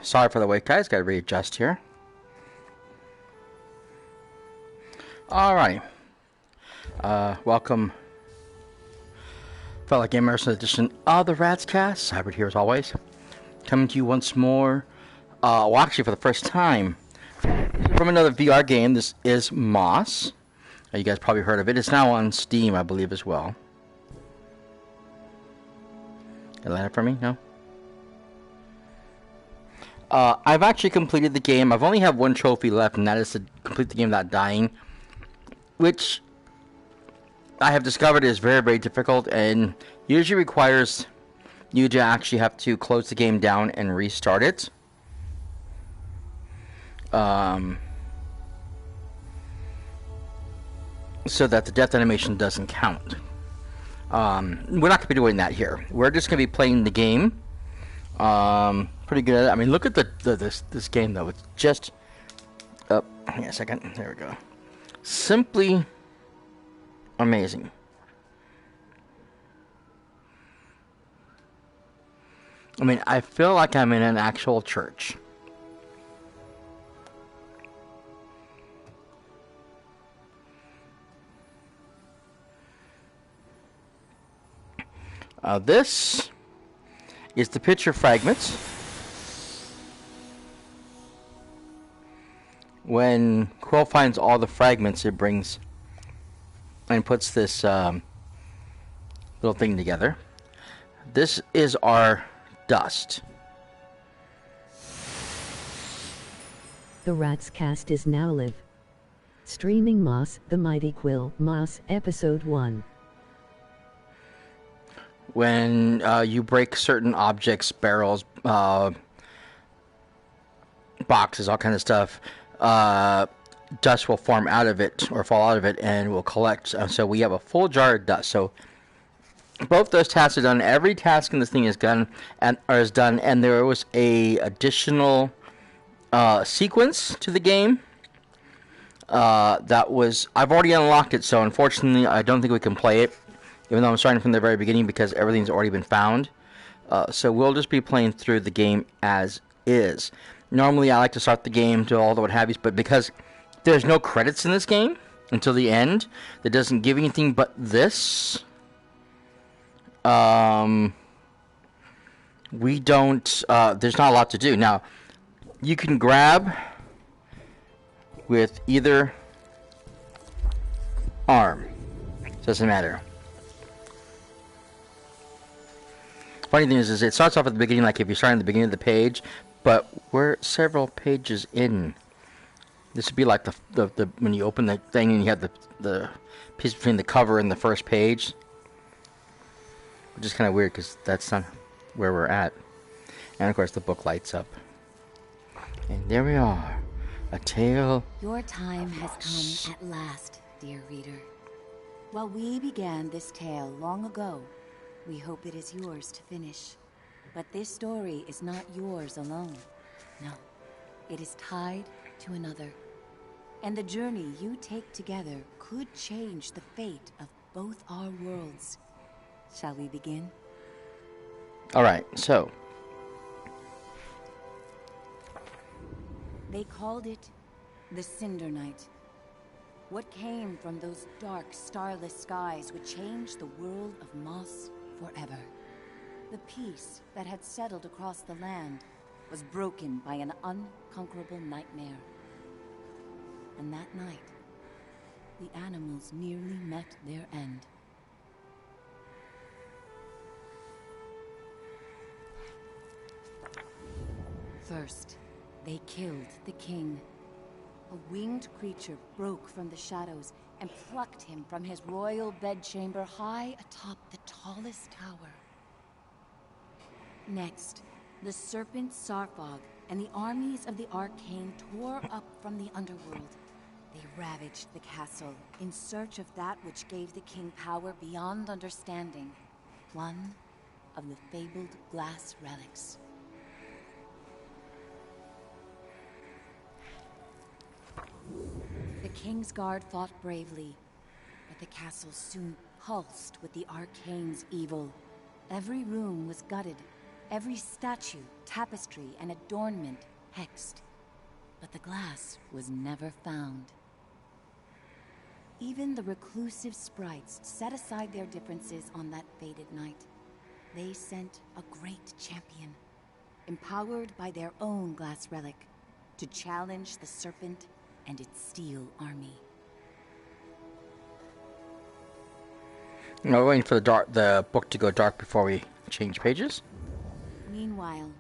Sorry for the wait, guys. Got to readjust here. Alright. Welcome, fellow gamers, to the edition of the Ratscast. Cyperrat here as always. Coming to you once more. Well, actually, for the first time, from another VR game. This is Moss. You guys probably heard of it. It's now on Steam, I believe, as well. Can you light it for me? No? I've actually completed the game. I've only have one trophy left, and that is to complete the game without dying, which I have discovered is very, very difficult, and usually requires you to actually have to close the game down and restart it. So that the death animation doesn't count. We're not going to be doing that here. We're just going to be playing the game. Pretty good at it. I mean, look at this game, though. It's just... hang on a second. There we go. Simply amazing. I mean, I feel like I'm in an actual church. This is the picture fragments. When Quill finds all the fragments, it brings and puts this little thing together. This is our dust. The Ratscast is now live. Streaming Moss, the Mighty Quill, Moss, Episode 1. When you break certain objects, barrels, boxes, all kinds of stuff, dust will form out of it or fall out of it and will collect. So we have a full jar of dust. So both those tasks are done. Every task in this thing is done, and there was a additional sequence to the game. That was, I've already unlocked it, so unfortunately I don't think we can play it, even though I'm starting from the very beginning because everything's already been found. So we'll just be playing through the game as is. Normally I like to start the game to all the what have yous, but because there's no credits in this game until the end, that doesn't give anything but this. We don't, there's not a lot to do. Now, you can grab with either arm. Doesn't matter. Funny thing is it starts off at the beginning, like if you're starting at the beginning of the page, but we're several pages in. This would be like the when you open the thing and you have the piece between the cover and the first page, which is kind of weird because that's not where we're at. And of course the book lights up. And there we are. A tale. Your time has come at last, dear reader. While we began this tale long ago, we hope it is yours to finish. But this story is not yours alone. No, it is tied to another. And the journey you take together could change the fate of both our worlds. Shall we begin? Alright, so. They called it the Cinder Night. What came from those dark, starless skies would change the world of Moss forever. The peace that had settled across the land was broken by an unconquerable nightmare. And that night, the animals nearly met their end. First, they killed the king. A winged creature broke from the shadows and plucked him from his royal bedchamber high atop the tallest tower. Next, the serpent Sarfog and the armies of the Arcane tore up from the underworld. They ravaged the castle in search of that which gave the king power beyond understanding. One of the fabled glass relics. The King's Guard fought bravely, but the castle soon pulsed with the Arcane's evil. Every room was gutted, Every statue, tapestry, and adornment hexed. But the glass was never found. Even the reclusive sprites set aside their differences on that fated night. They sent a great champion, empowered by their own glass relic, to challenge the serpent and its steel army. We're waiting for the book to go dark before we change pages. Meanwhile,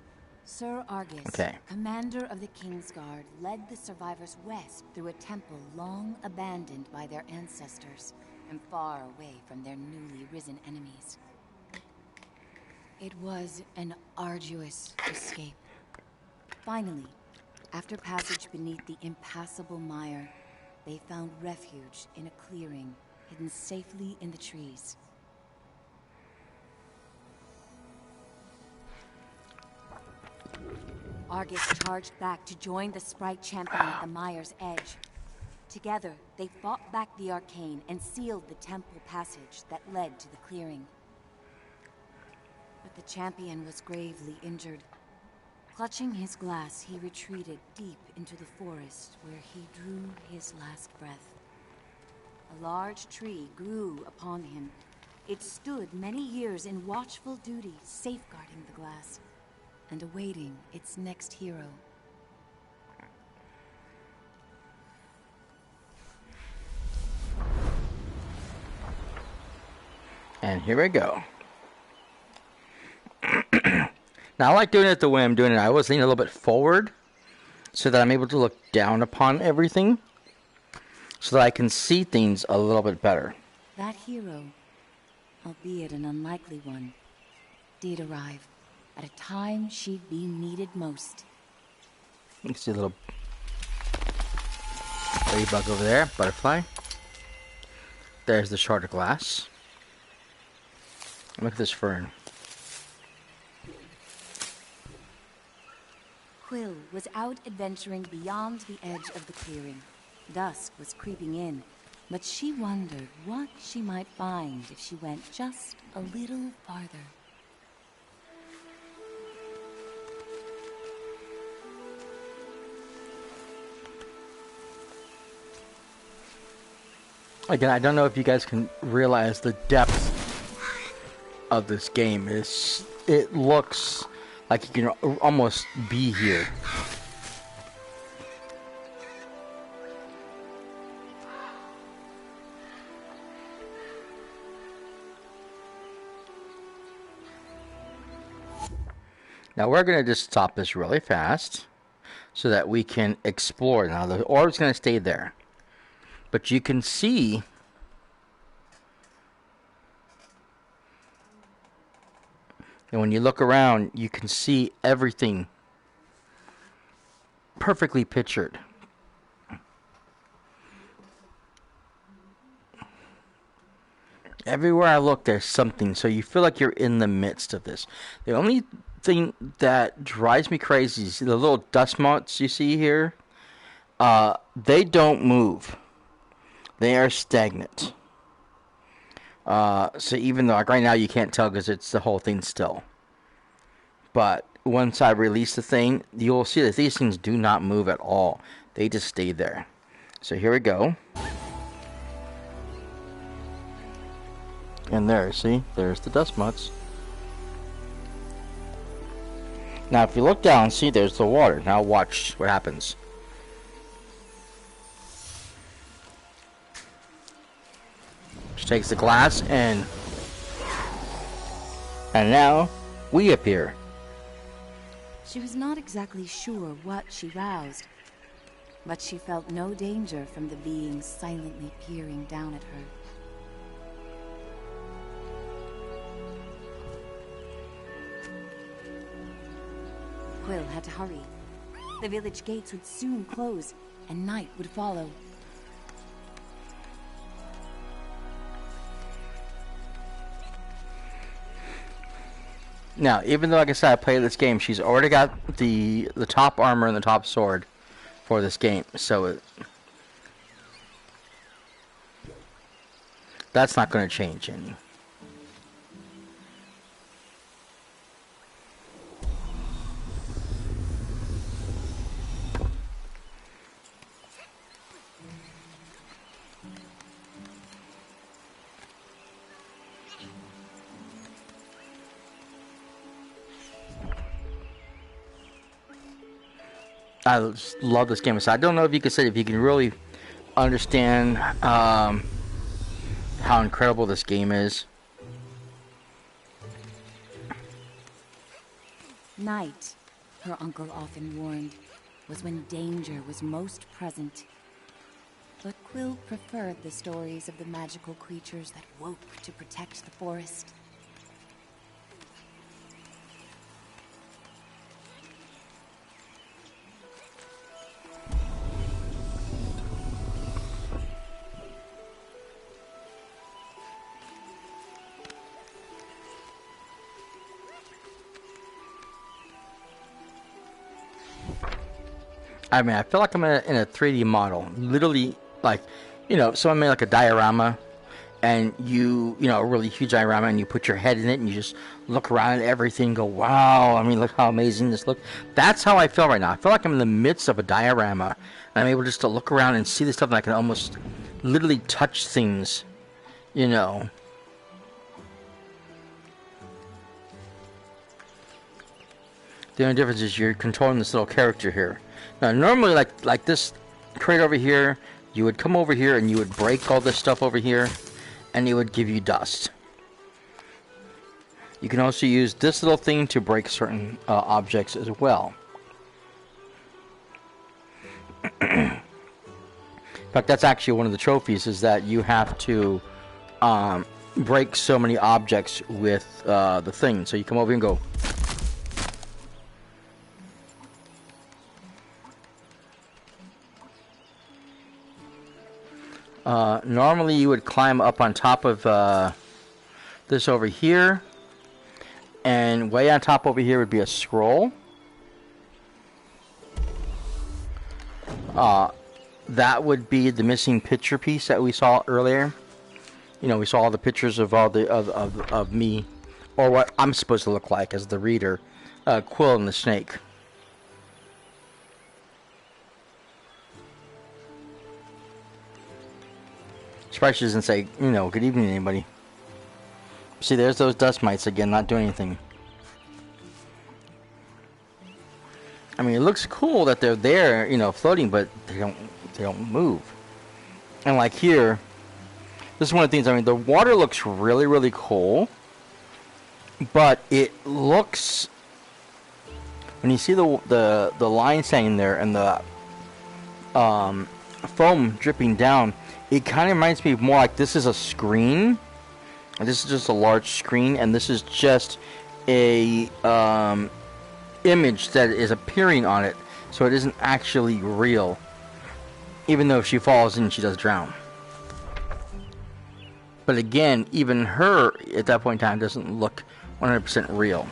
Sir Argus, Okay. commander of the Kingsguard, led the survivors west through a temple long abandoned by their ancestors and far away from their newly risen enemies. It was an arduous escape. Finally, after passage beneath the impassable mire, they found refuge in a clearing hidden safely in the trees. Argus charged back to join the sprite champion at the mire's edge. Together, they fought back the arcane and sealed the temple passage that led to the clearing. But the champion was gravely injured. Clutching his glass, he retreated deep into the forest where he drew his last breath. A large tree grew upon him. It stood many years in watchful duty, safeguarding the glass and awaiting its next hero. And here we go. Now, I like doing it the way I'm doing it. I was leaning a little bit forward so that I'm able to look down upon everything so that I can see things a little bit better. That hero, albeit an unlikely one, did arrive at a time she'd be needed most. You can see a little ladybug over there, butterfly. There's the shard of glass. Look at this fern. Quill was out adventuring beyond the edge of the clearing. Dusk was creeping in, but she wondered what she might find if she went just a little farther. Again, I don't know if you guys can realize the depth of this game. It looks like you can almost be here. Now we're going to just stop this really fast so that we can explore. Now the orb's going to stay there. But you can see and when you look around, you can see everything perfectly pictured. Everywhere I look, there's something, so you feel like you're in the midst of this. The only thing that drives me crazy is the little dust motes you see here. They don't move. They are stagnant. So even though, like right now, you can't tell because it's the whole thing still. But once I release the thing, you'll see that these things do not move at all. They just stay there. So here we go. And there, see? There's the dust motes. Now, if you look down, see, there's the water. Now watch what happens. She takes the glass and now we appear. She was not exactly sure what she roused, but she felt no danger from the beings silently peering down at her. Quill had to hurry. The village gates would soon close, and night would follow. Now, even though, like I said, I played this game, she's already got the top armor and the top sword for this game. So that's not going to change any. I just love this game. So I don't know if you could say if you can really understand how incredible this game is. Night, her uncle often warned, was when danger was most present. But Quill preferred the stories of the magical creatures that woke to protect the forest. I mean, I feel like I'm in a 3D model. Literally, like, you know, someone made like a diorama, and you know, a really huge diorama, and you put your head in it, and you just look around at everything and go, wow, I mean, look how amazing this looks. That's how I feel right now. I feel like I'm in the midst of a diorama, and I'm able just to look around and see the stuff, and I can almost literally touch things, you know. The only difference is you're controlling this little character here. Now, normally, like this crate over here, you would come over here and you would break all this stuff over here, and it would give you dust. You can also use this little thing to break certain objects as well. In fact, that's actually one of the trophies, is that you have to break so many objects with the thing. So you come over here and go... normally you would climb up on top of this over here, and way on top over here would be a scroll. That would be the missing picture piece that we saw earlier. You know, we saw all the pictures of all the of me, or what I'm supposed to look like as the reader, Quill and the snake. Surprised she doesn't say, you know, good evening, anybody. See, there's those dust mites again, not doing anything. I mean, it looks cool that they're there, you know, floating, but they don't move. And like here, this is one of the things. I mean, the water looks really, really cool, but it looks, when you see the line hanging there and the foam dripping down, it kind of reminds me more like this is a screen. This is just a large screen, and this is just a image that is appearing on it, so it isn't actually real. Even though if she falls in, she does drown. But again, even her at that point in time doesn't look 100% real.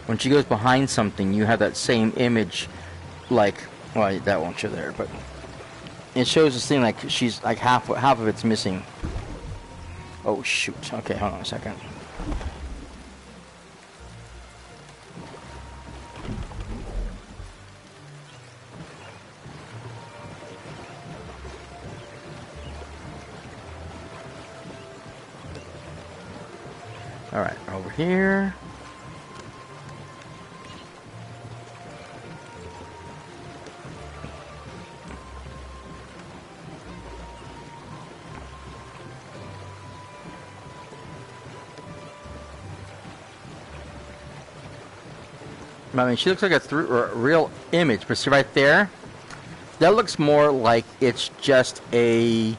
When she goes behind something, you have that same image, like, well, that won't show there, but it shows this thing like she's like half of it's missing. Oh shoot! Okay, hold on a second. All right, over here. I mean, she looks like a real image, but see right there? That looks more like it's just a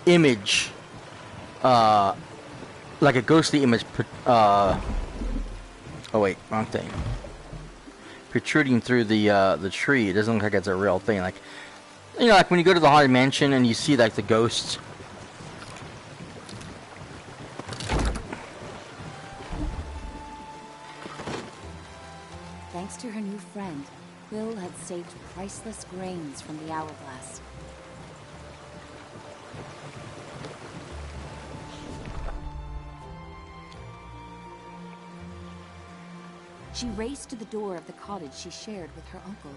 image, like a ghostly image. Oh wait, wrong thing. Protruding through the tree. It doesn't look like it's a real thing. Like, you know, like when you go to the Haunted Mansion and you see like the ghosts. Thanks to her new friend, Quill had saved priceless grains from the hourglass. She raced to the door of the cottage she shared with her uncle,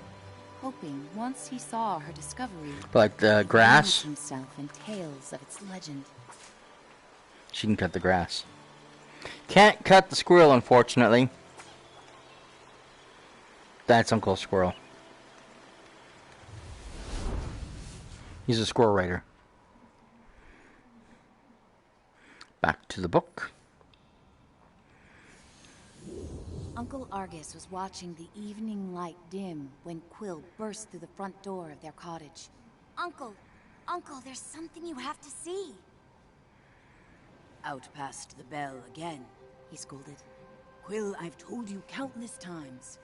hoping once he saw her discovery, Like the grass? himself in tales of its legend. She can cut the grass. Can't cut the squirrel, unfortunately. That's Uncle Squirrel. He's a squirrel raider. Back to the book. Uncle Argus was watching the evening light dim when Quill burst through the front door of their cottage. Uncle! Uncle, there's something you have to see! Out past the bell again, He scolded. Quill, I've told you countless times.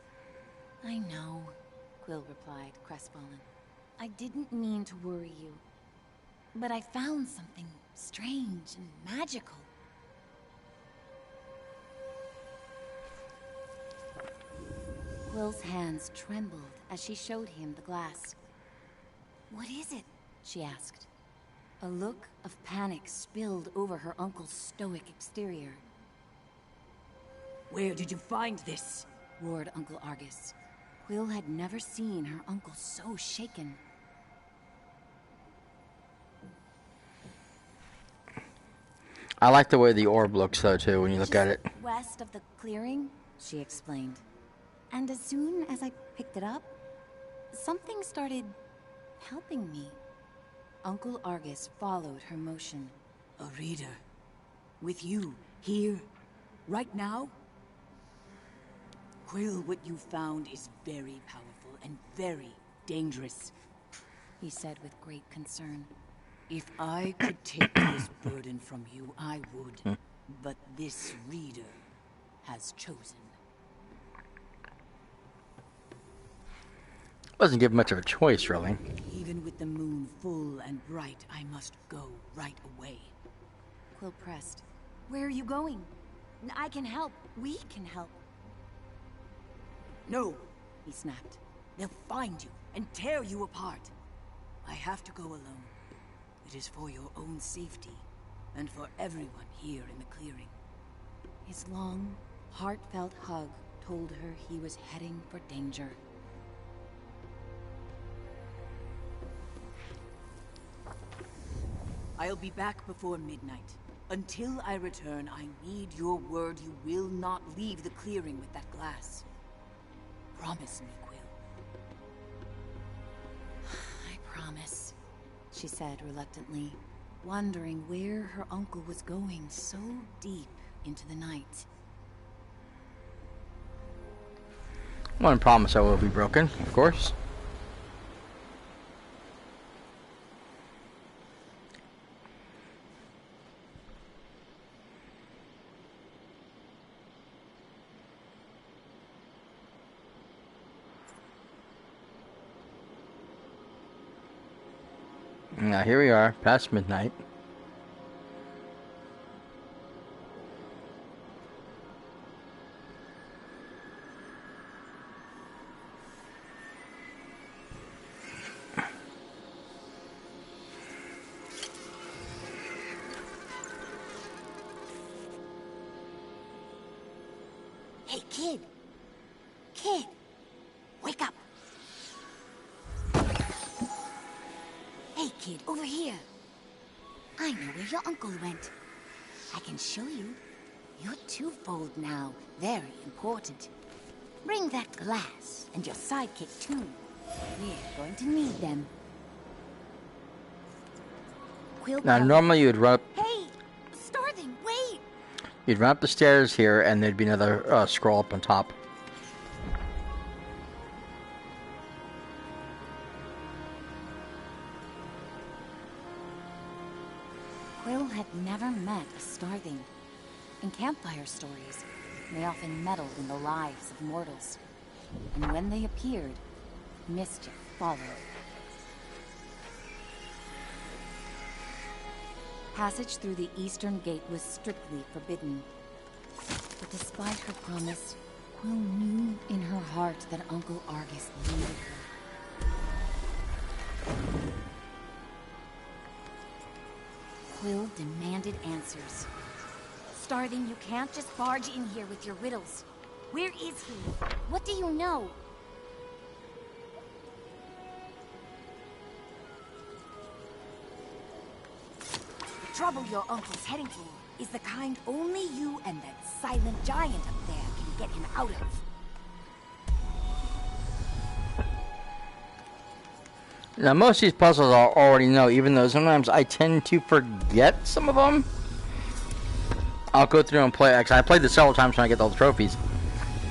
I know, Quill replied, crestfallen. I didn't mean to worry you. But I found something strange and magical. Quill's hands trembled as she showed him the glass. What is it? She asked. A look of panic spilled over her uncle's stoic exterior. Where did you find this? Roared Uncle Argus. Quill had never seen her uncle so shaken. I like the way the orb looks, though, too, when you look at it. West of the clearing, she explained. And as soon as I picked it up, something started helping me. Uncle Argus followed her motion. A reader. With you, here, right now? Quill, what you found is very powerful and very dangerous. He said with great concern. If I could take this burden from you, I would. But this reader has chosen. Wasn't given much of a choice, really. Even with the moon full and bright, I must go right away. Quill pressed. Where are you going? I can help. We can help. No, He snapped. they'll find you and tear you apart. I have to go alone. It is for your own safety, and for everyone here in the clearing. His long, heartfelt hug told her he was heading for danger. I'll be back before midnight. Until I return, I need your word you will not leave the clearing with that glass. Promise me, Quill. I promise, she said reluctantly, wondering where her uncle was going so deep into the night. One promise I will be broken, of course. Now here we are, past midnight. Hey, kid! Kid! Wake up! Hey, kid, over here! I know where your uncle went. I can show you. You're twofold now. Very important. Bring that glass and your sidekick, too. We're going to need them. Quill Now, called. normally you'd run up, Hey! Starthing, wait! you'd run up the stairs here, and there'd be another scroll up on top. Quill had never met a Starthing. In campfire stories, they often meddled in the lives of mortals. And when they appeared, mischief followed. Passage through the eastern gate was strictly forbidden. But despite her promise, Quill knew in her heart that Uncle Argus needed her. Quill demanded answers. Starthing, you can't just barge in here with your riddles. Where is he? What do you know? The trouble your uncle's heading for is the kind only you and that silent giant up there can get him out of. Now, most of these puzzles I already know, even though sometimes I tend to forget some of them. I'll go through and play. Actually, I played this several times when I get all the trophies.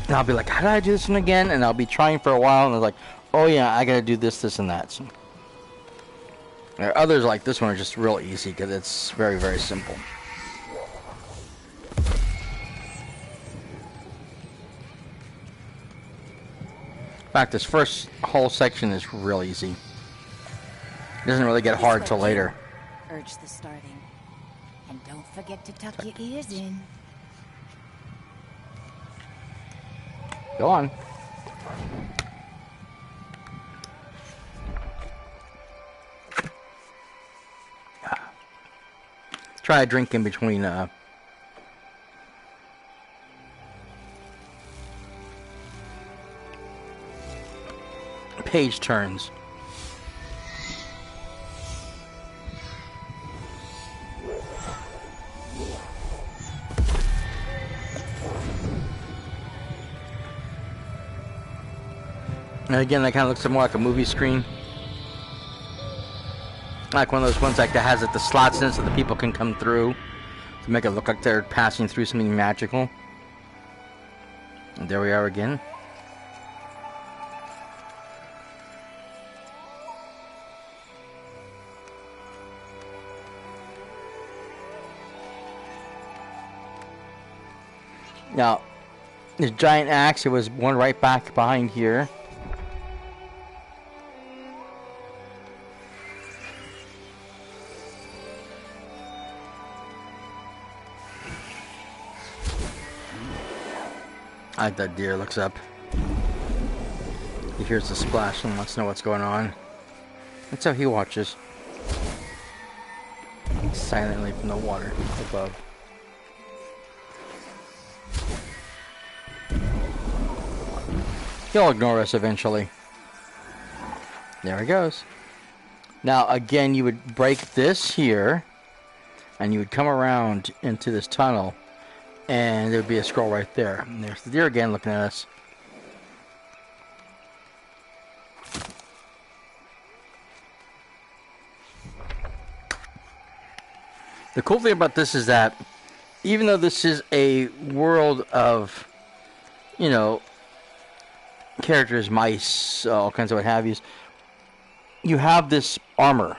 And I'll be like, how did I do this one again? And I'll be trying for a while, and I'm like, oh yeah, I gotta do this, this, and that. So, there are others like this one are just real easy because it's very, very simple. In fact, this first whole section is real easy. It doesn't really get hard till later. Urge the starting. And don't forget to tuck your ears in. Go on. Try a drink in between page turns. And again, that kind of looks more like a movie screen. Like one of those ones like that has like the slots in it so the people can come through to make it look like they're passing through something magical. And there we are again. Now, this giant axe, it was one right back behind here. I like that deer looks up. He hears the splash and wants to know what's going on. That's how he watches. Silently from the water above. He'll ignore us eventually. There he goes. Now again, you would break this here, and you would come around into this tunnel, and there would be a scroll right there. And there's the deer again looking at us. The cool thing about this is that even though this is a world of, you know, characters, mice, all kinds of what have yous, you have this armor.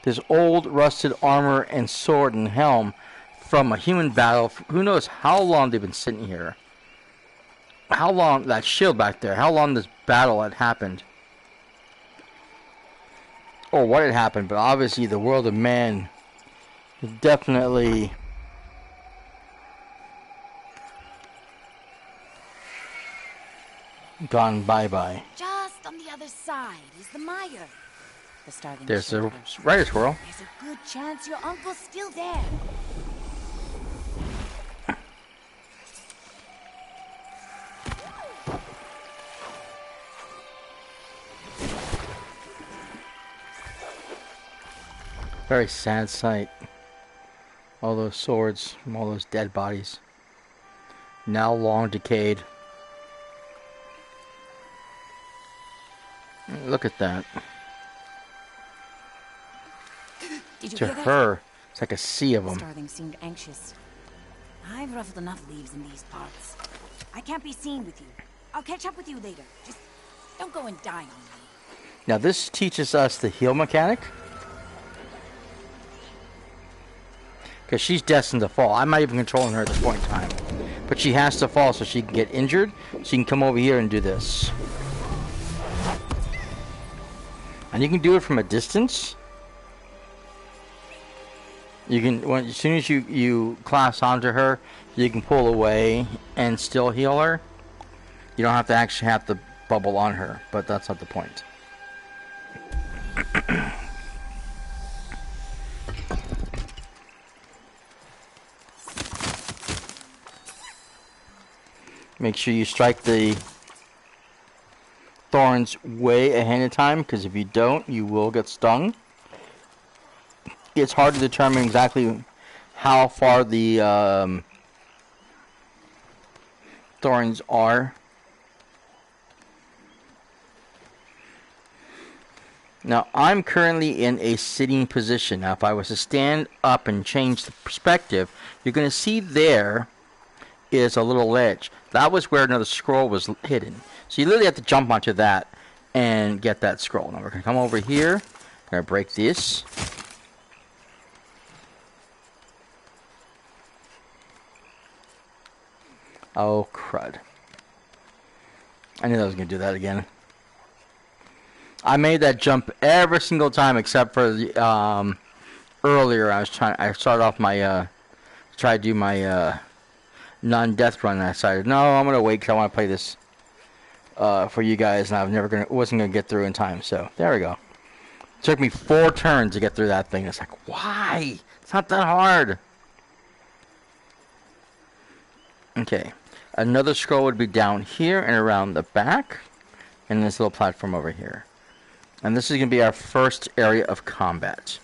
This old rusted armor and sword and helm from a human battle. Who knows how long they've been sitting here. How long, that shield back there, how long this battle had happened. Or what had happened, but obviously the world of man is definitely gone bye-bye. Just on the other side is the mire. The starving There's the shepherd. rider squirrel. There's a good chance your uncle's still there. Very sad sight. All those swords from all those dead bodies. Now long decayed. Look at that. Did you To hear that? her, it's like a sea of them. Starling seemed anxious. I've ruffled enough leaves in these parts. I can't be seen with you. I'll catch up with you later. Just don't go and die on me. Now this teaches us the heal mechanic. Because she's destined to fall. I'm not even controlling her at this point in time. But she has to fall so she can get injured. She can come over here and do this. And you can do it from a distance. You can, as soon as you class onto her, you can pull away and still heal her. You don't have to actually have the bubble on her, but that's not the point. Make sure you strike the thorns way ahead of time, because if you don't, you will get stung. It's hard to determine exactly how far the thorns are. Now, I'm currently in a sitting position. Now, if I was to stand up and change the perspective, you're going to see there is a little ledge. That was where another scroll was hidden. So you literally have to jump onto that and get that scroll. Now, we're going to come over here. We're going to break this. Oh, crud. I knew I was going to do that again. I made that jump every single time except for the, earlier. I started off my, try to do my, non-death run, and I decided, no, I'm going to wait because I want to play this, for you guys, and wasn't going to get through in time, so there we go. It took me 4 turns to get through that thing. It's like, why? It's not that hard. Okay. Another scroll would be down here and around the back, and this little platform over here. And this is going to be our first area of combat.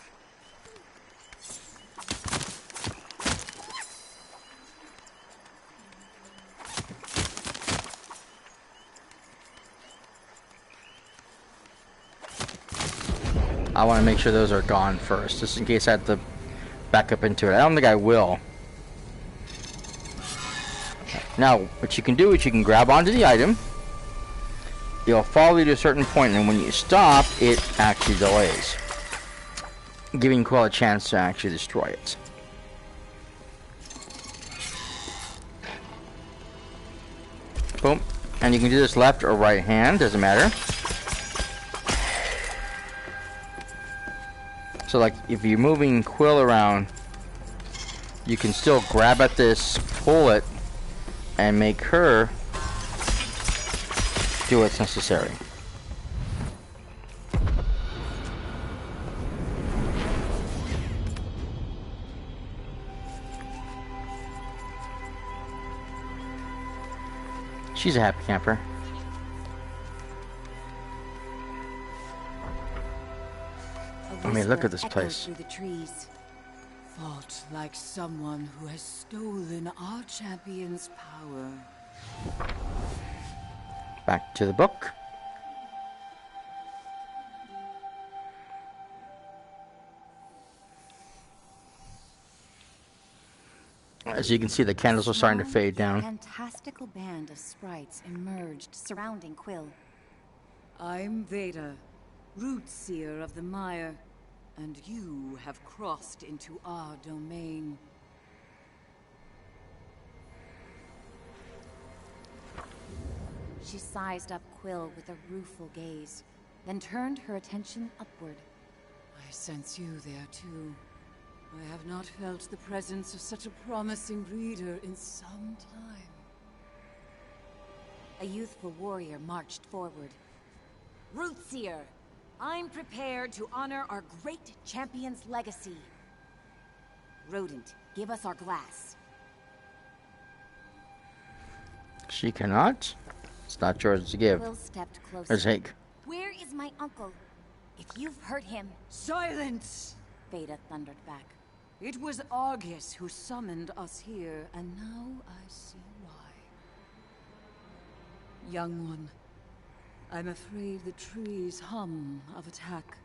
I want to make sure those are gone first, just in case I have to back up into it. I don't think I will. Now, what you can do is you can grab onto the item. It'll follow you to a certain point, and when you stop, it actually delays, giving Quill a chance to actually destroy it. Boom. And you can do this left or right hand, doesn't matter. So, like, if you're moving Quill around, you can still grab at this, pull it, and make her do what's necessary. She's a happy camper. I mean, look at this place. Through the trees. Fought like someone who has stolen our champion's power. Back to the book. As you can see, the candles are starting to fade down. A fantastical band of sprites emerged, surrounding Quill. I'm Veda, root seer of the mire, and you have crossed into our domain. She sized up Quill with a rueful gaze, then turned her attention upward. I sense you there too. I have not felt the presence of such a promising reader in some time. A youthful warrior marched forward. Rootseer, I'm prepared to honor our great champion's legacy. Rodent, give us our glass. She cannot. It's not yours to give. Quill stepped closer. There's Hake. Where is my uncle? If you've hurt him... Silence! Veda thundered back. It was Argus who summoned us here, and now I see why. Young one, I'm afraid the trees hum of attack.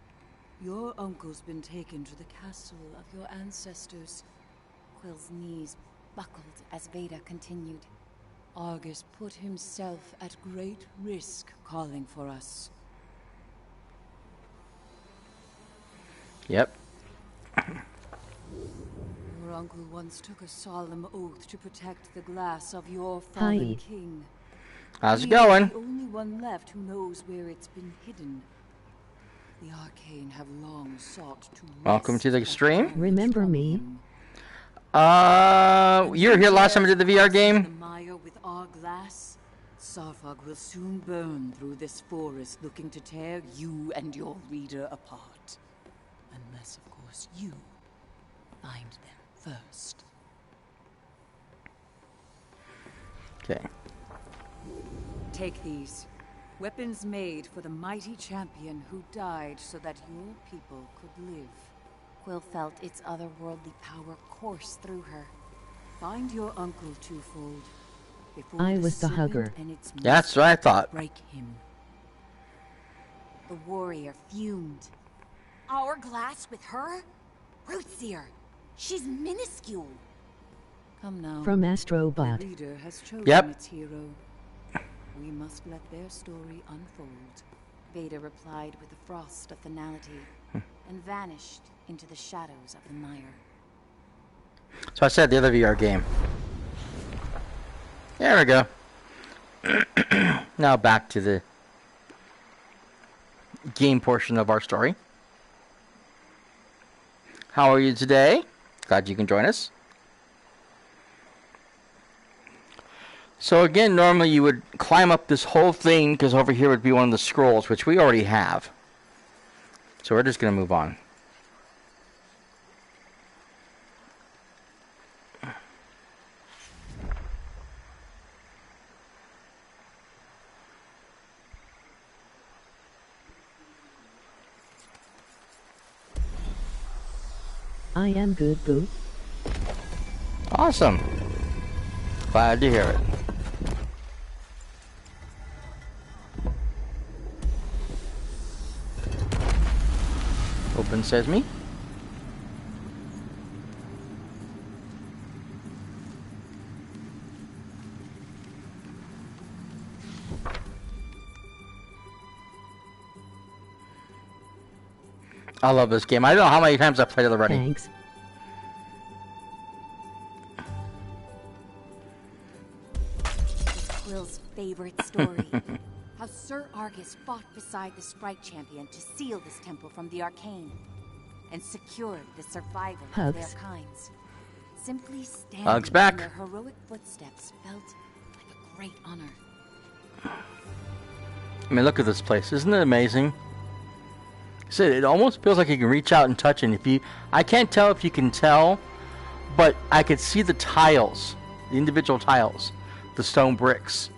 Your uncle's been taken to the castle of your ancestors. Quill's knees buckled as Veda continued. Argus put himself at great risk calling for us. Yep. Your uncle once took a solemn oath to protect the glass of your fallen king. How's it He going? is the only one left who knows where it's been hidden. The arcane have long sought to Welcome to the stream. Remember me? You were here last time I did the VR The game. mire with our glass. Sarfog will soon burn through this forest, looking to tear you and your reader apart. Unless, of course, you find them first. Okay. Take these. Weapons made for the mighty champion who died so that your people could live. Quill felt its otherworldly power course through her. Find your uncle twofold. Before I was the serpent hugger. and its That's what I thought. break him. The warrior fumed. Hourglass with her? Rootseer! She's minuscule! Come now. From The Astrobot. reader has chosen Yep. its hero. We must let their story unfold. Vader replied with a frost of finality, and vanished into the shadows of the mire. So I said the other VR game. There we go. Now back to the game portion of our story. How are you today? Glad you can join us. So again, normally you would climb up this whole thing because over here would be one of the scrolls, which we already have. So we're just going to move on. I am good, boo. Awesome. Glad to hear it. Open sesame. I love this game. I don't know how many times I've played it already. Thanks. Quill's favorite story. How Sir Argus fought beside the Sprite Champion to seal this temple from the arcane, and secured the survival of their Hugs. kinds. Simply standing Hugs back. in their heroic footsteps felt like a great honor. I mean, look at this place. Isn't it amazing? So it almost feels like you can reach out and touch it. If you, I can't tell if you can tell, but I could see the tiles, the individual tiles, the stone bricks.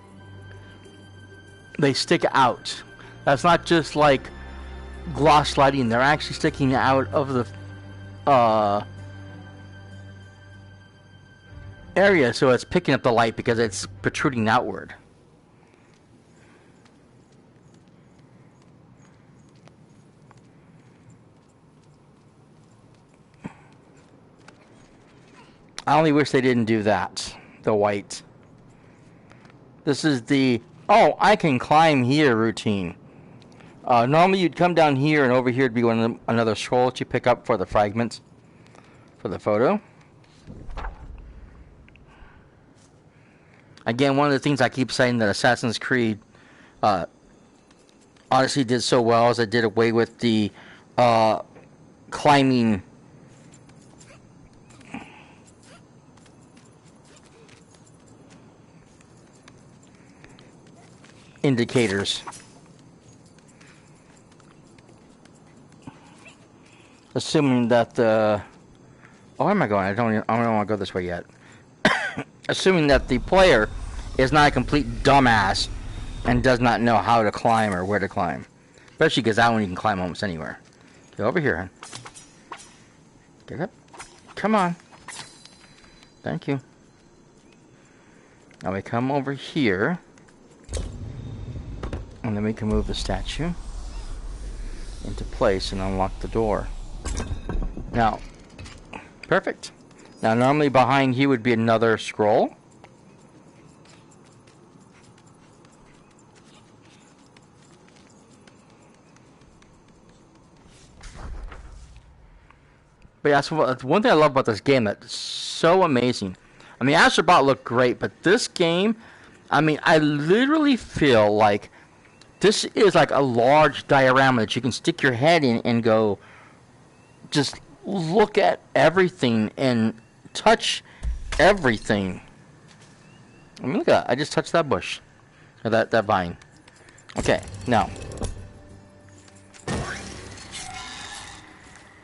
They stick out. That's not just like gloss lighting. They're actually sticking out of the area, so it's picking up the light because it's protruding outward. I only wish they didn't do that. The white. This is the, oh, I can climb here routine. Normally you'd come down here and over here would be another scroll that you pick up for the fragments for the photo. Again, one of the things I keep saying that Assassin's Creed Odyssey did so well is it did away with the climbing indicators. Assuming that the... Oh, where am I going? I don't want to go this way yet. Assuming that the player is not a complete dumbass and does not know how to climb or where to climb. Especially because that one you can climb almost anywhere. Get over here, hon. Get up. Come on. Thank you. Now we come over here. And then we can move the statue into place and unlock the door. Now, perfect. Now, normally behind here would be another scroll. But yeah, so one thing I love about this game that's so amazing. I mean, Astrobot looked great, but this game, I mean, I literally feel like this is like a large diorama that you can stick your head in and go, just look at everything and touch everything. I mean, look at that. I just touched that bush. Or that vine. Okay, now.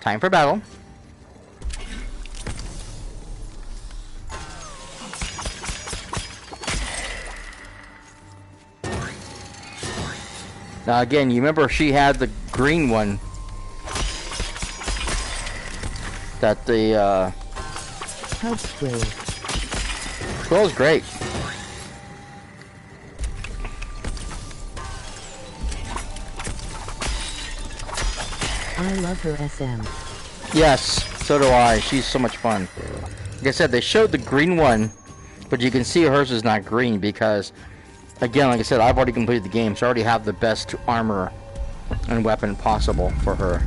Time for battle. Now again, you remember she had the green one that the Quill. Quill's great. I love her SM. Yes, so do I. She's so much fun. Like I said, they showed the green one, but you can see hers is not green because, again, like I said, I've already completed the game, so I already have the best armor and weapon possible for her.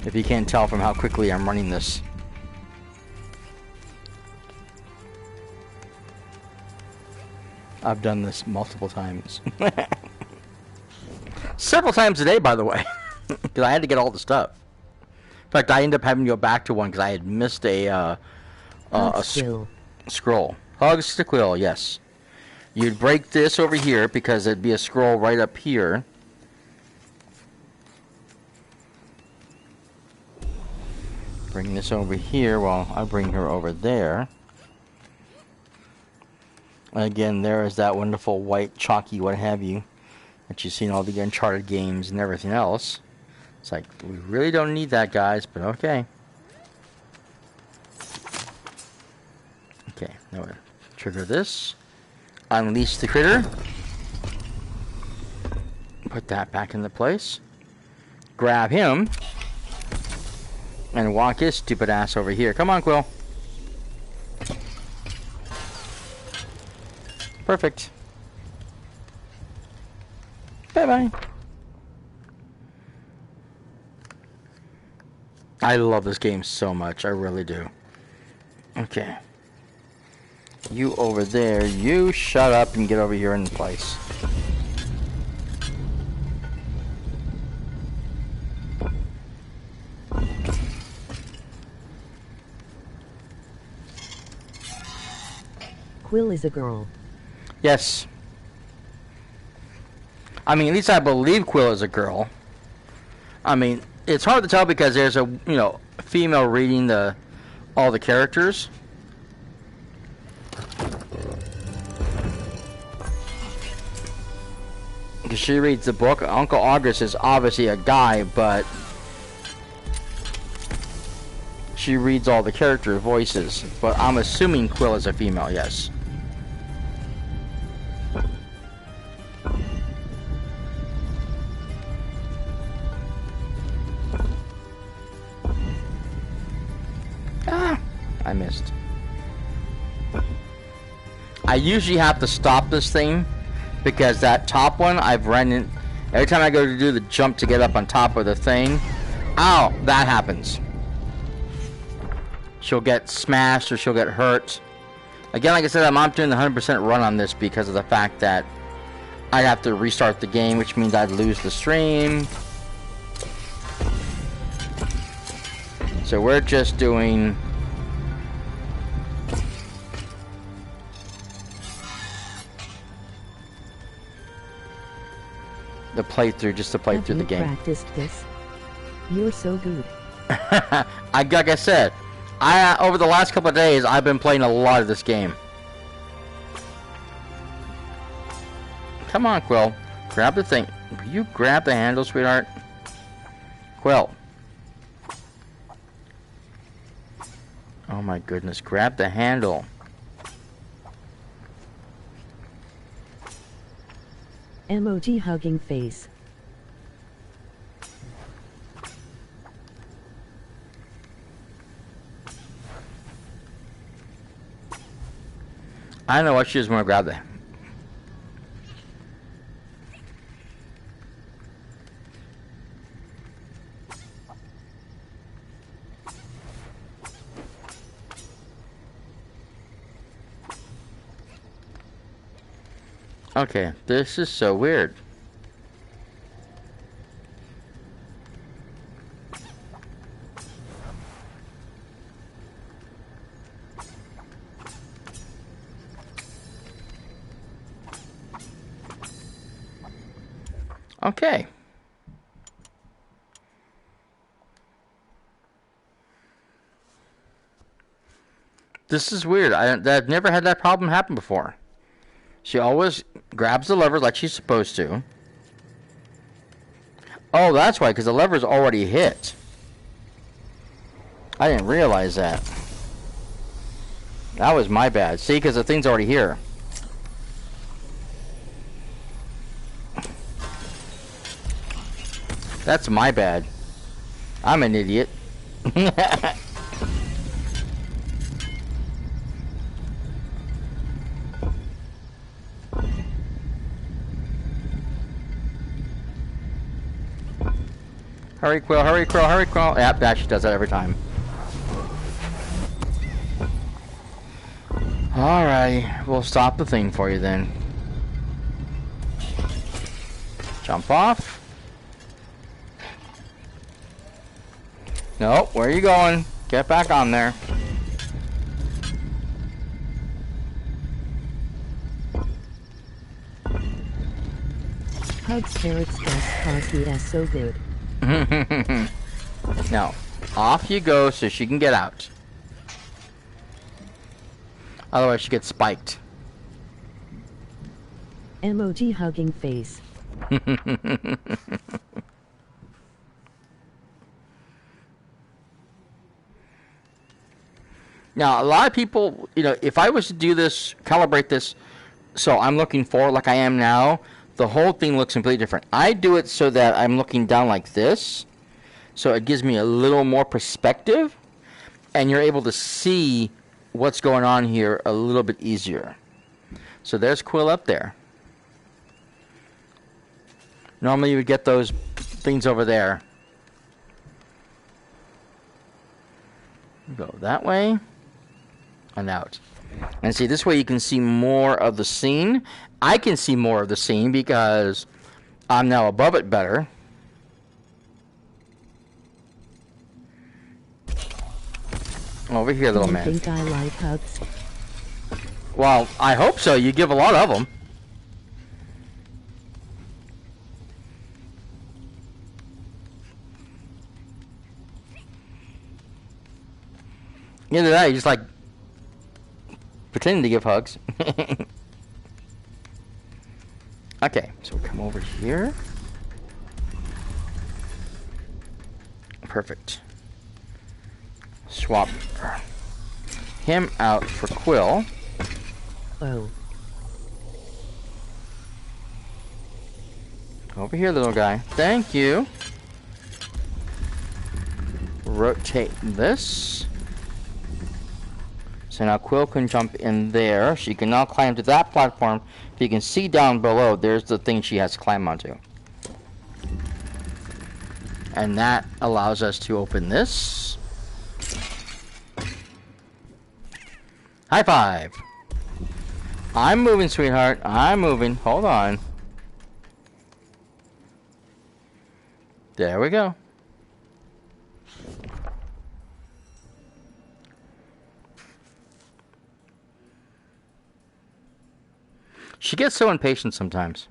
If you can't tell from how quickly I'm running this. I've done this multiple times. Several times a day, by the way. Because I had to get all the stuff. In fact, I ended up having to go back to one because I had missed a scroll. Hugs to Quill, yes. You'd break this over here because there'd be a scroll right up here. Bring this over here while I bring her over there. Again, there is that wonderful white, chalky, what have you, that you see in all the Uncharted games and everything else. It's like, we really don't need that, guys, but okay. Okay, now we'll trigger this. Unleash the critter. Put that back into place. Grab him. And walk his stupid ass over here. Come on, Quill. Perfect. Bye-bye. I love this game so much. I really do. Okay. You over there. You shut up and get over here in place. Quill is a girl. Yes. I mean, at least I believe Quill is a girl. I mean, it's hard to tell because there's a, female reading all the characters. Because she reads the book. Uncle August is obviously a guy, but she reads all the character voices. But I'm assuming Quill is a female, yes. I missed. I usually have to stop this thing because that top one I've run in. Every time I go to do the jump to get up on top of the thing, ow, that happens. She'll get smashed or she'll get hurt. Again, like I said, I'm not doing the 100% run on this because of the fact that I'd have to restart the game, which means I'd lose the stream. So we're just doing the playthrough, just to play through the game. Practiced this? You're so good. Like I said, over the last couple of days, I've been playing a lot of this game. Come on, Quill. Grab the thing. Will you grab the handle, sweetheart? Quill. Oh my goodness, grab the handle. Emoji hugging face. I know what, she just want to grab that. Okay, this is so weird. Okay. This is weird. I've never had that problem happen before. She always grabs the lever like she's supposed to. Oh, that's why, because the lever's already hit. I didn't realize that. That was my bad. See, because the thing's already here. That's my bad. I'm an idiot. Hurry, Quill, hurry, Quill, hurry, Quill. Yep, that she does that every time. Alrighty, we'll stop the thing for you then. Jump off. Nope, where are you going? Get back on there. Hugs Ferret's best cause he is so good. Now, off you go so she can get out. Otherwise she gets spiked. Emoji hugging face. Now, a lot of people, you know, if I was to do this, calibrate this, so I'm looking forward like I am now, the whole thing looks completely different. I do it so that I'm looking down like this, so it gives me a little more perspective, and you're able to see what's going on here a little bit easier. So there's Quill up there. Normally you would get those things over there. Go that way and out. And see, this way you can see more of the scene. I can see more of the scene because I'm now above it better. Over here, little man. I think I like hugs. Well, I hope so. You give a lot of them. Either that, you just like pretending to give hugs. Okay, so we come over here. Perfect. Swap him out for Quill. Oh. Over here, little guy. Thank you. Rotate this. So now Quill can jump in there. She can now climb to that platform. If you can see down below, there's the thing she has to climb onto. And that allows us to open this. High five. I'm moving, sweetheart. I'm moving. Hold on. There we go. She gets so impatient sometimes.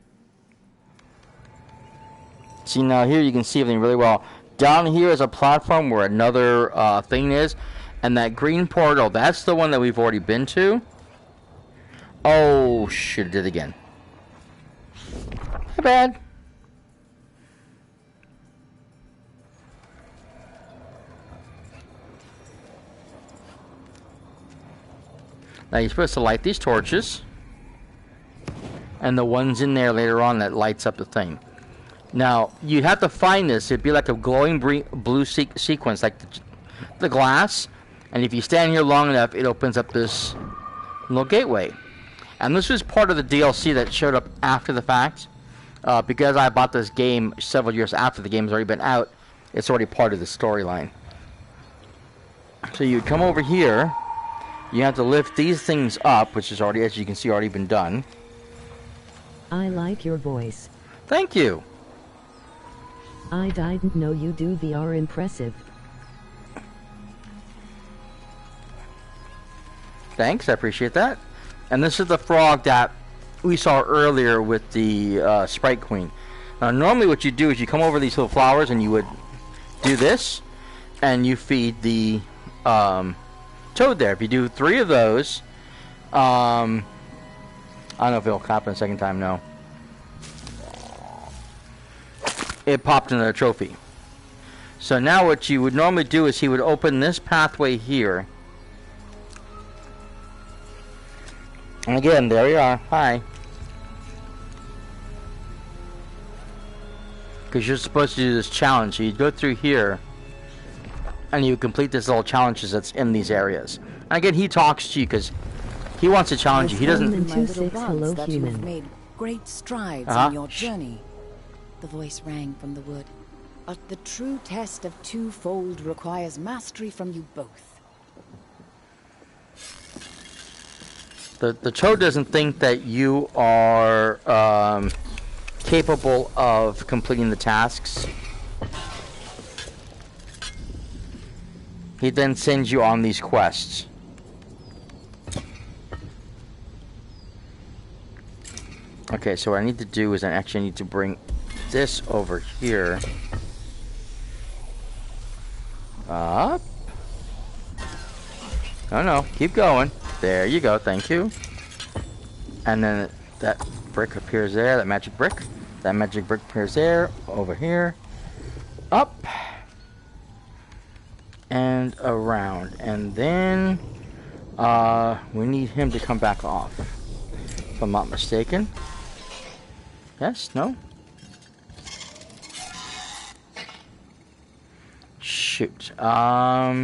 See, now here you can see everything really well. Down here is a platform where another thing is. And that green portal, that's the one that we've already been to. Oh, shit, it did again. My bad. Now you're supposed to light these torches. And the one's in there later on that lights up the thing. Now, you have to find this. It'd be like a glowing blue sequence, like the glass. And if you stand here long enough, it opens up this little gateway. And this was part of the DLC that showed up after the fact. Because I bought this game several years after the game has already been out, it's already part of the storyline. So you come over here. You have to lift these things up, which is already, as you can see, already been done. I like your voice. Thank you. I didn't know you do VR impressive. Thanks, I appreciate that. And this is the frog that we saw earlier with the Sprite Queen. Now, normally what you do is you come over these little flowers and you would do this, and you feed the toad there. If you do 3 of those, I don't know if it'll happen a second time, no. It popped another trophy. So now what you would normally do is he would open this pathway here. And again, there we are. Hi. Because you're supposed to do this challenge. So you go through here, and you complete this little challenges that's in these areas. And again, he talks to you because he wants to challenge you. He doesn't. Human My little 26, buds hello, that human. you've made great strides Uh-huh. on your journey. The voice rang from the wood. But the true test of twofold requires mastery from you both. The Cho doesn't think that you are capable of completing the tasks. He then sends you on these quests. Okay, so what I need to do is I actually need to bring this over here. Up. Oh no, keep going. There you go, thank you. And then that brick appears there, that magic brick. That magic brick appears there, over here. Up. And around. And then we need him to come back off. If I'm not mistaken. Yes? No? Shoot. No.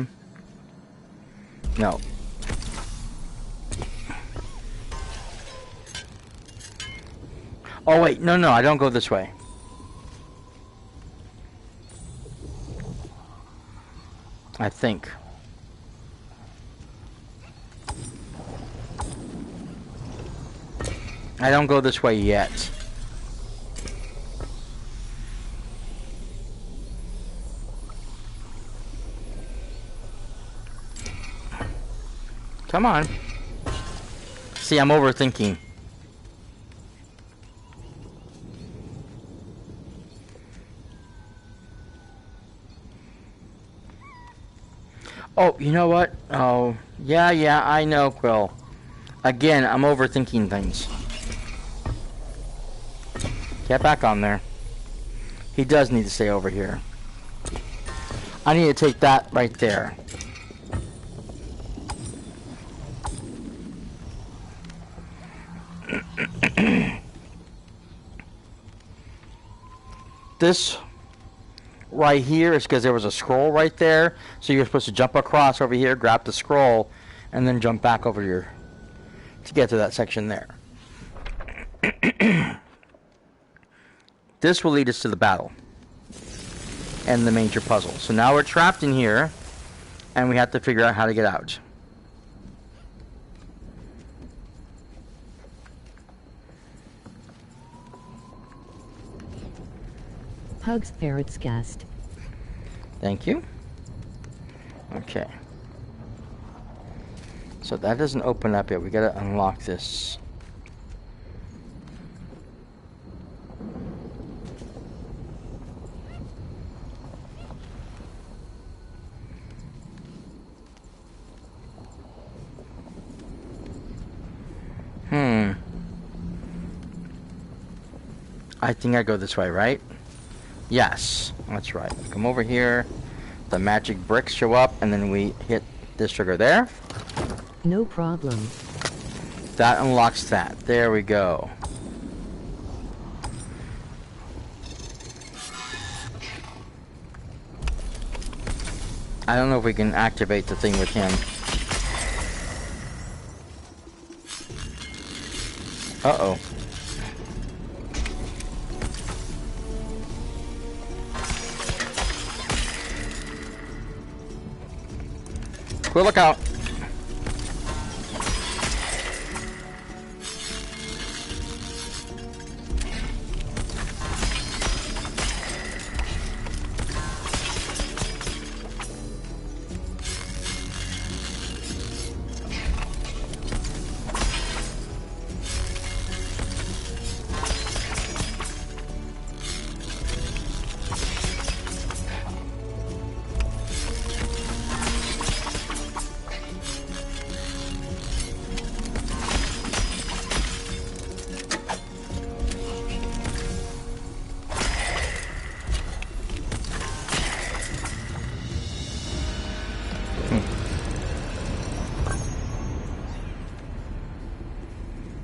Oh wait, no, I don't go this way. I think. I don't go this way yet. Come on. See, I'm overthinking. Oh, you know what? Oh, yeah, I know, Quill. Again, I'm overthinking things. Get back on there. He does need to stay over here. I need to take that right there. This right here is because there was a scroll right there, so you're supposed to jump across over here, grab the scroll, and then jump back over here to get to that section there. This will lead us to the battle and the major puzzle. So now we're trapped in here, and we have to figure out how to get out. Hugs Ferret's guest. Thank you. Okay. So that doesn't open up yet. We gotta unlock this. I think I go this way, right? Yes, that's right. Come over here. The magic bricks show up, and then we hit this trigger there. No problem. That unlocks that. There we go. I don't know if we can activate the thing with him. Uh-oh. Quill, look out.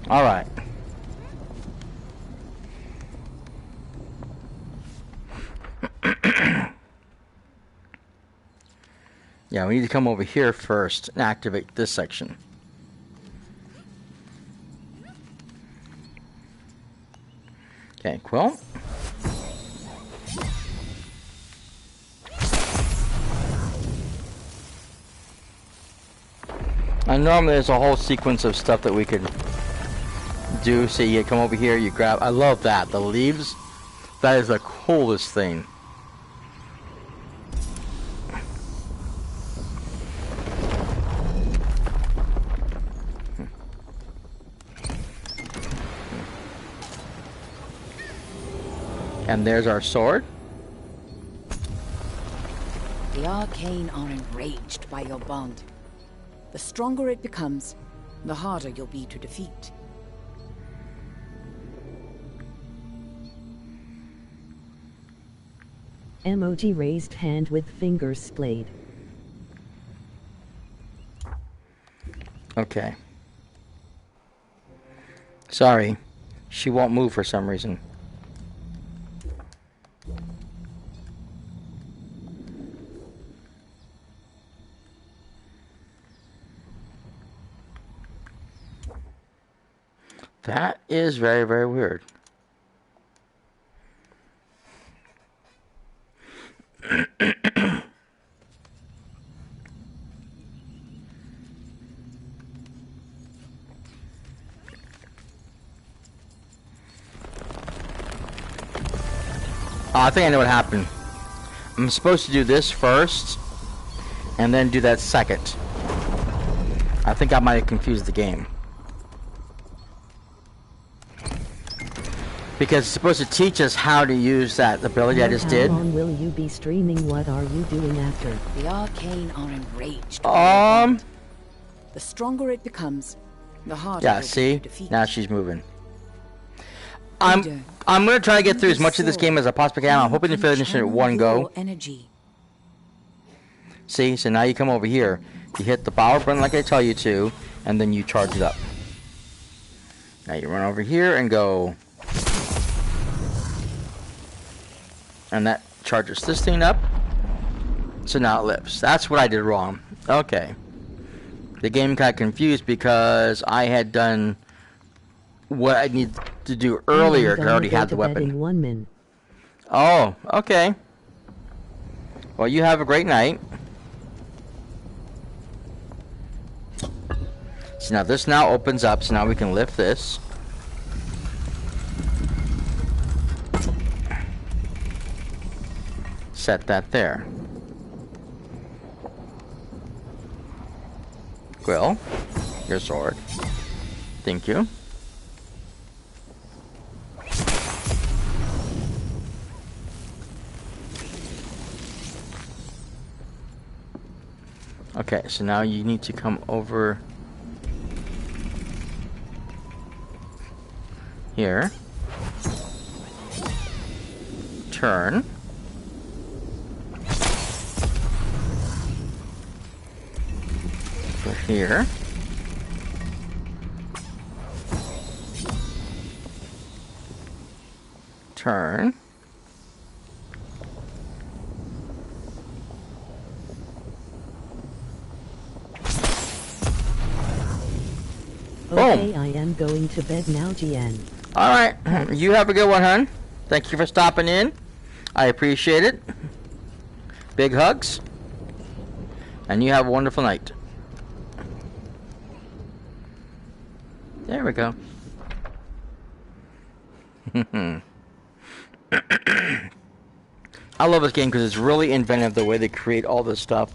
All right. Yeah, we need to come over here first and activate this section. Okay, Quill. And normally there's a whole sequence of stuff that we could do. So you come over here, you grab. I love that. The leaves. That is the coolest thing. And there's our sword. The Arcane are enraged by your bond. The stronger it becomes, the harder you'll be to defeat. Emoji raised hand with fingers splayed. Okay. Sorry. She won't move for some reason. That is very, very weird. I think I know what happened. I'm supposed to do this first, and then do that second. I think I might have confused the game. Because it's supposed to teach us how to use that ability I just did. How long will you be streaming? What are you doing after? The Arcane are enraged. The stronger it becomes, the harder Yeah, it will see? be to defeat. Now she's moving. I'm gonna try to get through as much of this game as I possibly can. I'm hoping to finish it at one go. Energy. See, so now you come over here, you hit the power button like I tell you to, and then you charge it up. Now you run over here and go, and that charges this thing up. So now it lifts. That's what I did wrong. Okay. The game got confused because I had done what I needed to do earlier because I already had the weapon. 1 minute. Oh, okay. Well, you have a great night. So now this now opens up, so now we can lift this. Set that there. Quill, your sword. Thank you. Okay, so now you need to come over here. Turn. Go here. Turn. Okay, I am going to bed now, GN. Alright, you have a good one, hon. Thank you for stopping in. I appreciate it. Big hugs. And you have a wonderful night. There we go. I love this game because it's really inventive the way they create all this stuff.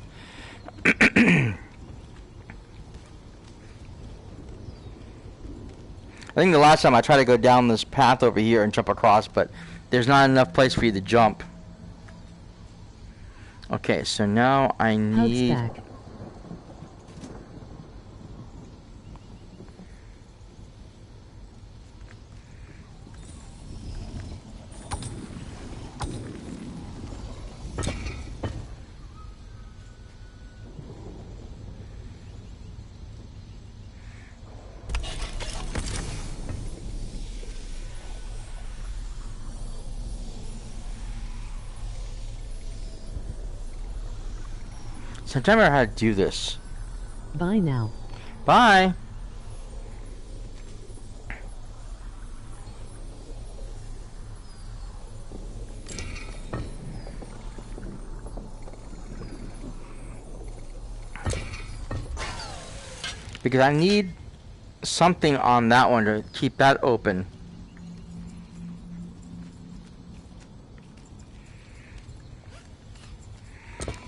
I think the last time I tried to go down this path over here and jump across, but there's not enough place for you to jump. Okay, so now I need... Back. So I'm trying to remember how to do this. Bye now. Bye. Because I need something on that one to keep that open.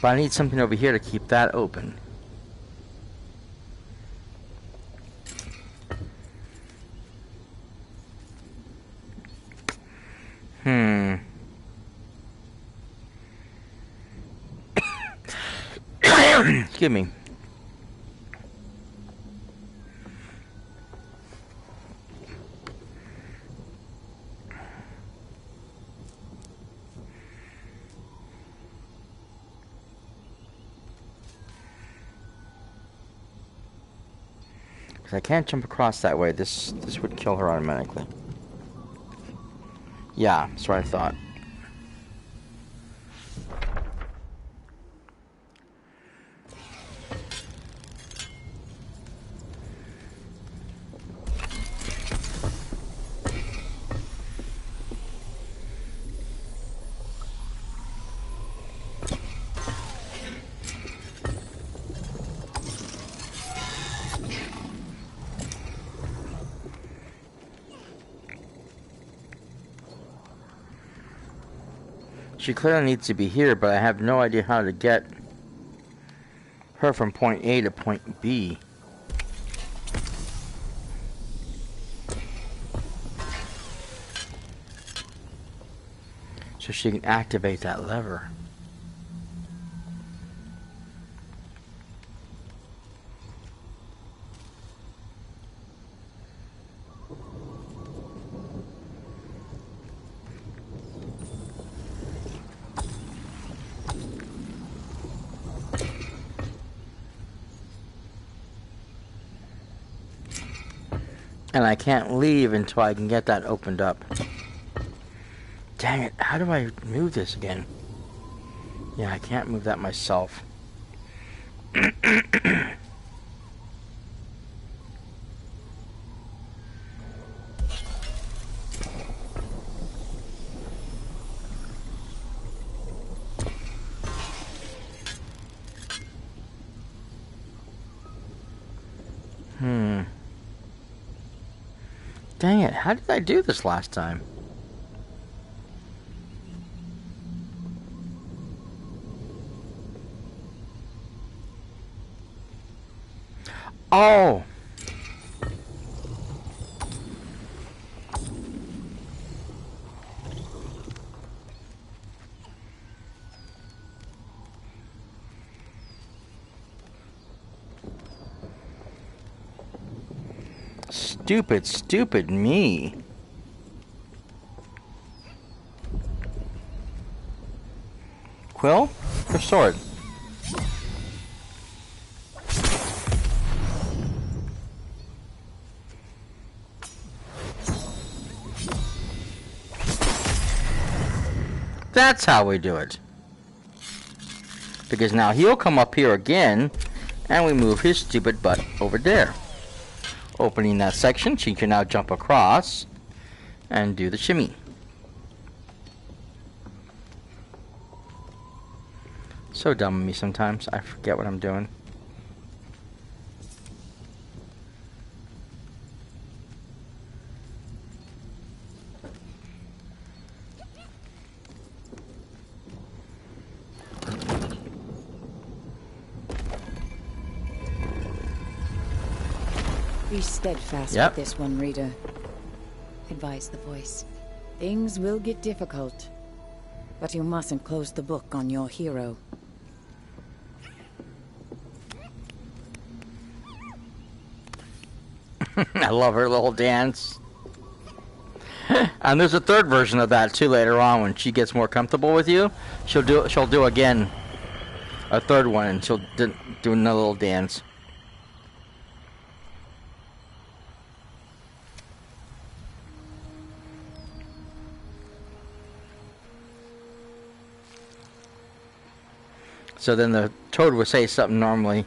But I need something over here to keep that open. Excuse me. Because I can't jump across that way. This would kill her automatically. Yeah, that's what I thought. She clearly needs to be here, but I have no idea how to get her from point A to point B. So she can activate that lever. And I can't leave until I can get that opened up. Dang it, how do I move this again? Yeah, I can't move that myself. Dang it, how did I do this last time? Oh! Stupid, stupid me. Quill? Or sword? That's how we do it. Because now he'll come up here again, and we move his stupid butt over there. Opening that section, she can now jump across and do the shimmy. So dumb of me sometimes. I forget what I'm doing. Be steadfast Yep. with this one, reader, advised the voice. Things will get difficult, but you mustn't close the book on your hero. I love her little dance. And there's a third version of that too later on when she gets more comfortable with you. She'll do again a third one, and she'll do another little dance. So then the toad would say something normally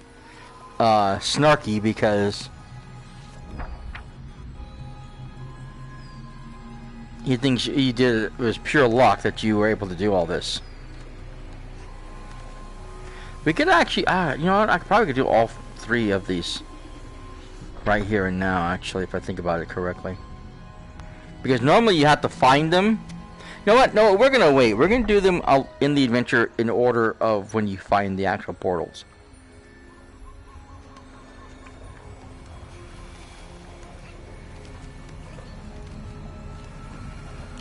snarky because he thinks you did it was pure luck that you were able to do all this. We could actually, you know what? I probably could do all 3 of these right here and now. Actually, if I think about it correctly, because normally you have to find them. You know what? No, we're gonna wait. We're gonna do them in the adventure in order of when you find the actual portals.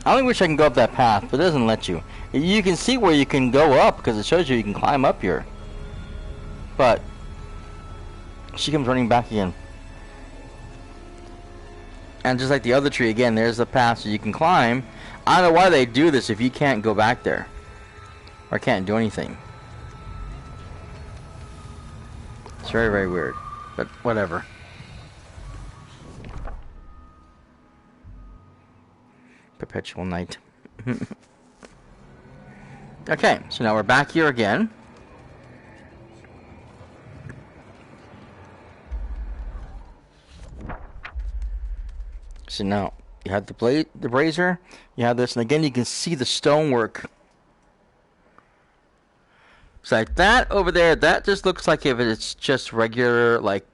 I only wish I can go up that path, but it doesn't let you. You can see where you can go up because it shows you can climb up here. But she comes running back again. And just like the other tree again, there's the path so you can climb. I don't know why they do this if you can't go back there. Or can't do anything. It's very, very weird. But whatever. Perpetual night. Okay, so now we're back here again. So now you have the brazier, you have this, and again you can see the stonework. So like that over there, that just looks like if it's just regular, like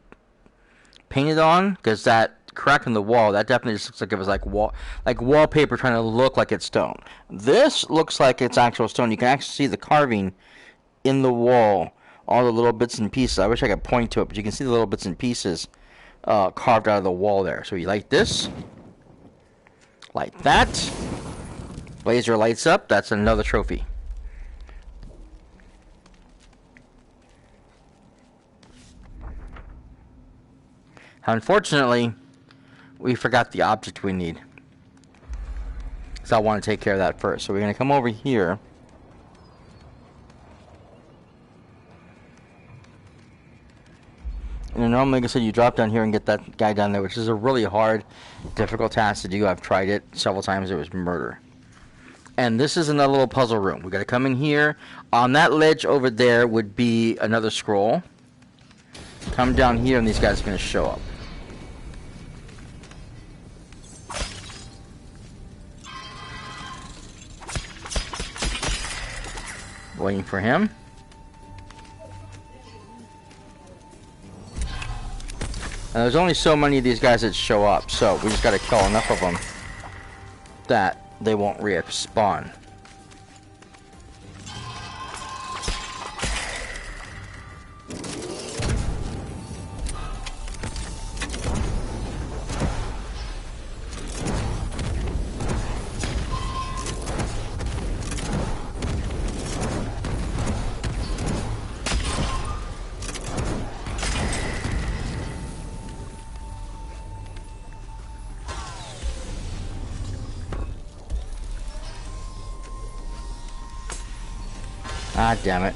painted on, because that crack in the wall, that definitely just looks like it was like wallpaper trying to look like it's stone. This looks like it's actual stone. You can actually see the carving in the wall, all the little bits and pieces. I wish I could point to it, but you can see the little bits and pieces carved out of the wall there. So you light this, light that, laser lights up, that's another trophy. Unfortunately, we forgot the object we need, so I want to take care of that first. So we're going to come over here. And then normally, like I said, you drop down here and get that guy down there, which is a really hard, difficult task to do. I've tried it several times. It was murder. And this is another little puzzle room. We got to come in here. On that ledge over there would be another scroll. Come down here, and these guys are going to show up. Waiting for him. And there's only so many of these guys that show up, so we just gotta kill enough of them that they won't respawn. Ah, damn it.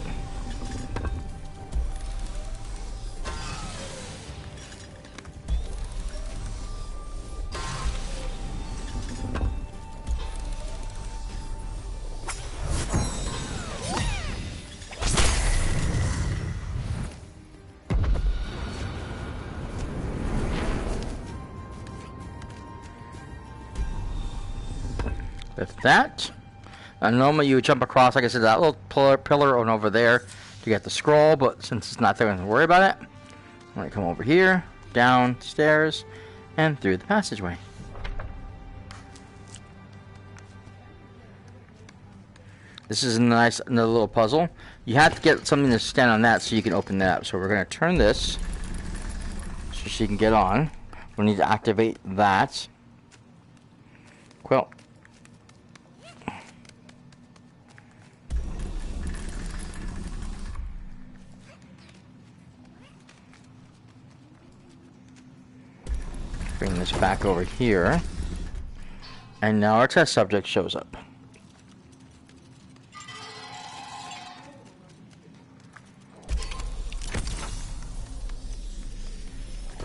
With that, normally you would jump across, like I said, that little pillar on over there to get the scroll, but since it's not there, I don't worry about it. I'm going to come over here, downstairs, and through the passageway. This is a nice another little puzzle. You have to get something to stand on that so you can open that up. So we're going to turn this so she can get on. We need to activate that. Quill. Bring this back over here. And now our test subject shows up.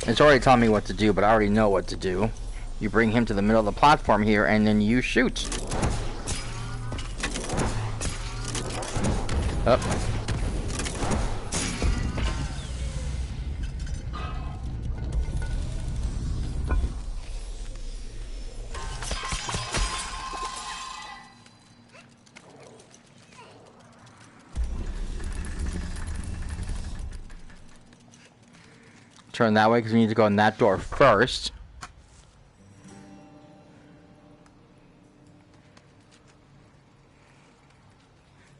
It's already telling me what to do, but I already know what to do. You bring him to the middle of the platform here, and then you shoot. Up. turn that way because we need to go in that door first.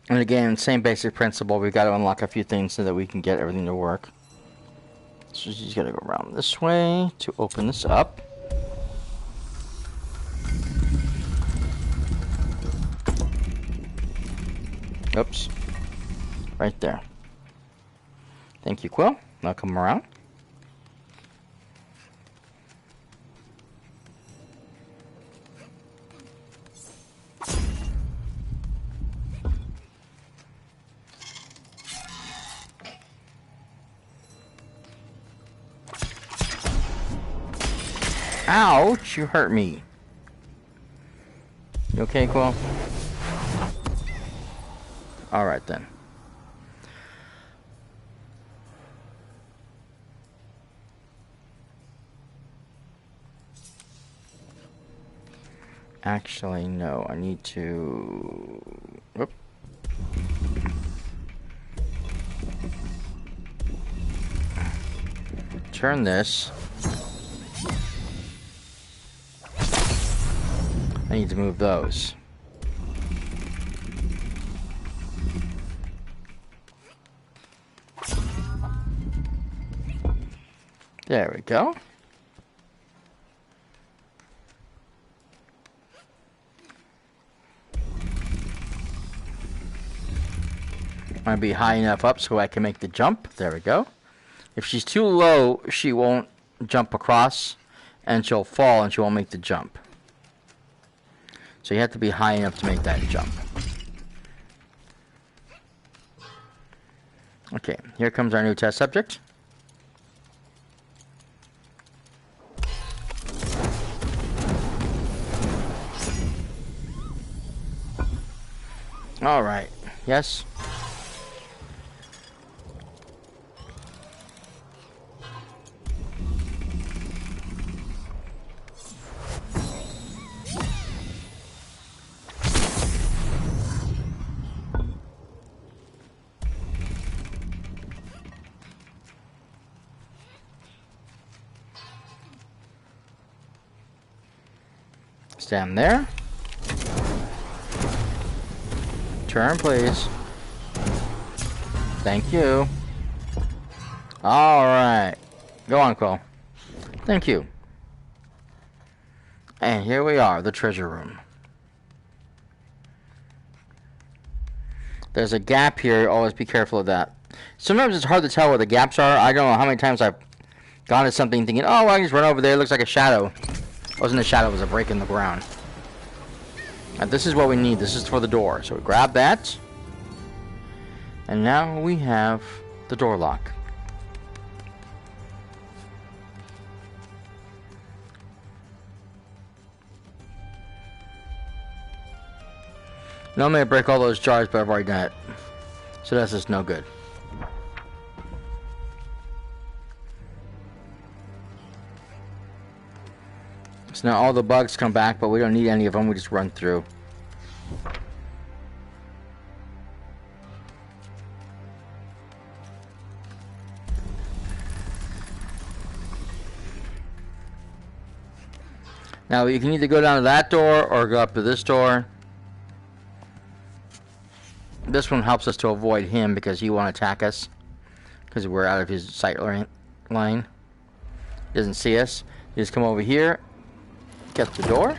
And again, same basic principle. We've got to unlock a few things so that we can get everything to work. So she's got to go around this way to open this up. Oops. Right there. Thank you, Quill. Now come around. Ouch, you hurt me. You okay, Quill? Alright then. Actually, no, I need to... Whoop. Turn this. I need to move those. There we go. I'll be high enough up so I can make the jump. There we go. If she's too low, she won't jump across, and she'll fall and she won't make the jump. So you have to be high enough to make that jump. Okay, here comes our new test subject. All right. Yes. Stand there. Turn, please. Thank you. Alright. Go on, Quill. Thank you. And here we are, the treasure room. There's a gap here. Always be careful of that. Sometimes it's hard to tell where the gaps are. I don't know how many times I've gone to something thinking, oh, I can just run over there. It looks like a shadow. It wasn't a shadow. It was a break in the ground. And this is what we need. This is for the door. So we grab that. And now we have the door lock. Normally I break all those jars, but I've already done it. So that's just no good. So now all the bugs come back, but we don't need any of them. We just run through. Now you can either go down to that door or go up to this door. This one helps us to avoid him because he won't attack us because we're out of his sight line. He doesn't see us. You just come over here, get the door,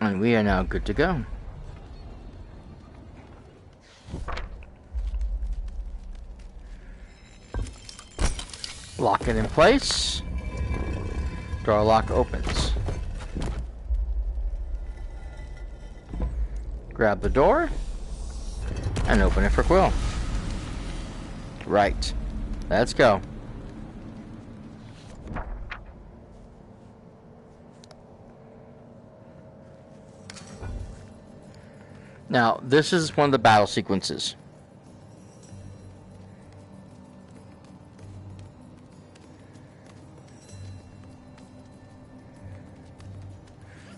and we are now good to go. Lock it in place. Door lock opens. Grab the door and open it for Quill. Right. Let's go. Now, this is one of the battle sequences.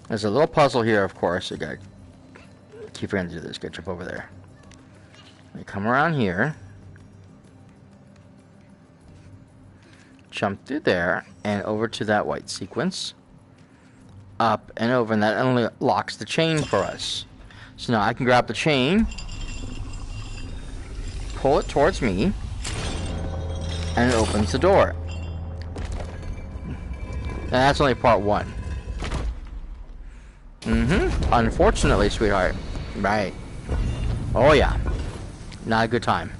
There's a little puzzle here, of course. You gotta keep forgetting to do this. Gotta jump over there. You come around here. jump through there and over to that white sequence. Up and over, and that only locks the chain for us. So now I can grab the chain, pull it towards me, and it opens the door. And that's only part one. Unfortunately, sweetheart. Right. Oh yeah. Not a good time.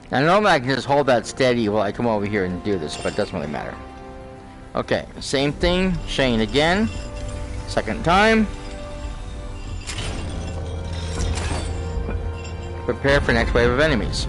I normally I can just hold that steady while I come over here and do this, but it doesn't really matter. Okay, same thing, chain again. Second time. Prepare for next wave of enemies.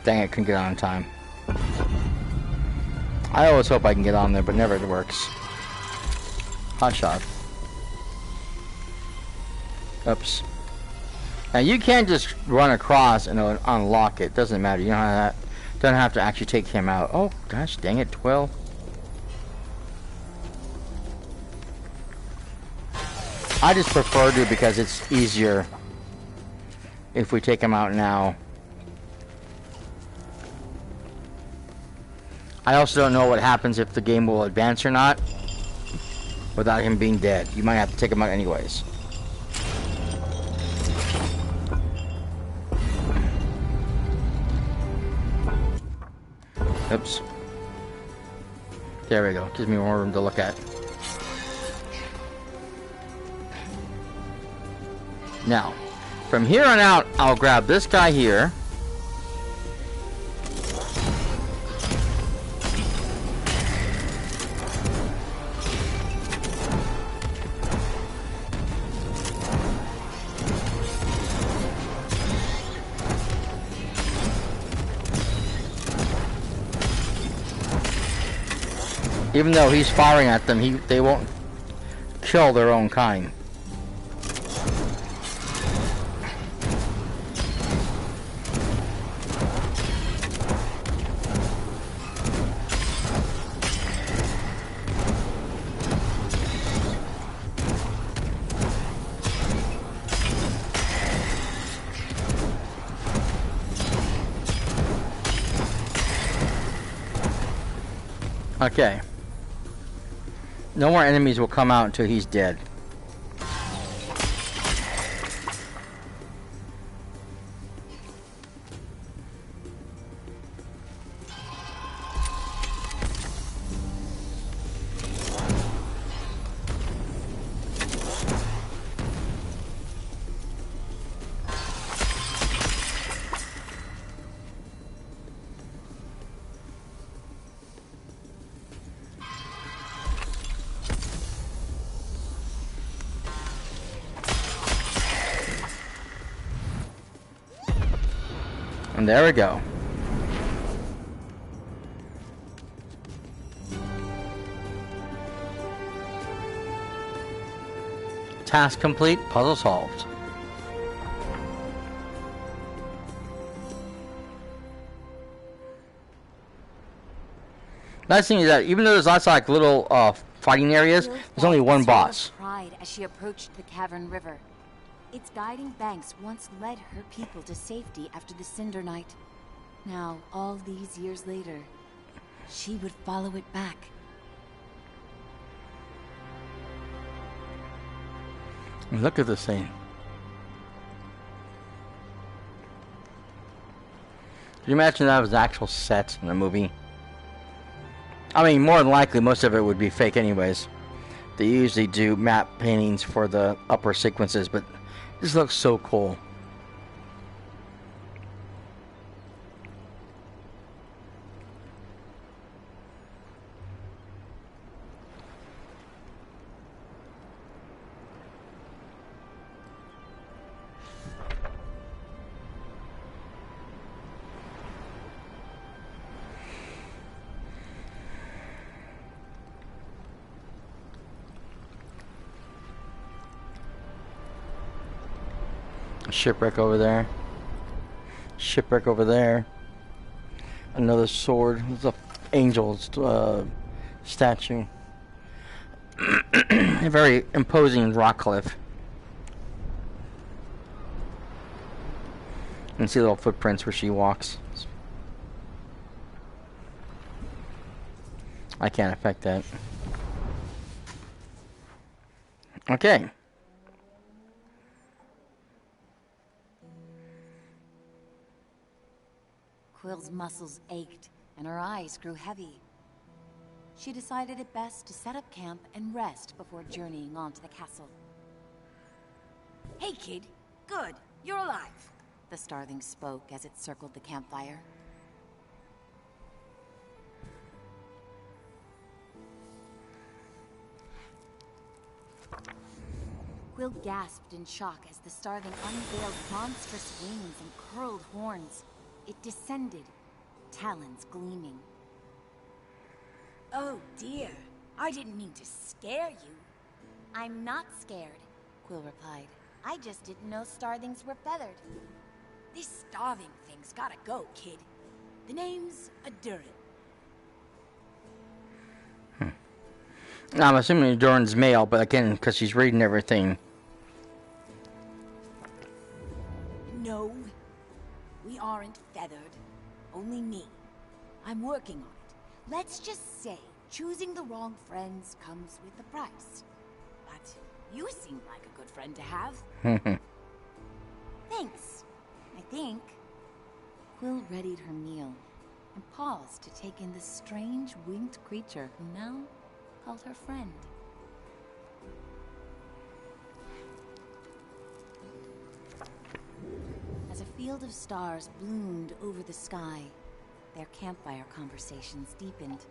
Dang it, couldn't get on in time. I always hope I can get on there, but never it works. Hot shot. Oops. Now you can't just run across and unlock it. Doesn't matter. You don't have to actually take him out. Oh gosh, dang it, Quill. I just prefer to because it's easier if we take him out now. I also don't know what happens if the game will advance or not without him being dead. You might have to take him out anyways. Oops. There we go. Gives me more room to look at. Now, from here on out, I'll grab this guy here. Even though he's firing at them, they won't kill their own kind. Okay. No more enemies will come out until he's dead. And there we go. Task complete, puzzle solved. Nice thing is that even though there's lots of like little fighting areas, there's only one boss. Pride as she approached the cavern river. Its guiding banks once led her people to safety after the Cinder Night. Now, all these years later, she would follow it back. Look at this thing. Can you imagine that was actual set in a movie? I mean, more than likely, most of it would be fake anyways. They usually do matte paintings for the upper sequences, but this looks so cool. Shipwreck over there. Shipwreck over there. Another sword. It's an angel's statue. A very imposing rock cliff. You can see little footprints where she walks. I can't affect that. Okay. Quill's muscles ached, and her eyes grew heavy. She decided it best to set up camp and rest before journeying on to the castle. Hey, kid. Good. You're alive. The starling spoke as it circled the campfire. Quill gasped in shock as the starling unveiled monstrous wings and curled horns. It descended, talons gleaming. Oh, dear. I didn't mean to scare you. I'm not scared, Quill replied. I just didn't know starlings were feathered. This starving thing's gotta go, kid. The name's Adurin. I'm assuming Doran's male, but again, because she's reading everything. No, we aren't feathered. Only me. I'm working on it. Let's just say choosing the wrong friends comes with a price. But you seem like a good friend to have. Thanks, I think. Quill readied her meal and paused to take in this strange winged creature who now called her friend. As a field of stars bloomed over the sky, their campfire conversations deepened.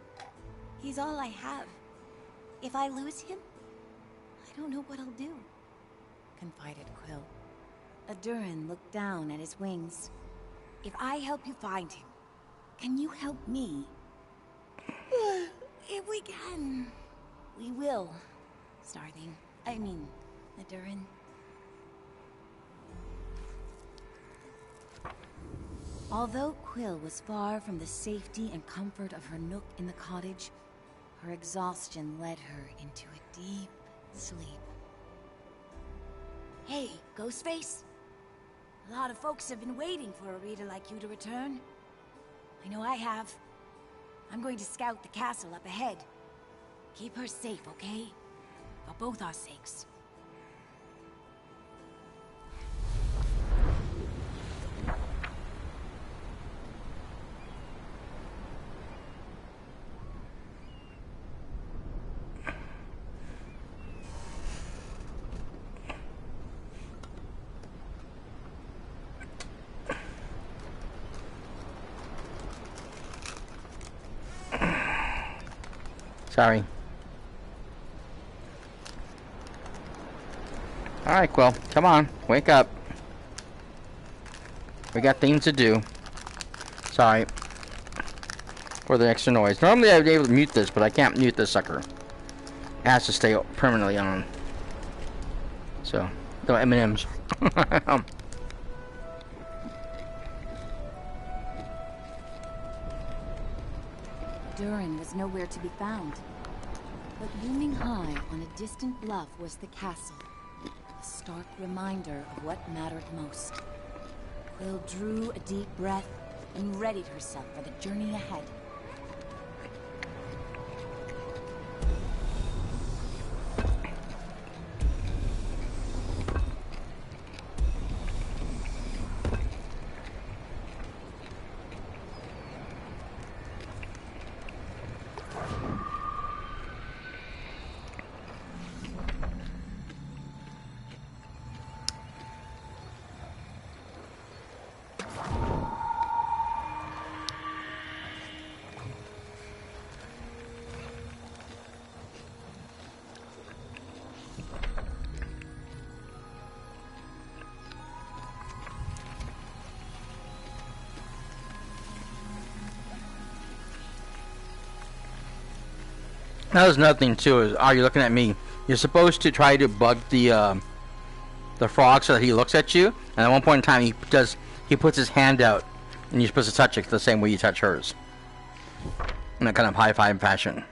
He's all I have. If I lose him, I don't know what I'll do, confided Quill. Adurin looked down at his wings. If I help you find him, can you help me? If we can, we will, Starling. I mean, Adurin. Although Quill was far from the safety and comfort of her nook in the cottage, her exhaustion led her into a deep sleep. Hey, Ghostface. A lot of folks have been waiting for a reader like you to return. I know I have. I'm going to scout the castle up ahead. Keep her safe, okay? For both our sakes. Sorry. Alright, Quill. Come on. Wake up. We got things to do. Sorry. For the extra noise. Normally I would be able to mute this, but I can't mute this sucker. It has to stay permanently on. So, no M&Ms. Durin was nowhere to be found. But looming high on a distant bluff was the castle, a stark reminder of what mattered most. Quill drew a deep breath and readied herself for the journey ahead. That was another thing too. Is you're looking at me? You're supposed to try to bug the frog so that he looks at you. And at one point in time, he puts his hand out, and you're supposed to touch it the same way you touch hers, in that kind of high five fashion.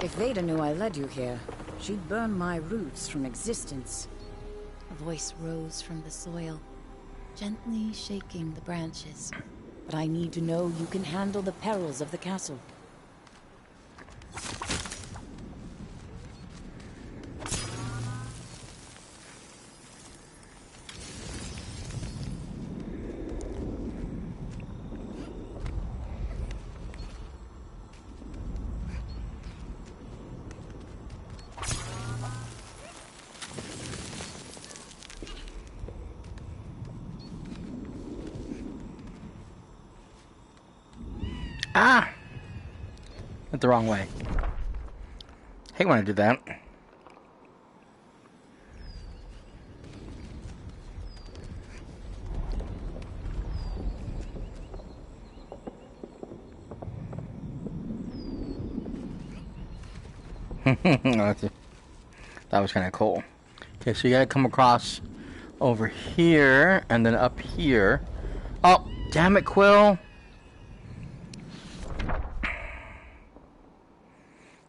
If Veda knew I led you here, she'd burn my roots from existence. A voice rose from the soil, gently shaking the branches. But I need to know you can handle the perils of the castle. Ah! Went the wrong way. Hate when I do that. That was kind of cool. Okay, so you gotta come across over here and then up here. Oh, damn it, Quill!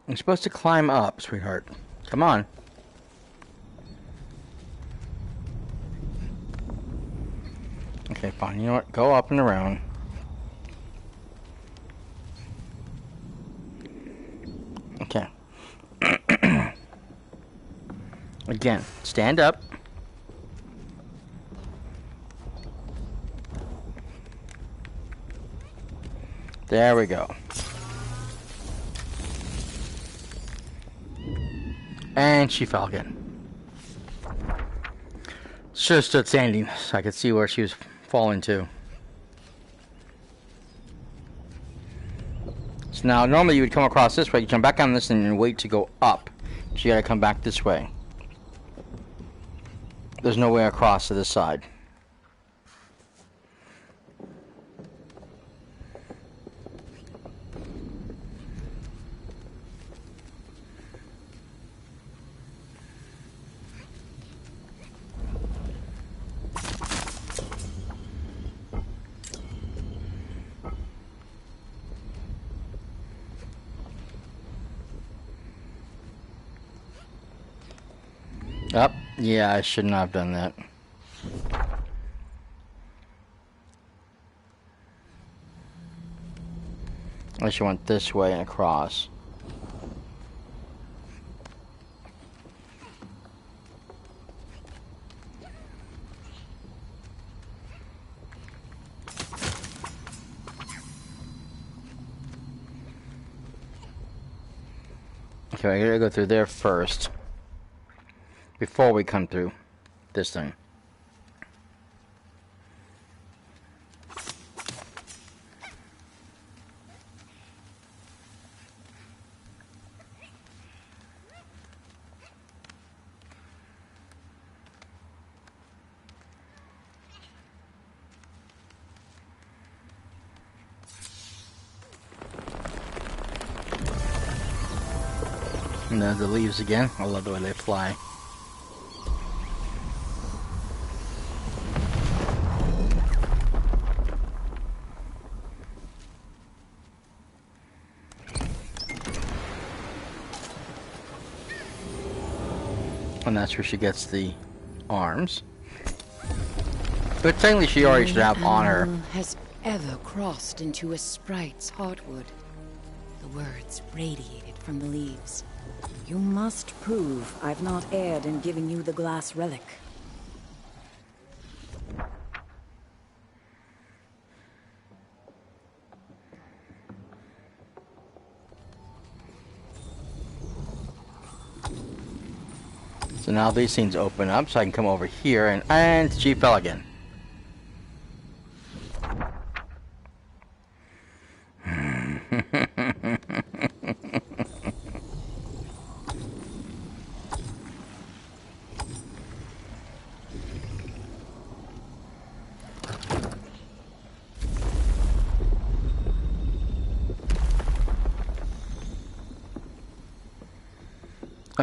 I'm supposed to climb up, sweetheart. Come on. Okay, fine. You know what? Go up and around. Okay. Again, stand up. There we go. And she fell again. Should have stood standing so I could see where she was falling to. So now, normally you would come across this way, you jump back on this and wait to go up. So you gotta come back this way. There's no way across to this side. Up. Yeah, I should not have done that. I should went this way and across. Okay, I gotta go through there first before we come through this thing. And then the leaves again. I love the way they fly. And that's where she gets the arms. But technically she already should have on her. Has ever crossed into a sprite's heartwood. The words radiated from the leaves. You must prove I've not erred in giving you the glass relic. So now these things open up, so I can come over here, and she fell again.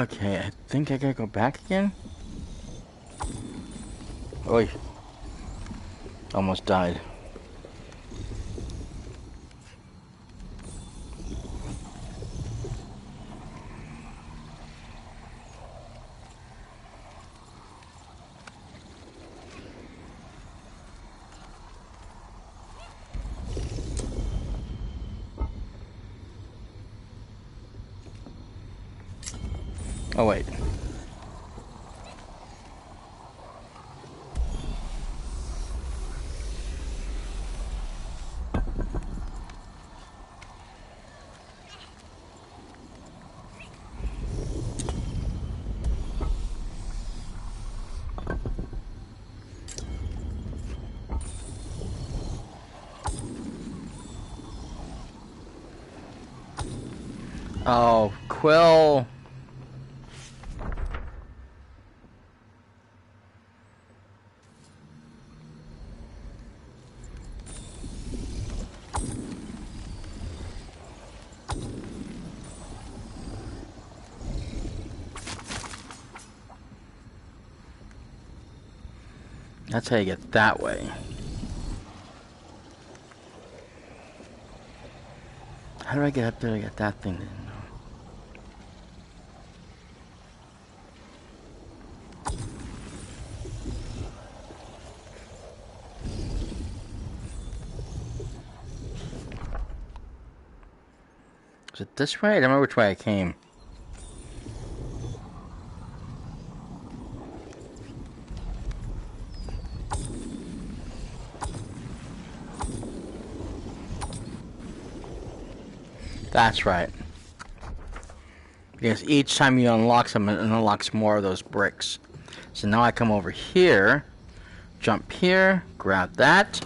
Okay, I think I gotta go back again. Oi. Almost died. Oh, wait. Oh, Quill. That's how you get that way. How do I get up there to get that thing? Is it this way? I don't remember which way I came. That's right. Because each time you unlock something, it unlocks more of those bricks. So now I come over here, jump here, grab that.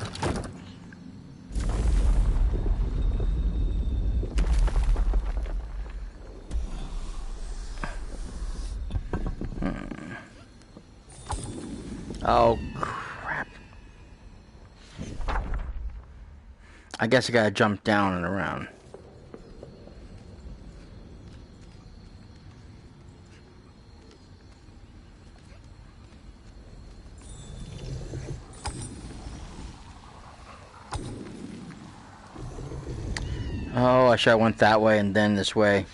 Oh, crap. I guess I gotta jump down and around. Oh, I should have went that way and then this way.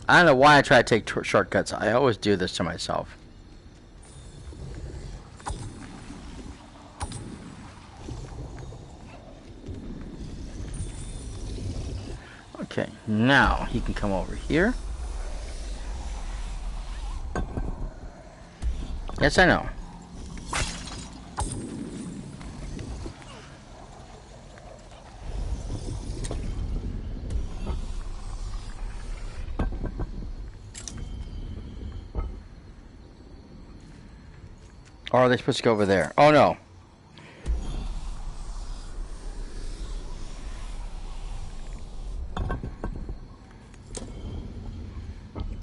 I don't know why I try to take shortcuts. I always do this to myself. Okay, now he can come over here. Yes, I know. Or are they supposed to go over there? Oh, no.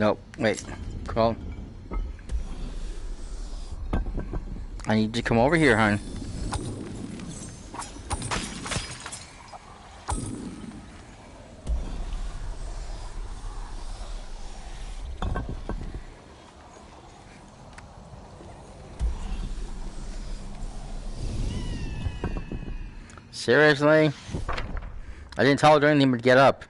Nope. Wait. Call. I need to come over here, hon. Seriously? I didn't tell her to do anything but get up.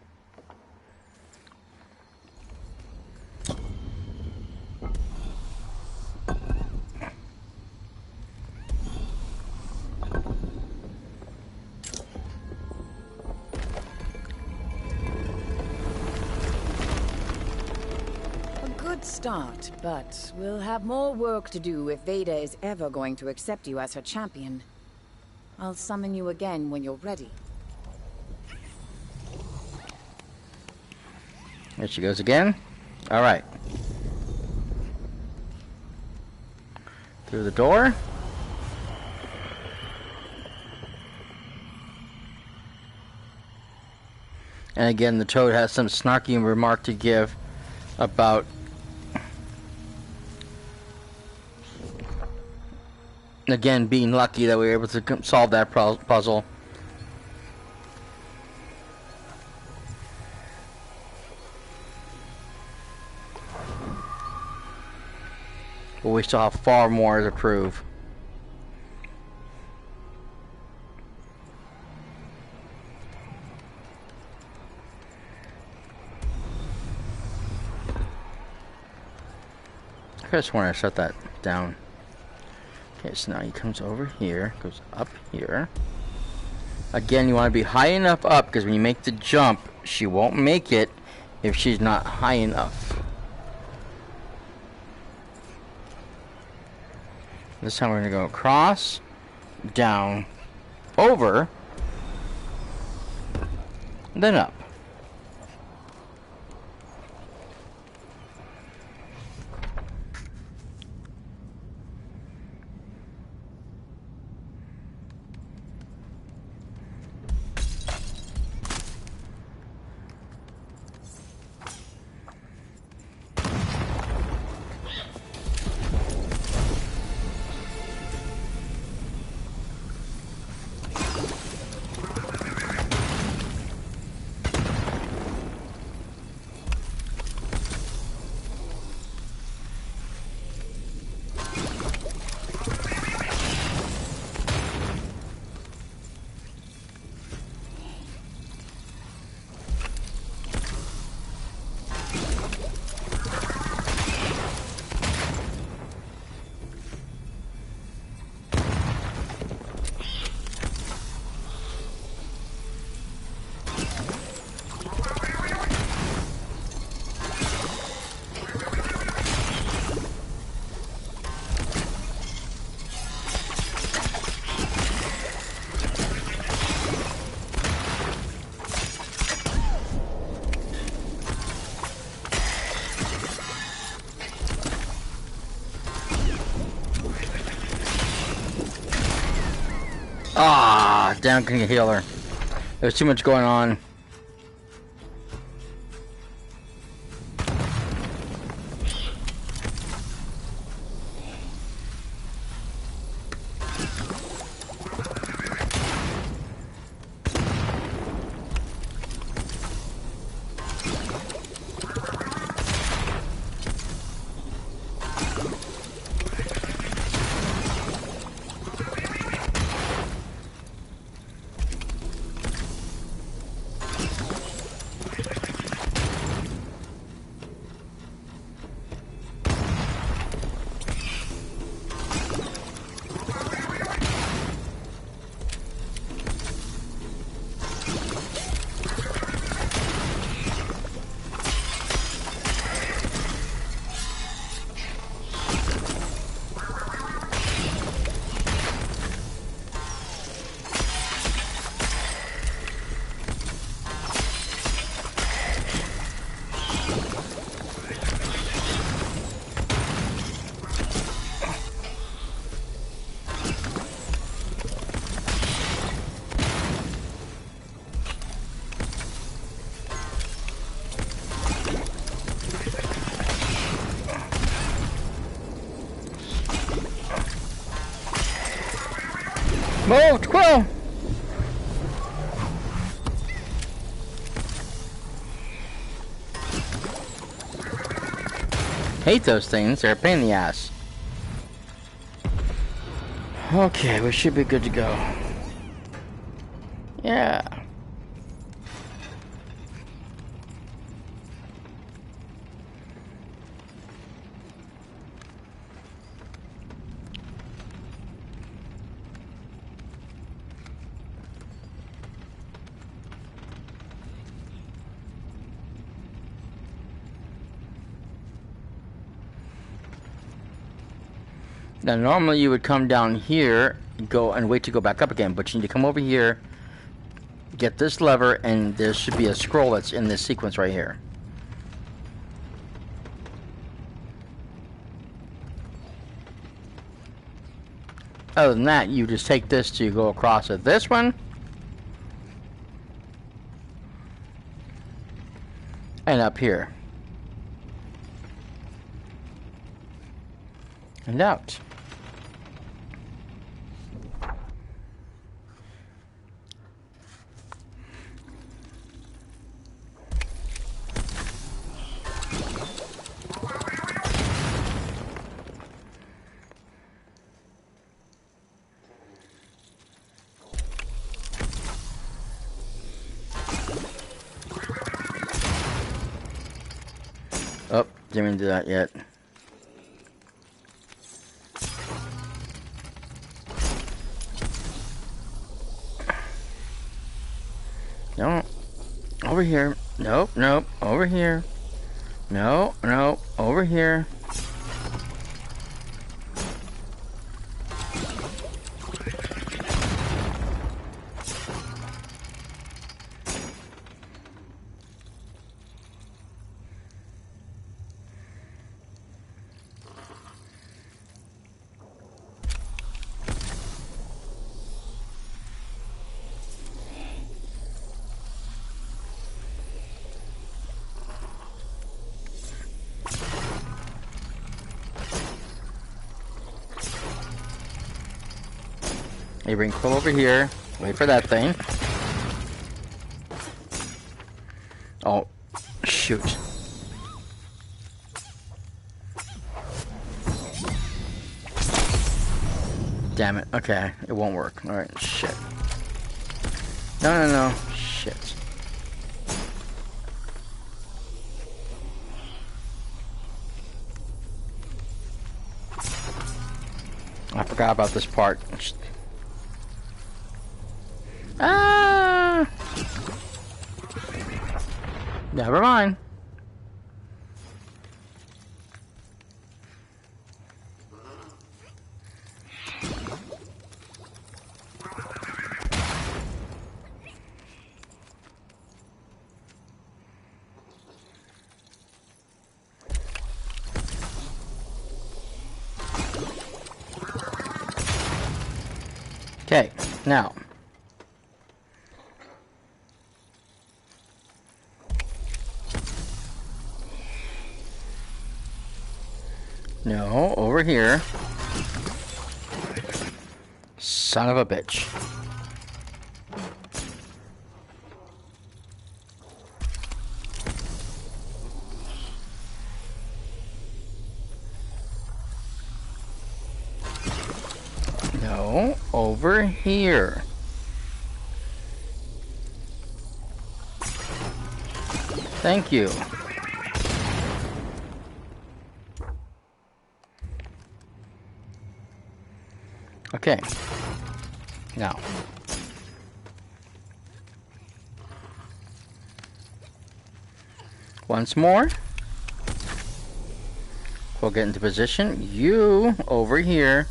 A good start, but we'll have more work to do if Veda is ever going to accept you as her champion. I'll summon you again when you're ready. There she goes again. Alright. Through the door. And again, the toad has some snarky remark to give about again being lucky that we were able to solve that puzzle. we still have far more to prove. I just want to shut that down. Okay, so now he comes over here, goes up here. Again, you want to be high enough up, because when you make the jump, she won't make it if she's not high enough. This time we're going to go across, down, over, then up. Ah, damn, couldn't heal her. There's too much going on. Move, Quill! Hate those things, they're a pain in the ass. Okay, we should be good to go. Yeah. Now normally you would come down here, go and wait to go back up again, but you need to come over here, get this lever, and there should be a scroll that's in this sequence right here. Other than that, you just take this to go across at this one, and up here, and out. didn't even do that yet. No. Over here. Nope, nope. Over here. No, no. Over here. You bring Quill over here. Wait for that thing. Oh, shoot. Damn it. Okay, it won't work. Alright, shit. No, no, no. Shit. I forgot about this part. Ah! Never mind. Okay, now. No, over here. Son of a bitch. No, over here. Thank you. Okay. Now. Once more. We'll get into position. You over here.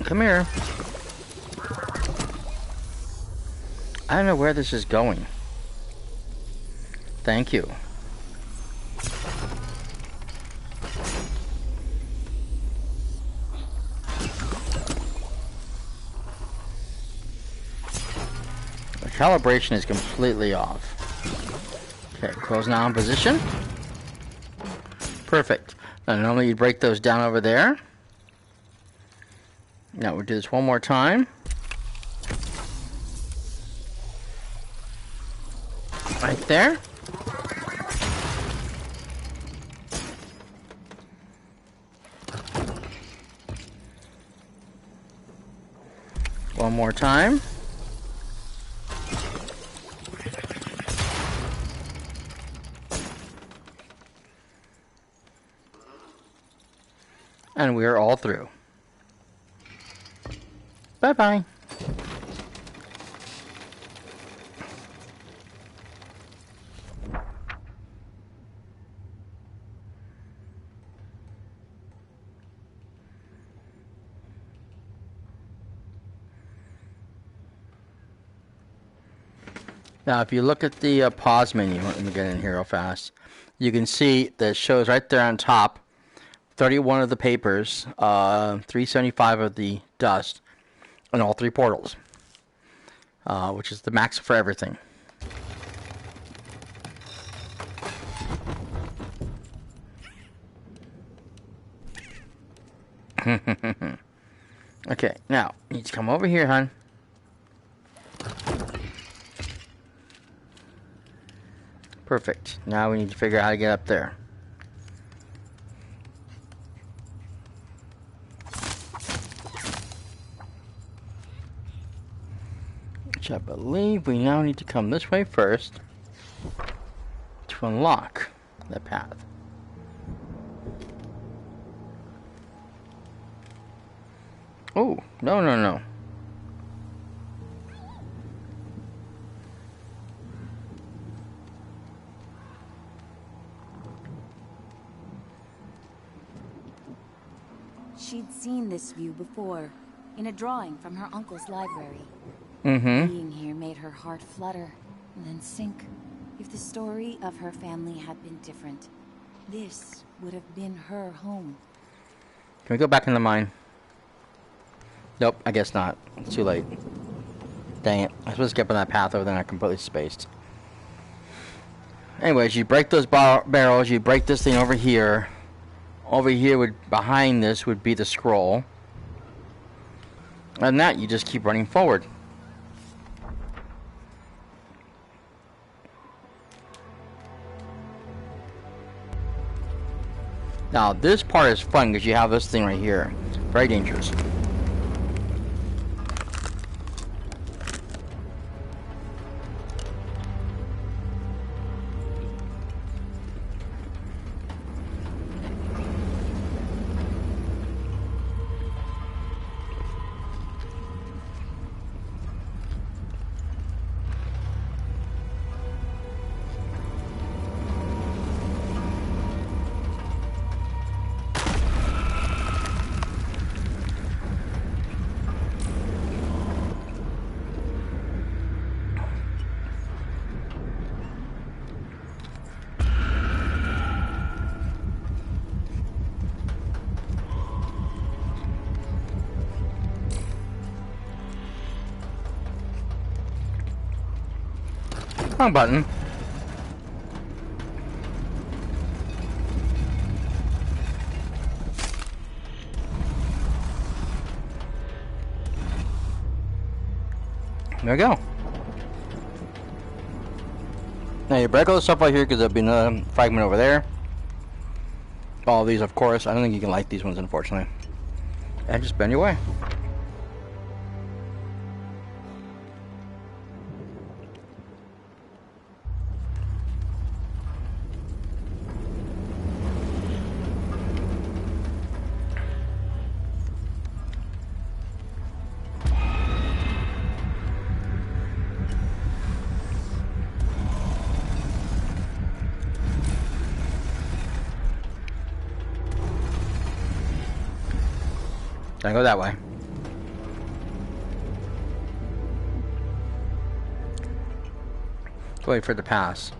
Come here. I don't know where this is going. Thank you. The calibration is completely off. Okay, Quill's now in position. Perfect. Now normally you break those down over there. Now we'll do this one more time. Right there. One more time. And we are all through. Bye-bye. Now, if you look at the pause menu, let me get in here real fast. You can see that it shows right there on top 31 of the papers, 375 of the dust, and all 3 portals, which is the max for everything. Okay, now, you need to come over here, hon. Perfect. Now we need to figure out how to get up there. Which I believe we now need to come this way first. to unlock that path. Oh, no, no, no. She'd seen this view before, in a drawing from her uncle's library. Mm-hmm. Being here made her heart flutter, and then sink. If the story of her family had been different, this would have been her home. Can we go back in the mine? Nope, I guess not. It's too late. Dang it. I was supposed to get on that path over there and I completely spaced. Anyways, you break those barrels, you break this thing over here. Over here, behind this would be the scroll. And that, you just keep running forward. Now, this part is fun because you have this thing right here. Very dangerous. Wrong button. There we go. Now you break all the stuff right here because there'll be another fragment over there. All these, of course. I don't think you can light these ones, unfortunately. And just bend your way. Gotta go that way. Wait for it to pass.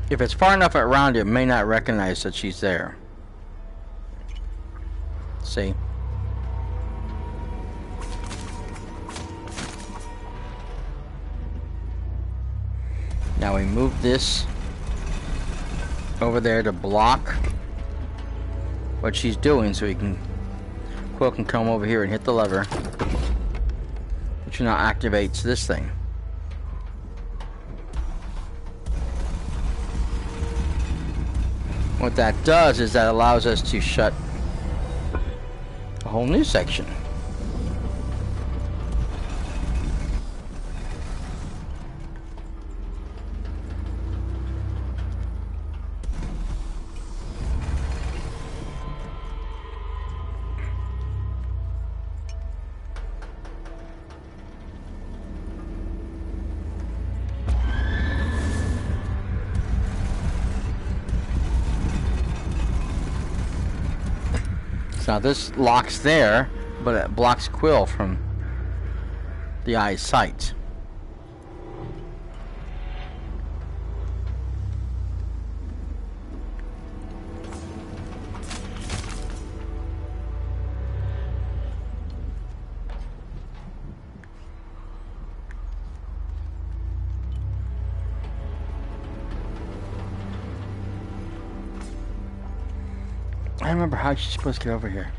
If it's far enough around, it may not recognize that she's there. See? Now we move this over there to block what she's doing so Quill can come over here and hit the lever, which now activates this thing. What that does is that allows us to shut a whole new section. Now this locks there, but it blocks Quill from the eye's sight. I don't remember how she's supposed to get over here.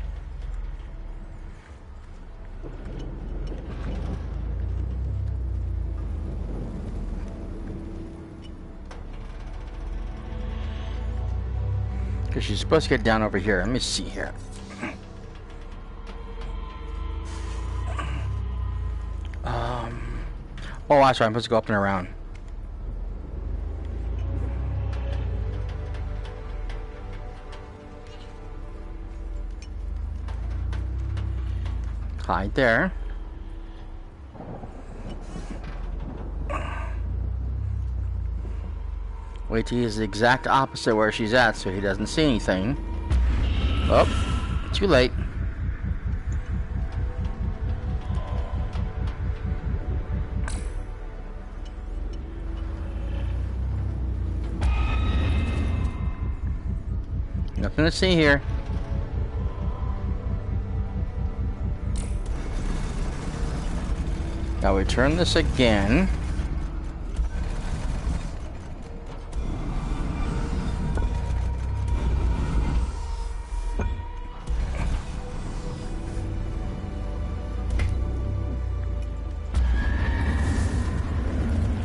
Because she's supposed to get down over here. Let me see here. Oh, I'm sorry. I'm supposed to go up and around. Hide there. Wait till he's the exact opposite where she's at so he doesn't see anything. Oh, too late. Nothing to see here. Now we turn this again.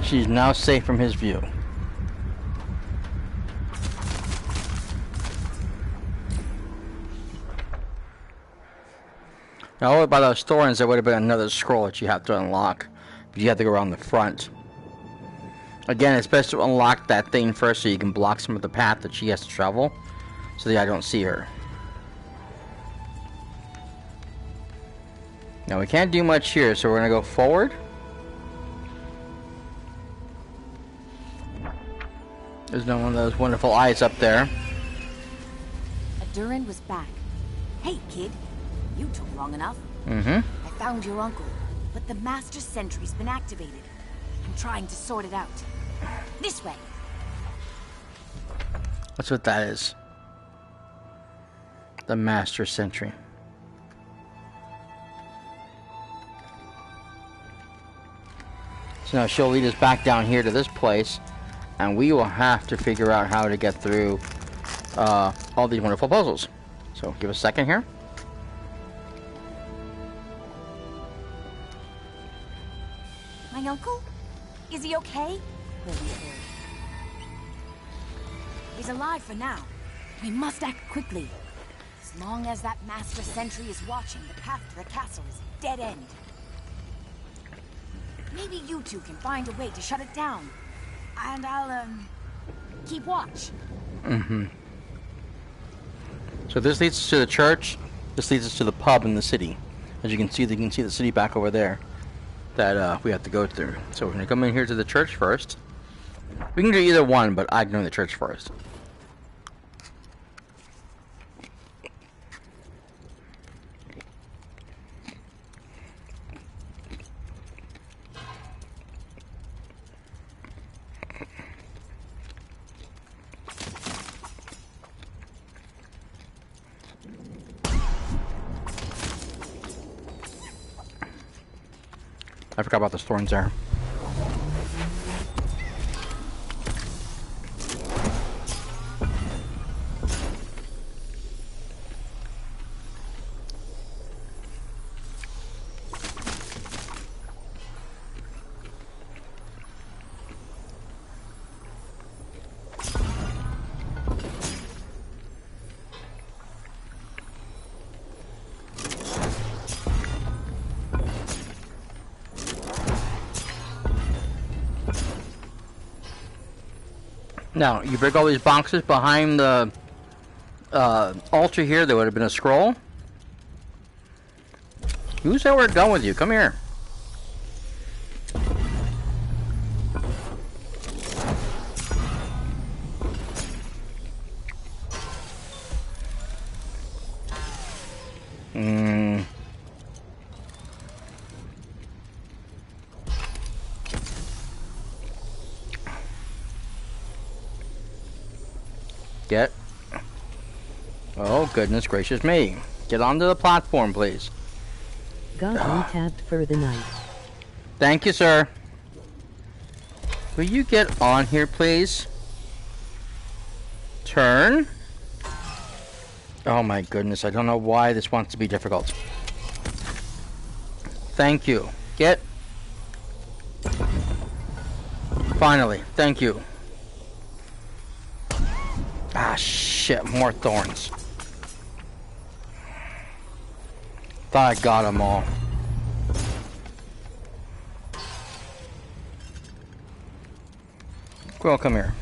She's now safe from his view. Now, over by those thorns, there would have been another scroll that you have to unlock. But you have to go around the front. Again, it's best to unlock that thing first so you can block some of the path that she has to travel. So that I don't see her. Now, we can't do much here, so we're going to go forward. There's no one of those wonderful eyes up there. Adurin was back. Hey, kid. You took long enough. Mm-hmm. I found your uncle, but the Master Sentry's been activated. I'm trying to sort it out. This way. That's what that is. The Master Sentry. So now she'll lead us back down here to this place, and we will have to figure out how to get through all these wonderful puzzles. So give us a second here. My uncle? Is he okay? He's alive for now. We must act quickly. As long as that Master Sentry is watching, the path to the castle is a dead end. Maybe you two can find a way to shut it down. And I'll, keep watch. Mm-hmm. So this leads us to the church. This leads us to the pub in the city. As you can see the city back over there that we have to go through. So we're going to come in here to the church first. We can do either one, but I'm going to the church first. I forgot about the thorns there. Now, you break all these boxes behind the altar here, there would have been a scroll. Who said we're done with you? Come here. Get. Oh, goodness gracious me. Get onto the platform, please. Got untapped for the night. Thank you, sir. Will you get on here, please? Turn. Oh my goodness, I don't know why this wants to be difficult. Thank you. Get. Finally, thank you. Ah, shit, more thorns. Thought I got them all. Quill, come here.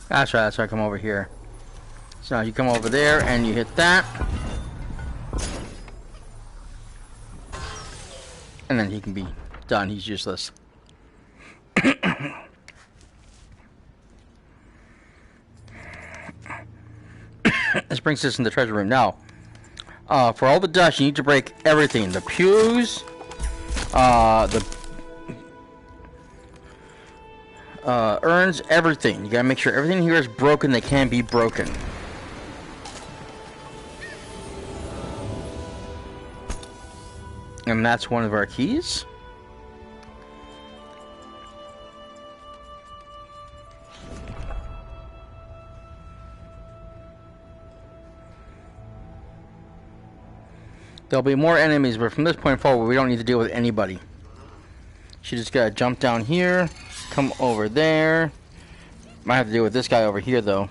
That's right, so I come over here. So now you come over there and you hit that. And then he can be done, he's useless. This brings us in the treasure room. Now, for all the dust, you need to break everything. The pews, the urns, everything. You gotta make sure everything here is broken that can be broken. And that's one of our keys. There'll be more enemies, but from this point forward, we don't need to deal with anybody. She just gotta jump down here, come over there. Might have to deal with this guy over here, though.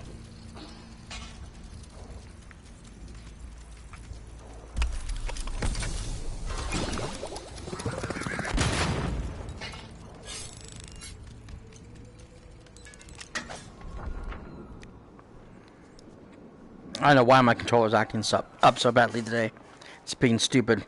I don't know why my controller's acting up so badly today. It's being stupid.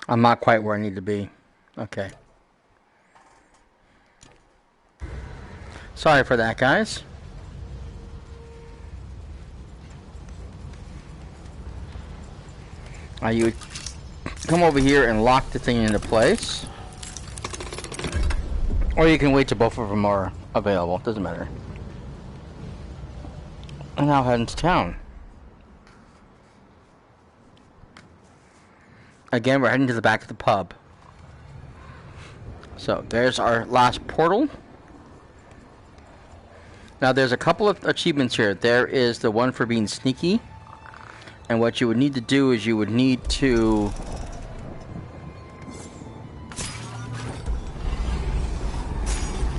I'm not quite where I need to be. Okay. Sorry for that, guys. You would come over here and lock the thing into place. Or you can wait till both of them are available. Doesn't matter. And now head into town. Again, we're heading to the back of the pub. So, there's our last portal. Now, there's a couple of achievements here. There is the one for being sneaky. And what you would need to do is you would need to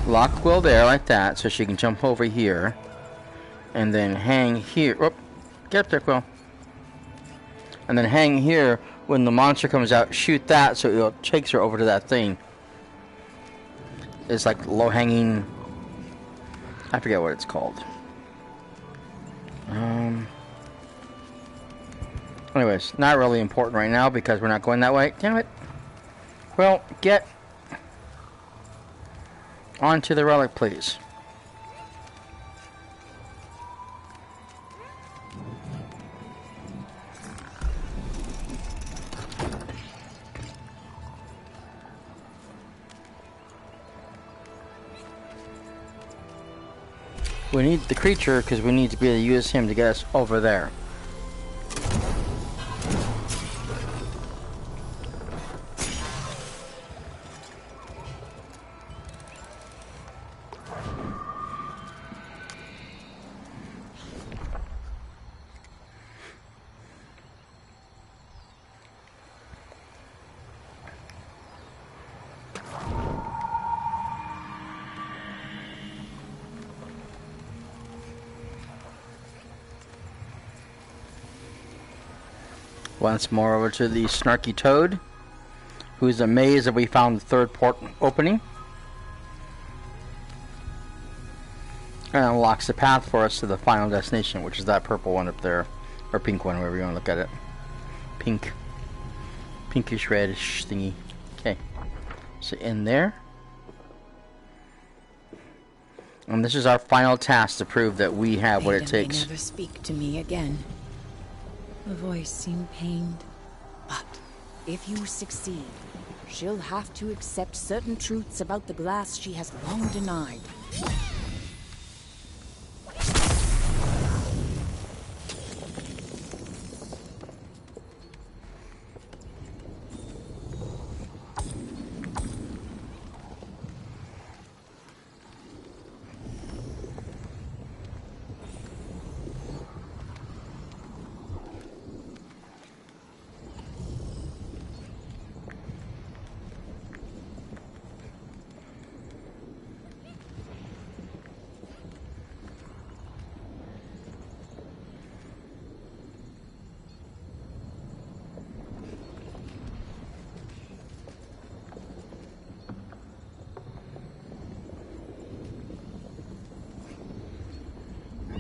lock Quill there like that so she can jump over here. And then hang here. Whoop. Get up there, Quill. And then hang here when the monster comes out. Shoot that so it takes her over to that thing. It's like low-hanging... I forget what it's called. Anyways, not really important right now because we're not going that way. Damn it. Well, get onto the relic, please. We need the creature because we need to be able to use him to get us over there. Once more over to the snarky toad, who's amazed that we found the third port opening. And unlocks the path for us to the final destination, which is that purple one up there. Or pink one, wherever you want to look at it. Pink. Pinkish reddish thingy. Okay. So in there. And this is our final task to prove that we have what it takes. They never speak to me again. The voice seemed pained. But if you succeed, she'll have to accept certain truths about the glass she has long denied.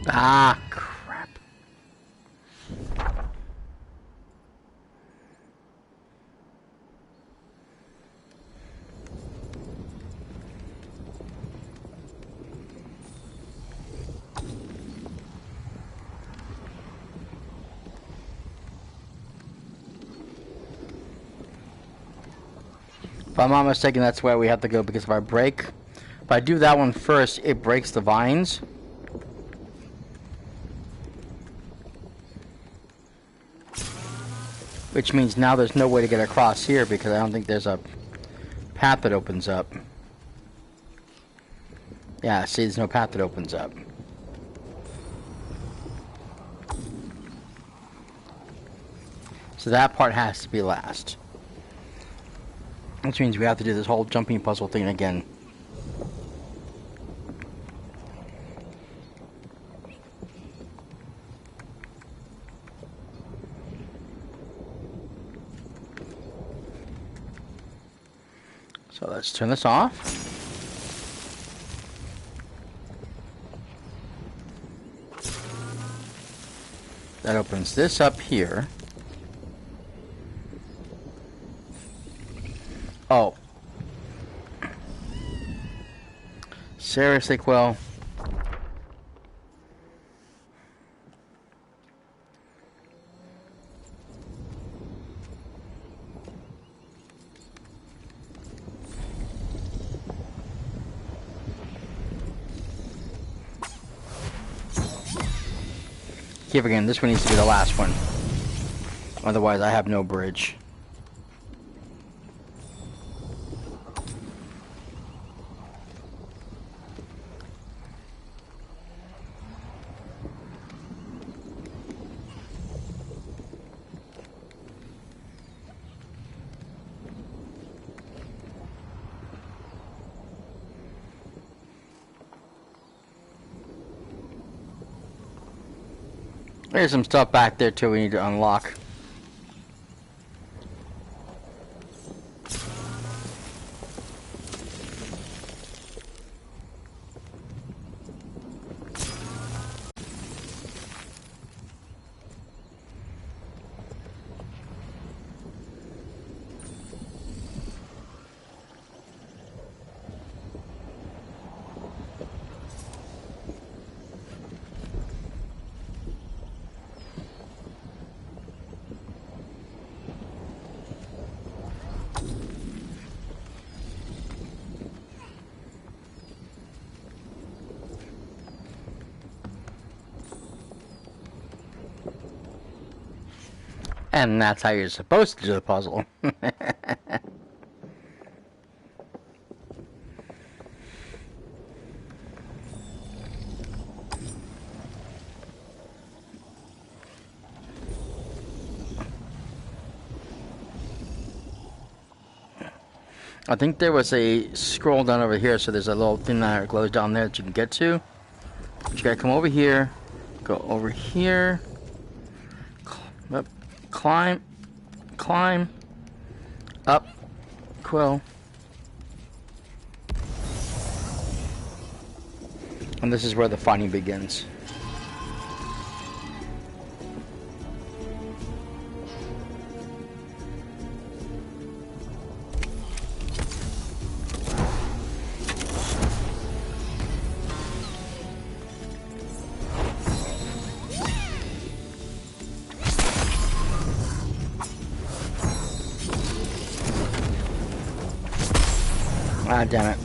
Ah, crap. If I'm not mistaken, that's where we have to go, because if I do that one first, it breaks the vines. Which means now there's no way to get across here, because I don't think there's a path that opens up. Yeah, see, there's no path that opens up. So that part has to be last. Which means we have to do this whole jumping puzzle thing again. So let's turn this off. That opens this up here. Oh. Seriously, Quill? Keep forgetting, this one needs to be the last one. Otherwise, I have no bridge. There's some stuff back there too we need to unlock. And that's how you're supposed to do the puzzle. I think there was a scroll down over here, so there's a little thing that glows down there that you can get to. But you gotta come over here, go over here, up, climb, up, Quill. And this is where the fighting begins. Ah, damn it.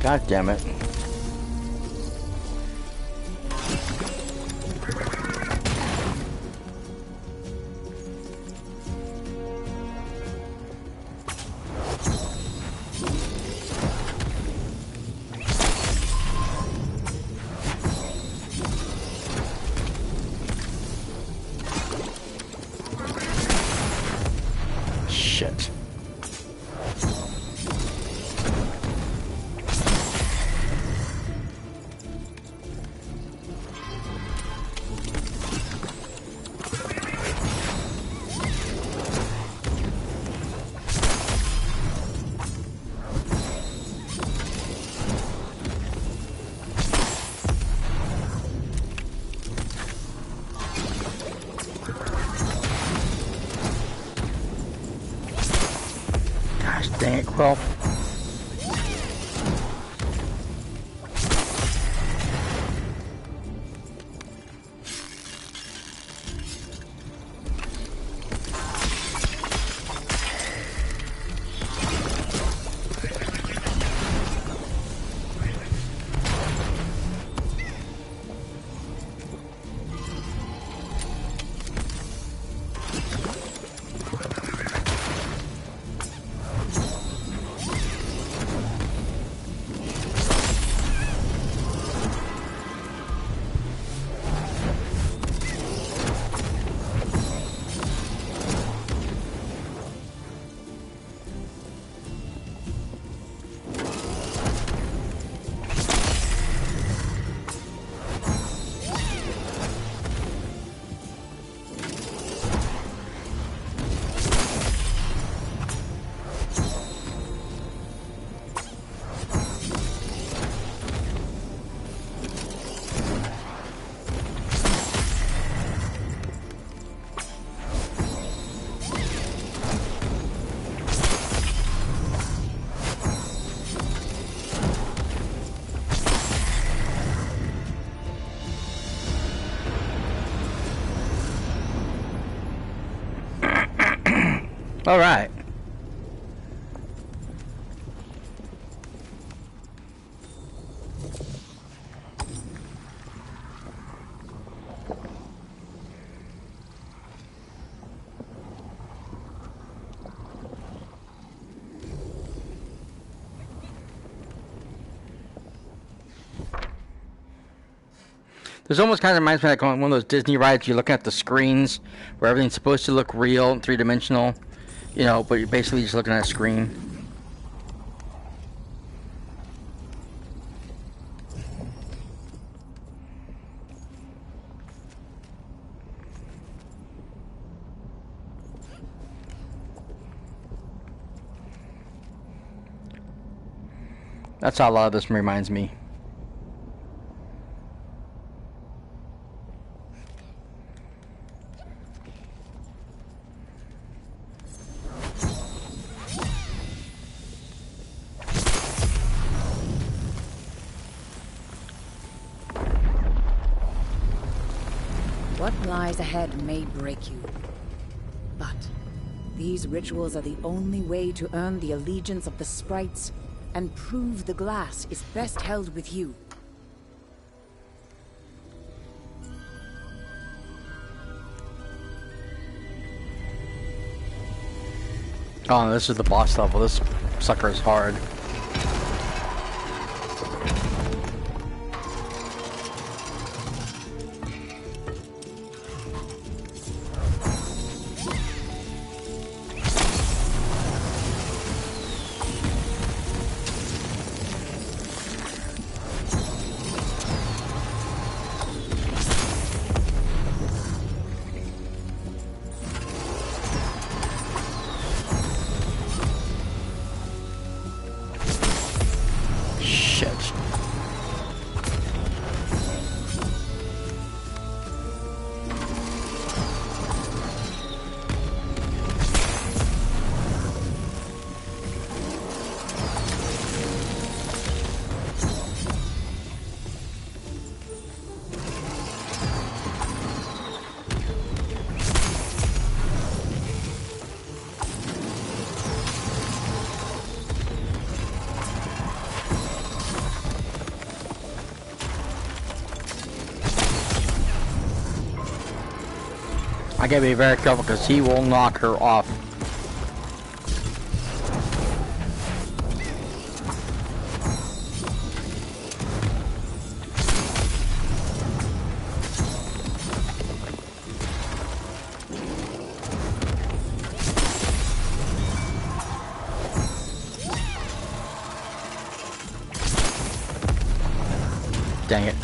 God damn it. Shit. Gosh dang it, Quill. All right. This almost kind of reminds me of like one of those Disney rides. You're looking at the screens where everything's supposed to look real and three-dimensional, you know, but you're basically just looking at a screen. That's how a lot of this reminds me. What lies ahead may break you. But these rituals are the only way to earn the allegiance of the sprites and prove the glass is best held with you. Oh, this is the boss level. This sucker is hard. I gotta be very careful because he will knock her off. Dang it.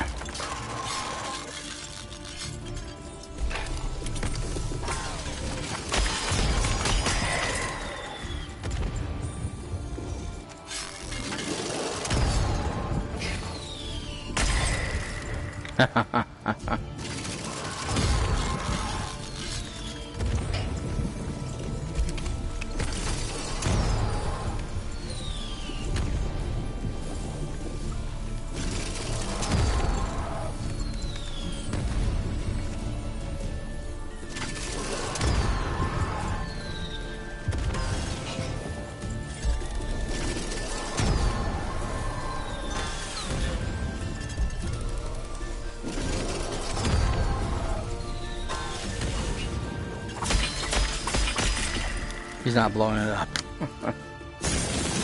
He's not blowing it up.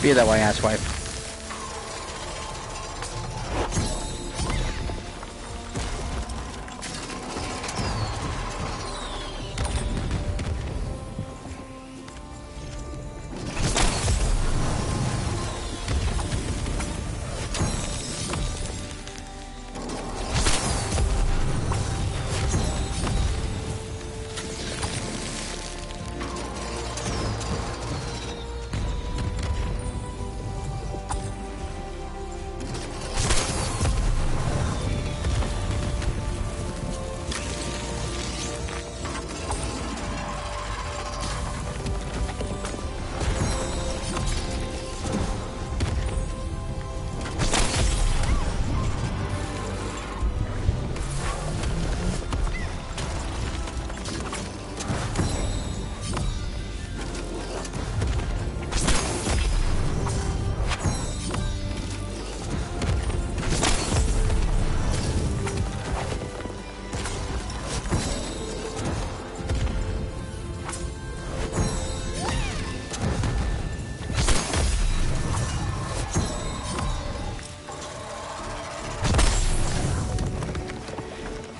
Be that way, asswipe.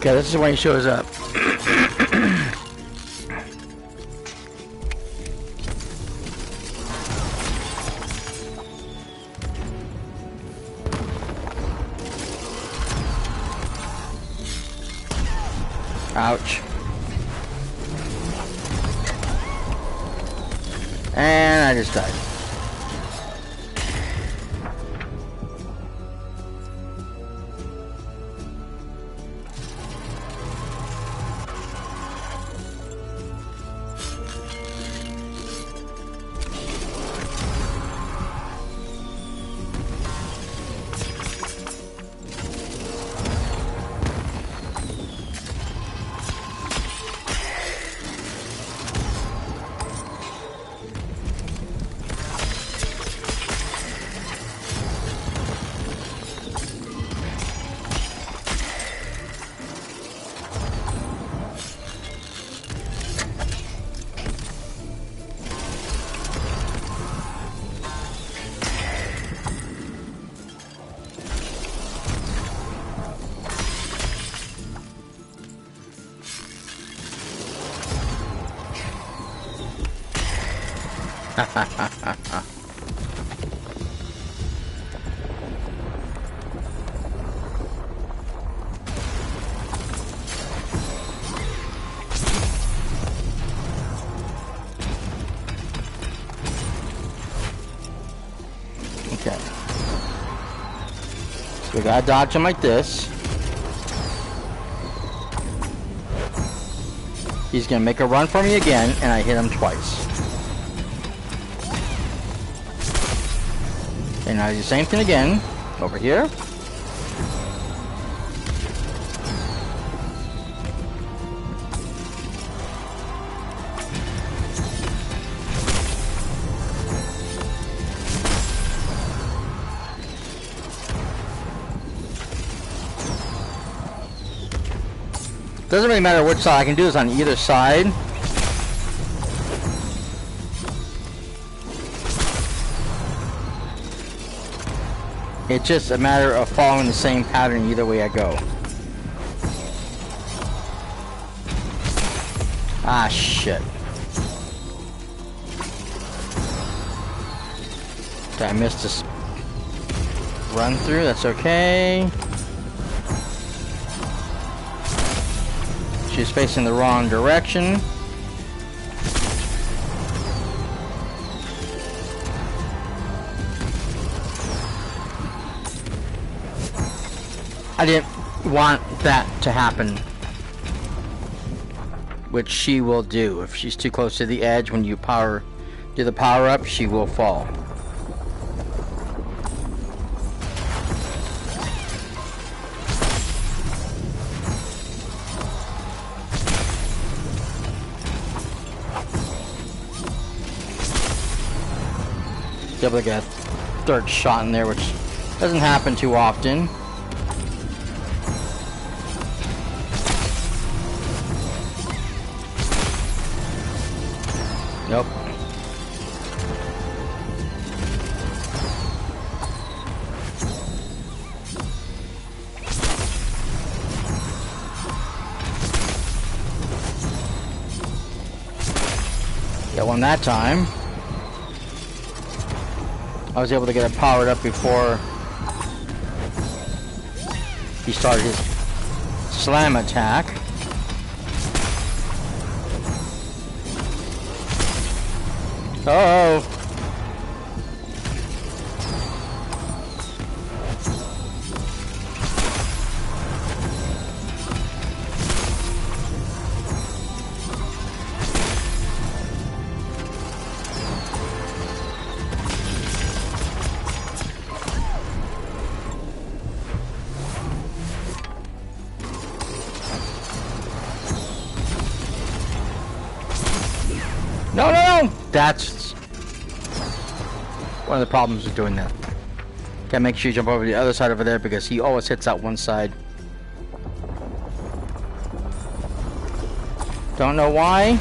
Okay, this is when he shows up. Ouch. And I just died. Okay. So we gotta dodge him like this. He's gonna make a run for me again, and I hit him twice. And now do the same thing again. Over here. Doesn't really matter which side. I can do this on either side. It's just a matter of following the same pattern either way I go. Ah, shit. Okay, I missed this run through. That's okay. She's facing the wrong direction. I didn't want that to happen. Which she will do. If she's too close to the edge, when you do the power up, she will fall. Able to get a third shot in there, which doesn't happen too often. Nope. Got one that time. I was able to get it powered up before he started his slam attack. Uh-oh. No, no, no! That's one of the problems with doing that. Gotta make sure you jump over the other side over there because he always hits that one side. Don't know why.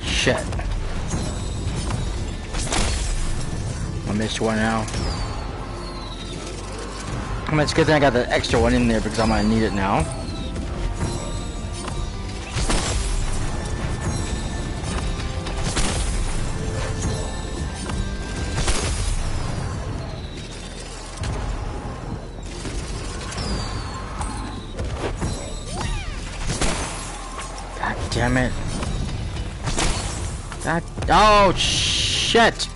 Shit. I missed one now. I mean, it's a good thing I got the extra one in there because I might need it now. God damn it. God, oh shit!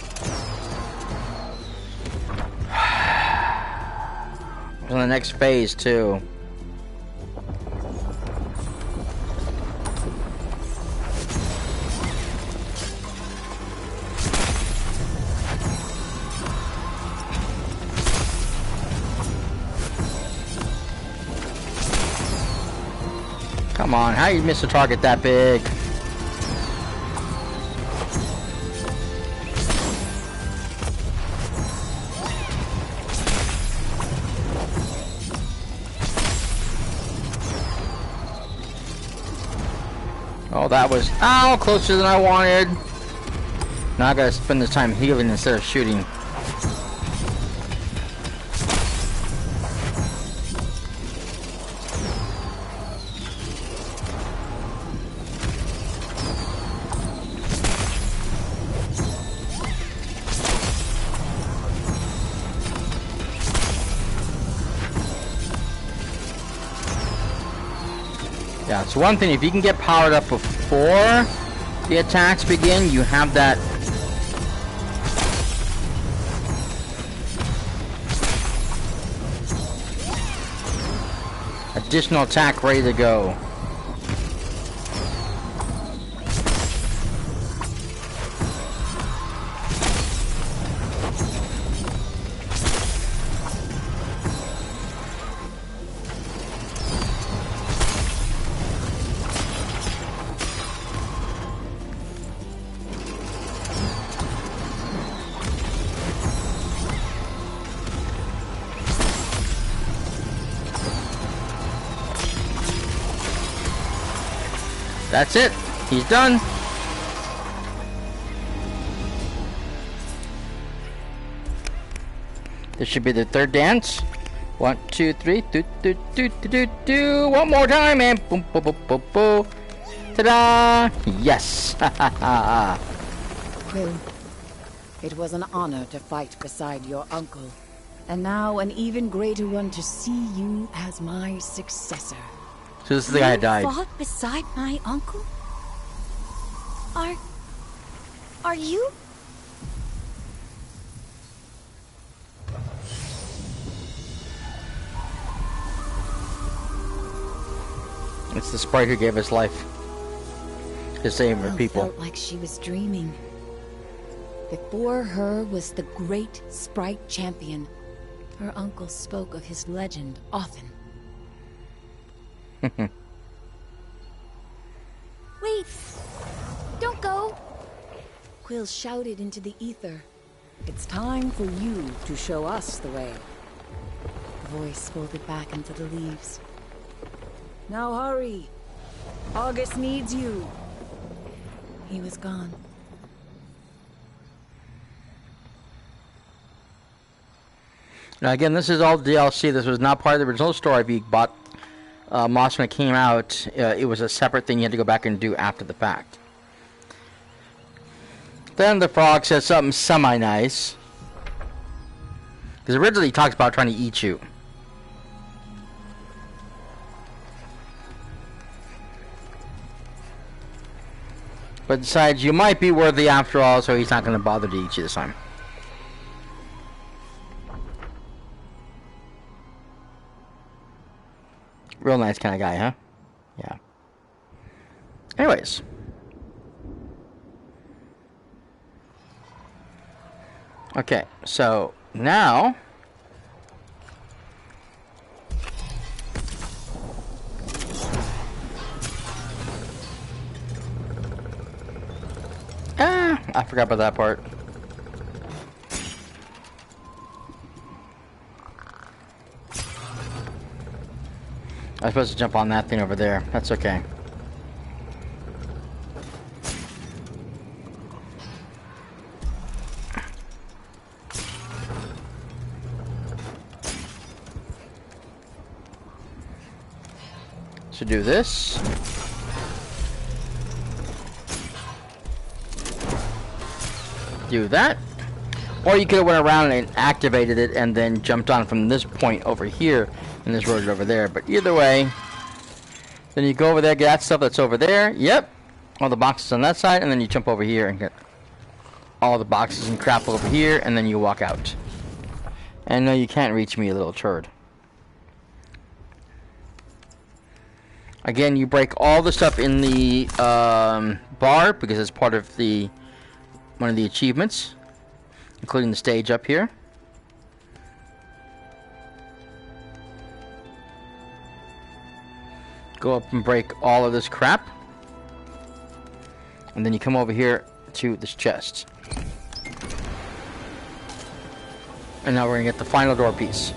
On the next phase too. Come on, how you miss a target that big? Oh, that was closer than I wanted. Now I gotta spend this time healing instead of shooting. Yeah, it's one thing, if you can get powered up before the attacks begin, you have that additional attack ready to go. That's it. He's done. This should be the third dance. 1, 2, 3. Do, do, do, do, do, do. One more time and boom, boom, boom, boom, boom. Ta-da! Yes. Quill, it was an honor to fight beside your uncle, and now an even greater one to see you as my successor. So this is the guy who died. You fought beside my uncle? Are you? It's the sprite who gave us life. To save her people. Felt like she was dreaming. Before her was the great sprite champion. Her uncle spoke of his legend often. Wait! Don't go! Quill shouted into the ether. It's time for you to show us the way. The voice folded back into the leaves. Now hurry. August needs you. He was gone. Now again, this is all DLC. This was not part of the original story. If you bought Moss when it came out, it was a separate thing you had to go back and do after the fact. Then the frog says something semi-nice. Because originally he talks about trying to eat you. But decides you might be worthy after all, so he's not going to bother to eat you this time. Real nice kind of guy, huh? Yeah. Anyways. Okay, so now... I forgot about that part. I was supposed to jump on that thing over there. That's okay. So do this. Do that. Or you could have went around and activated it and then jumped on from this point over here and this road over there. But either way, then you go over there, get that stuff that's over there. Yep. All the boxes on that side, and then you jump over here and get all the boxes and crap over here, and then you walk out. And no, you can't reach me, you little turd. Again, you break all the stuff in the bar because it's part of the one of the achievements, including the stage up here. Go up and break all of this crap. And then you come over here to this chest. And now we're going to get the final door piece.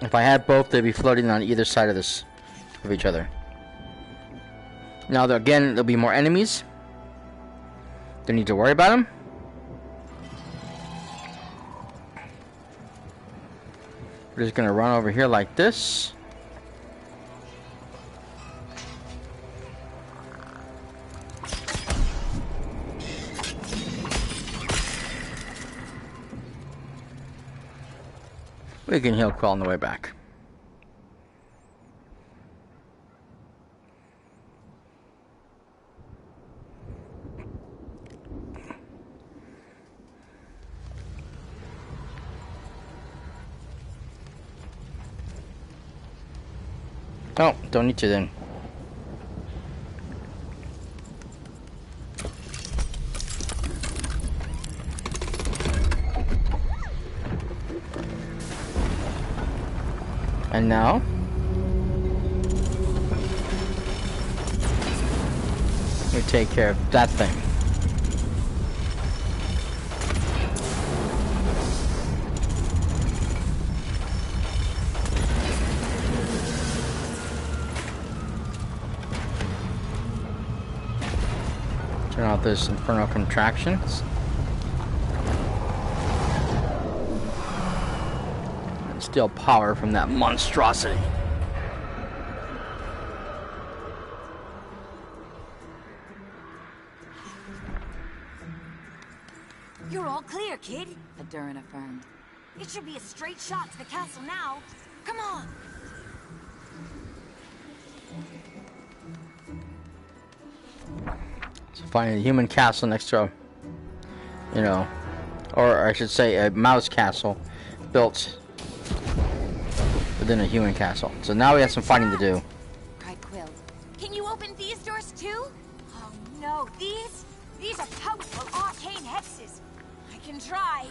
If I had both, they'd be floating on either side of this, of each other. Now, again, there'll be more enemies. Don't need to worry about them. We're just going to run over here like this. We can heal Quill on the way back. Oh, don't need to then. And now? We take care of that thing. Turn out those infernal contractions. And steal power from that monstrosity. You're all clear, kid. Adurin affirmed. It should be a straight shot to the castle now. Come on. So finding a human castle next to a, you know, or I should say a mouse castle built within a human castle. So now we have some fighting to do. Cried Quill. Can you open these doors too? Oh no, these are powerful arcane hexes. I can try.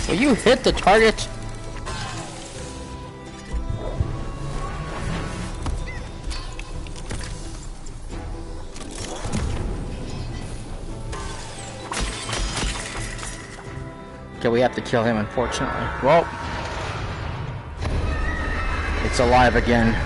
Will you hit the target? Okay, we have to kill him, unfortunately. Well, it's alive again.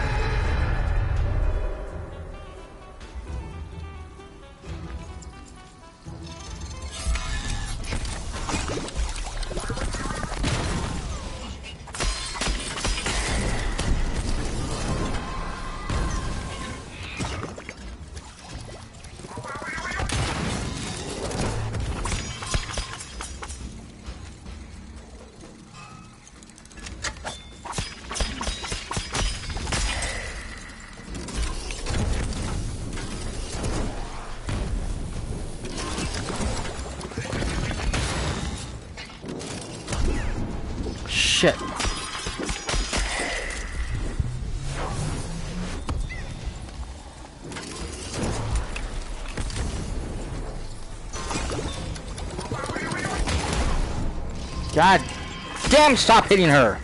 Shit. God damn, stop hitting her.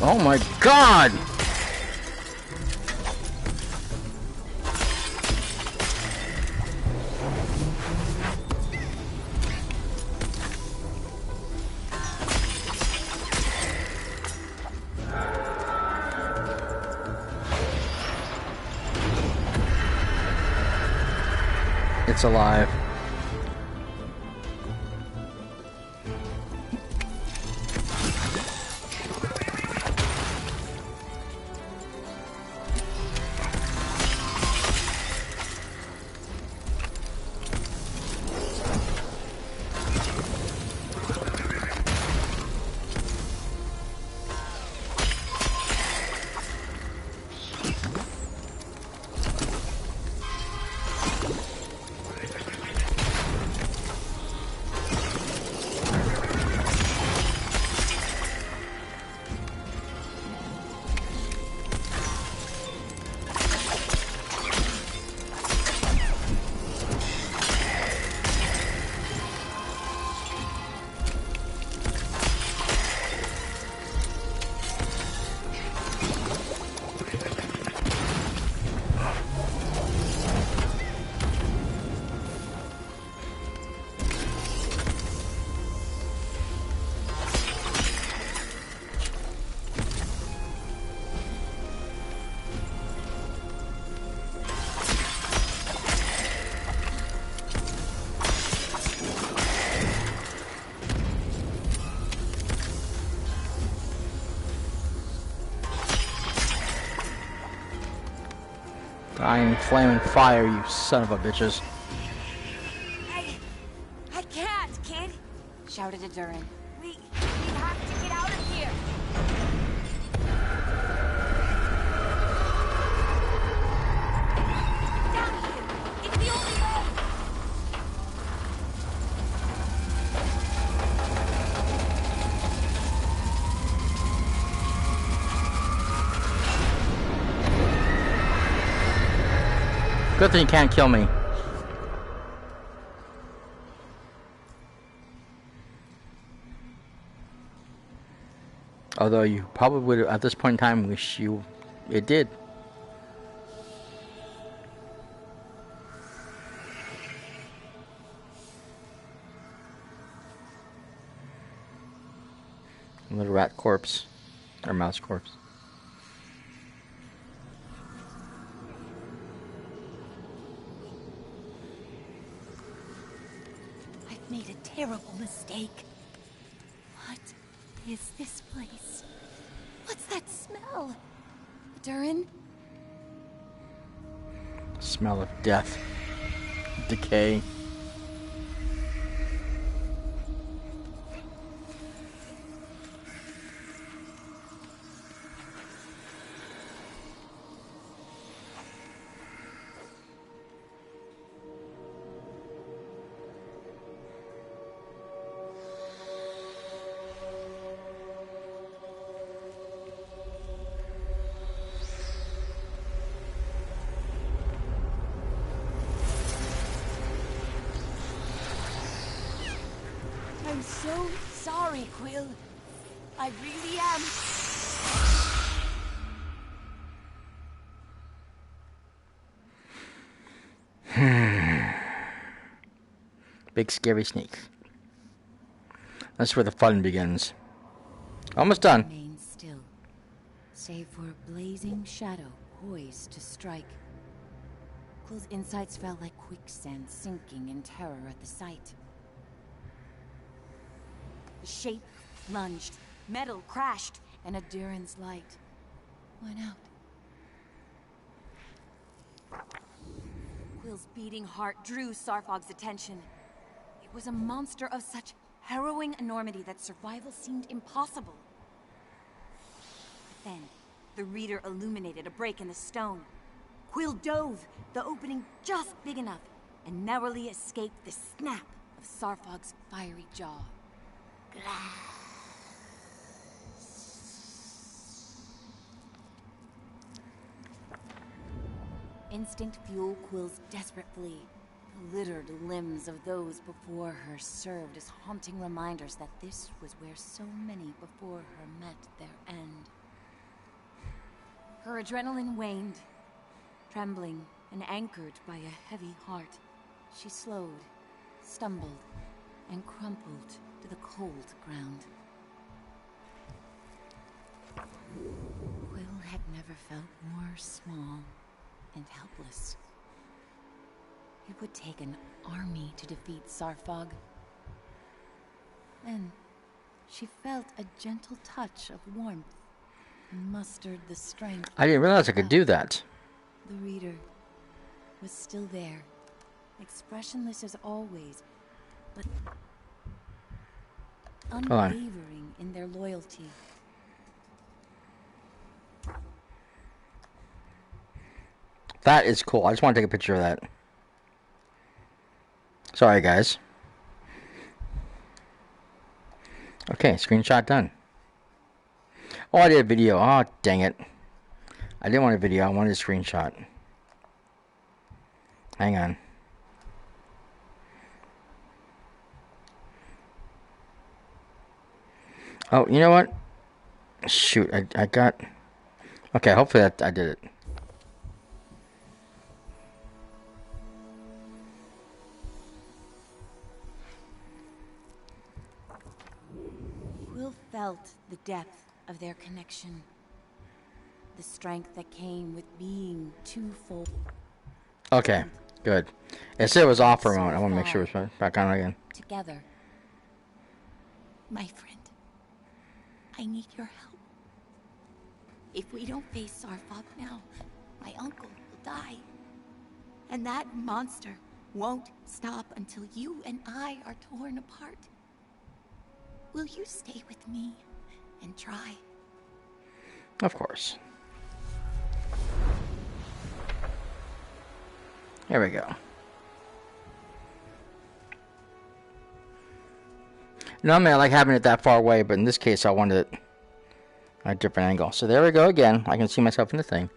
Oh my God. It's alive. Dying flaming fire, you son of a bitches. I can't, kid. Shouted at Durin. We have to get out of here. Down here. It's the only way. Good thing you can't kill me. Although you probably would, at this point in time, wish it did. Little rat corpse, or mouse corpse. I've made a terrible mistake. What is this place? What's that smell? Durin? Smell of death, decay. I'm so sorry, Quill. I really am. Big scary snake. That's where the fun begins. Almost done. Remain still, save for a blazing shadow poised to strike. Quill's insides felt like quicksand, sinking in terror at the sight. The shape lunged, metal crashed, and a Durin's light went out. Quill's beating heart drew Sarfog's attention. It was a monster of such harrowing enormity that survival seemed impossible. But then, the reader illuminated a break in the stone. Quill dove, the opening just big enough, and narrowly escaped the snap of Sarfog's fiery jaw. Instinct fueled Quill's desperate flee. The littered limbs of those before her served as haunting reminders that this was where so many before her met their end. Her adrenaline waned. Trembling and anchored by a heavy heart, she slowed, stumbled, and crumpled to the cold ground. Quill had never felt more small and helpless. It would take an army to defeat Sarfog. Then, she felt a gentle touch of warmth and mustered the strength. I didn't realize I could do that. The reader was still there, expressionless as always, but unwavering in their loyalty. That is cool. I just want to take a picture of that. Sorry, guys. Okay, screenshot done. Oh, I did a video. Oh, dang it. I didn't want a video. I wanted a screenshot. Hang on. Oh, you know what? Shoot, I got... Okay, hopefully that I did it. Quill felt the depth of their connection. The strength that came with being twofold. Okay, good. It said it was off for a moment. I want to make sure it's back on again. Together. My friend, I need your help. If we don't face Sarfog now, my uncle will die. And that monster won't stop until you and I are torn apart. Will you stay with me and try? Of course. There we go. Normally I like having it that far away, but in this case I wanted it at a different angle. So there we go again. I can see myself in the thing.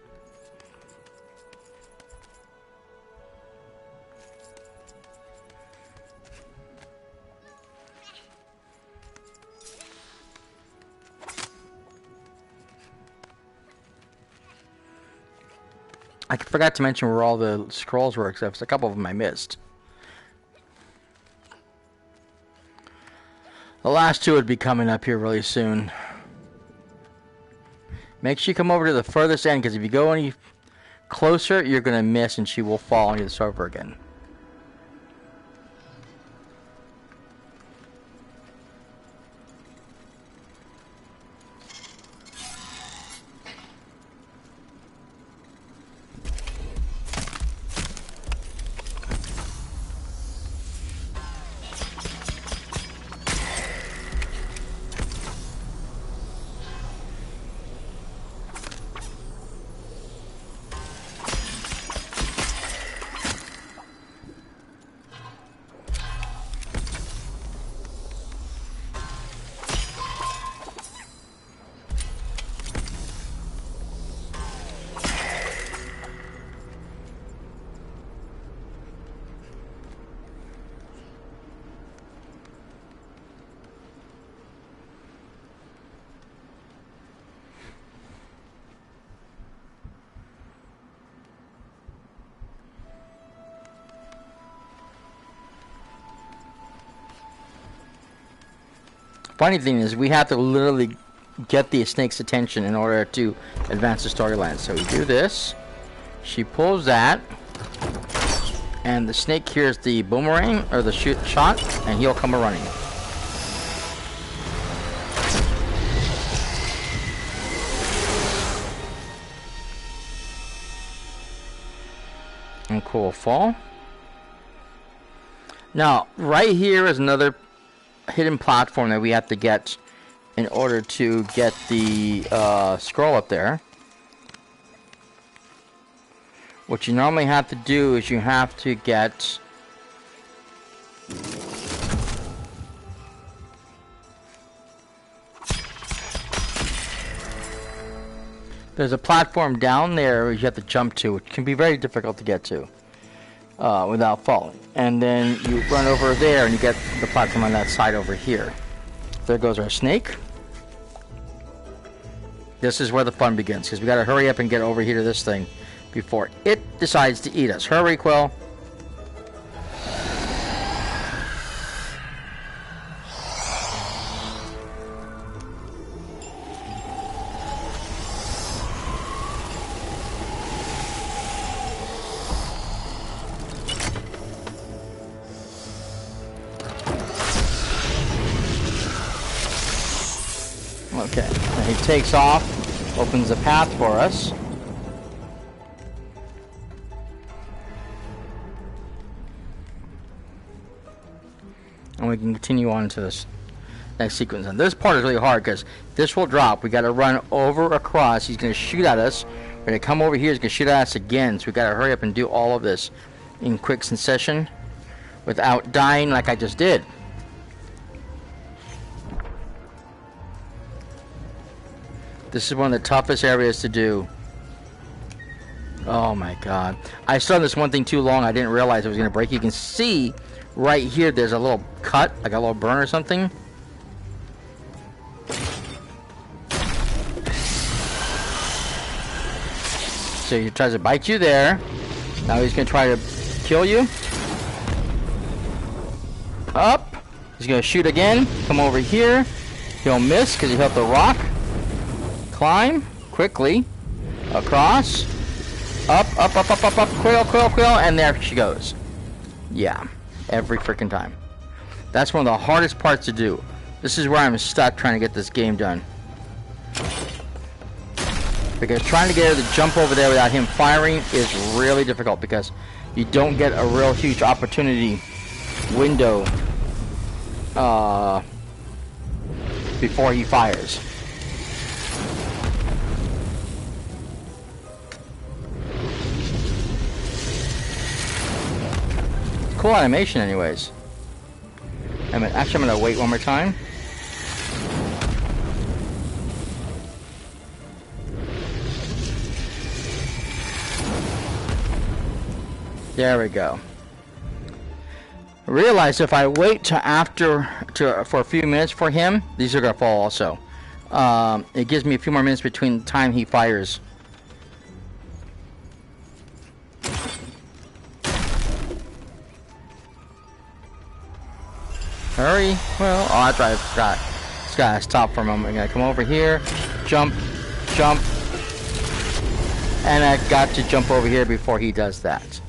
I forgot to mention where all the scrolls were, except a couple of them I missed. The last two would be coming up here really soon. Make sure you come over to the furthest end, because if you go any closer, you're going to miss and she will fall onto the server again. Funny thing is, we have to literally get the snake's attention in order to advance the storyline. So we do this, she pulls that, and the snake hears the boomerang, or the shot, and he'll come running. And cool fall. Now, right here is another hidden platform that we have to get in order to get the scroll up there. What you normally have to do is you have to get there's a platform down there you have to jump to, which can be very difficult to get to without falling. And then you run over there and you get the platform on that side over here. There goes our snake. This is where the fun begins, because we gotta hurry up and get over here to this thing before it decides to eat us. Hurry, Quill. Okay, and he takes off, opens a path for us. And we can continue on to this next sequence. And this part is really hard because this will drop. We got to run over across. He's going to shoot at us. We're going to come over here. He's going to shoot at us again. So we got to hurry up and do all of this in quick succession without dying like I just did. This is one of the toughest areas to do. Oh my god. I saw this one thing too long. I didn't realize it was going to break. You can see right here there's a little cut, like a little burn or something. So he tries to bite you there. Now he's going to try to kill you. Up. He's going to shoot again. Come over here. He'll miss because he hit the rock. Climb quickly across, up, Quill, and there she goes. Yeah, every freaking time. That's one of the hardest parts to do. This is where I'm stuck trying to get this game done. Because trying to get her to jump over there without him firing is really difficult because you don't get a real huge opportunity window before he fires. Cool animation anyways. Actually I'm gonna wait one more time. There we go. I realize if I wait for a few minutes for him, these are gonna fall also. It gives me a few more minutes between the time he fires. Hurry! Well, oh, that's right. I forgot. Just gotta stop for a moment. I'm gonna come over here, jump, jump, and I got to jump over here before he does that.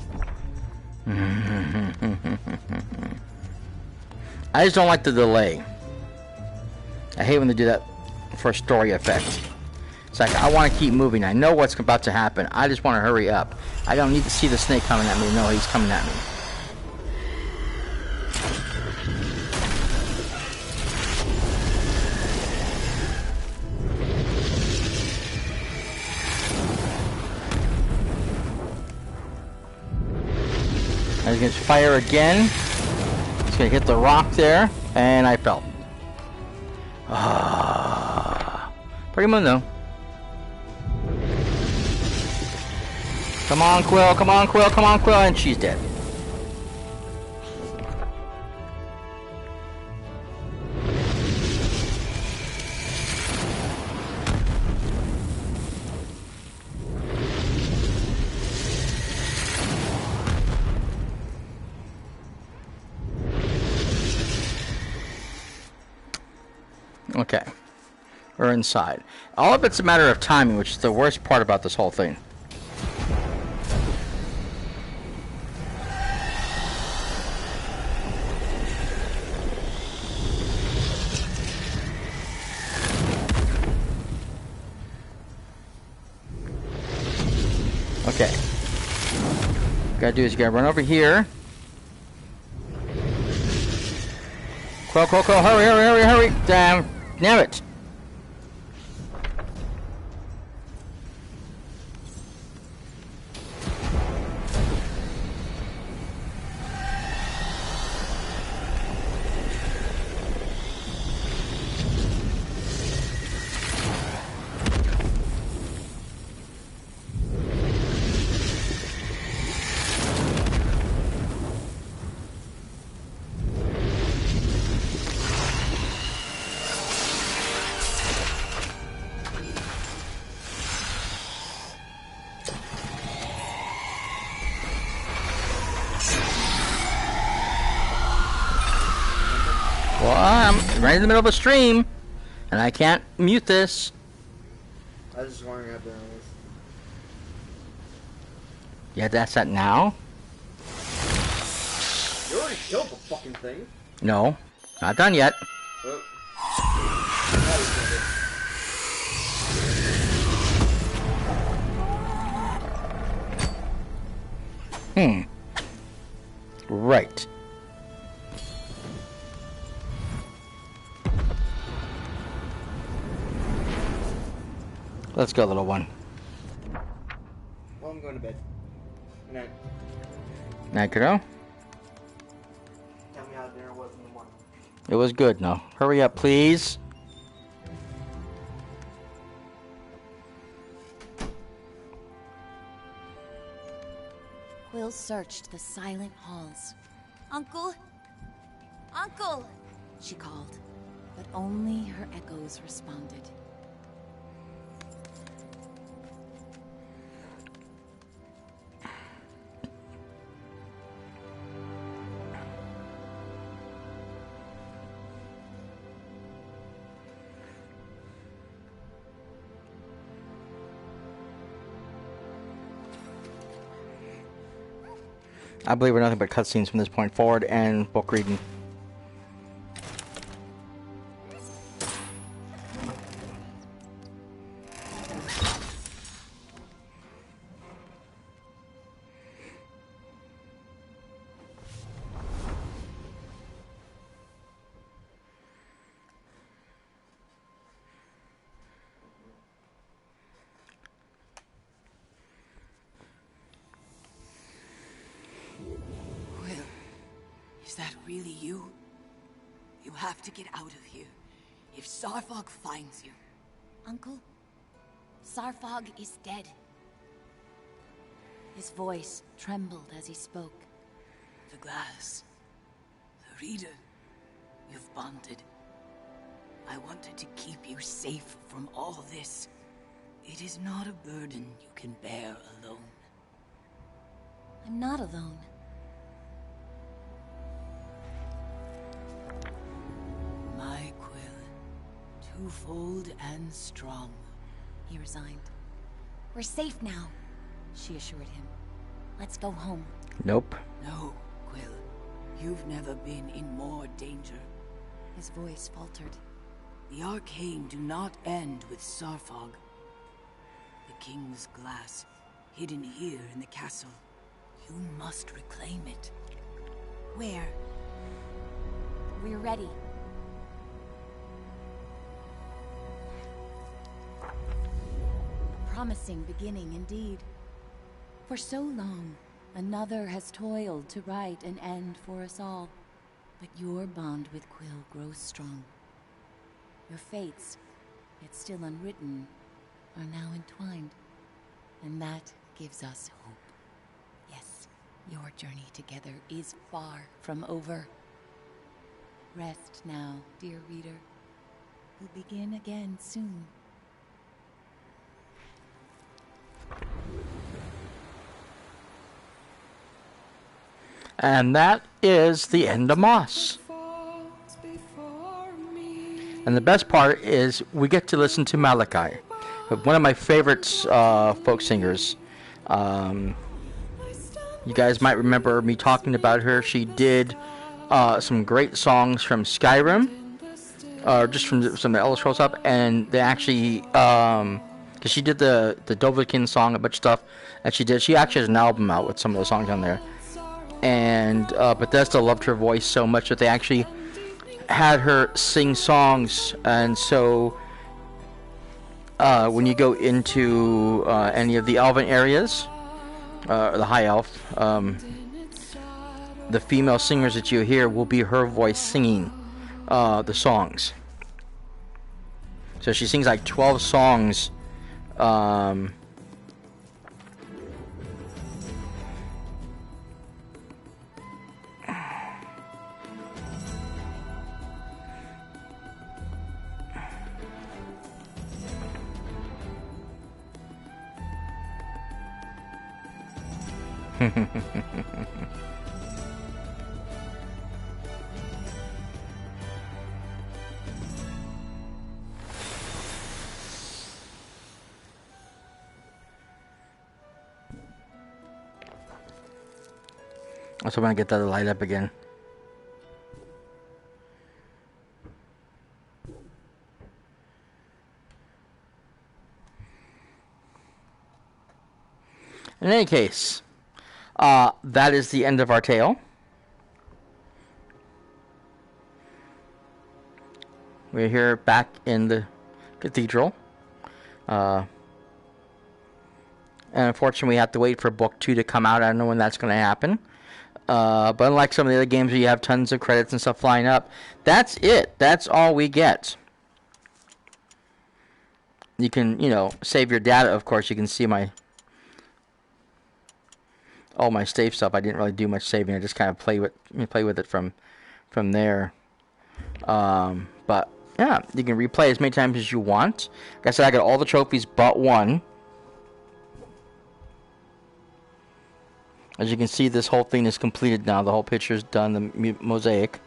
I just don't like the delay. I hate when they do that for story effect. It's like I want to keep moving. I know what's about to happen. I just want to hurry up. I don't need to see the snake coming at me. No, he's coming at me. He's going to fire again. He's going to hit the rock there, and I fell. Pretty much though. Come on, Quill, come on, Quill, come on, Quill, and she's dead. Okay, we're inside. All of it's a matter of timing, which is the worst part about this whole thing. Okay. Gotta do is you gotta run over here. Quill, Quill, Quill, hurry, hurry, hurry, hurry! Damn it! Well, I'm right in the middle of a stream, and I can't mute this. I was just wondering how bad it was. Yeah, that's that now? You already killed the fucking thing. No, not done yet. Oh. Right. Let's go, little one. Well, I'm going to bed. Good night. Night, kiddo. Tell me how dinner was in the morning. It was good, no. Hurry up, please. Quill searched the silent halls. Uncle? Uncle! She called, but only her echoes responded. I believe we're nothing but cutscenes from this point forward and book reading. really you? You have to get out of here. If Sarfog finds you... Uncle, Sarfog is dead. His voice trembled as he spoke. The glass. The reader. You've bonded. I wanted to keep you safe from all this. It is not a burden you can bear alone. I'm not alone. My Quill. Twofold and strong. He resigned. We're safe now, she assured him. Let's go home. Nope. No, Quill. You've never been in more danger. His voice faltered. The arcane do not end with Sarfog. The king's glass, hidden here in the castle. You must reclaim it. Where? We're ready. A promising beginning indeed. For so long, another has toiled to write an end for us all. But your bond with Quill grows strong. Your fates, yet still unwritten, are now entwined. And that gives us hope. Yes, your journey together is far from over. Rest now, dear reader. We'll begin again soon. And that is the end of Moss. And the best part is we get to listen to Malachi, one of my favorite folk singers. You guys might remember me talking about her. She did some great songs from Skyrim, just from some of the Elder Scrolls stuff, and they actually, because she did the Dovahkiin song, a bunch of stuff, and she actually has an album out with some of the songs on there. And Bethesda loved her voice so much that they actually had her sing songs. And so when you go into any of the elven areas, the high elf, the female singers that you hear will be her voice singing the songs. So she sings like 12 songs. So I'm gonna get that to light up again. In any case, that is the end of our tale. We're here back in the cathedral. And unfortunately, we have to wait for book 2 to come out. I don't know when that's going to happen. But unlike some of the other games where you have tons of credits and stuff flying up, that's it. That's all we get. You can, save your data, of course. You can see all my save stuff. I didn't really do much saving. I just kind of play with it from there. But yeah, you can replay as many times as you want. Like I said, I got all the trophies but one. As you can see, this whole thing is completed now. The whole picture's done, the mosaic.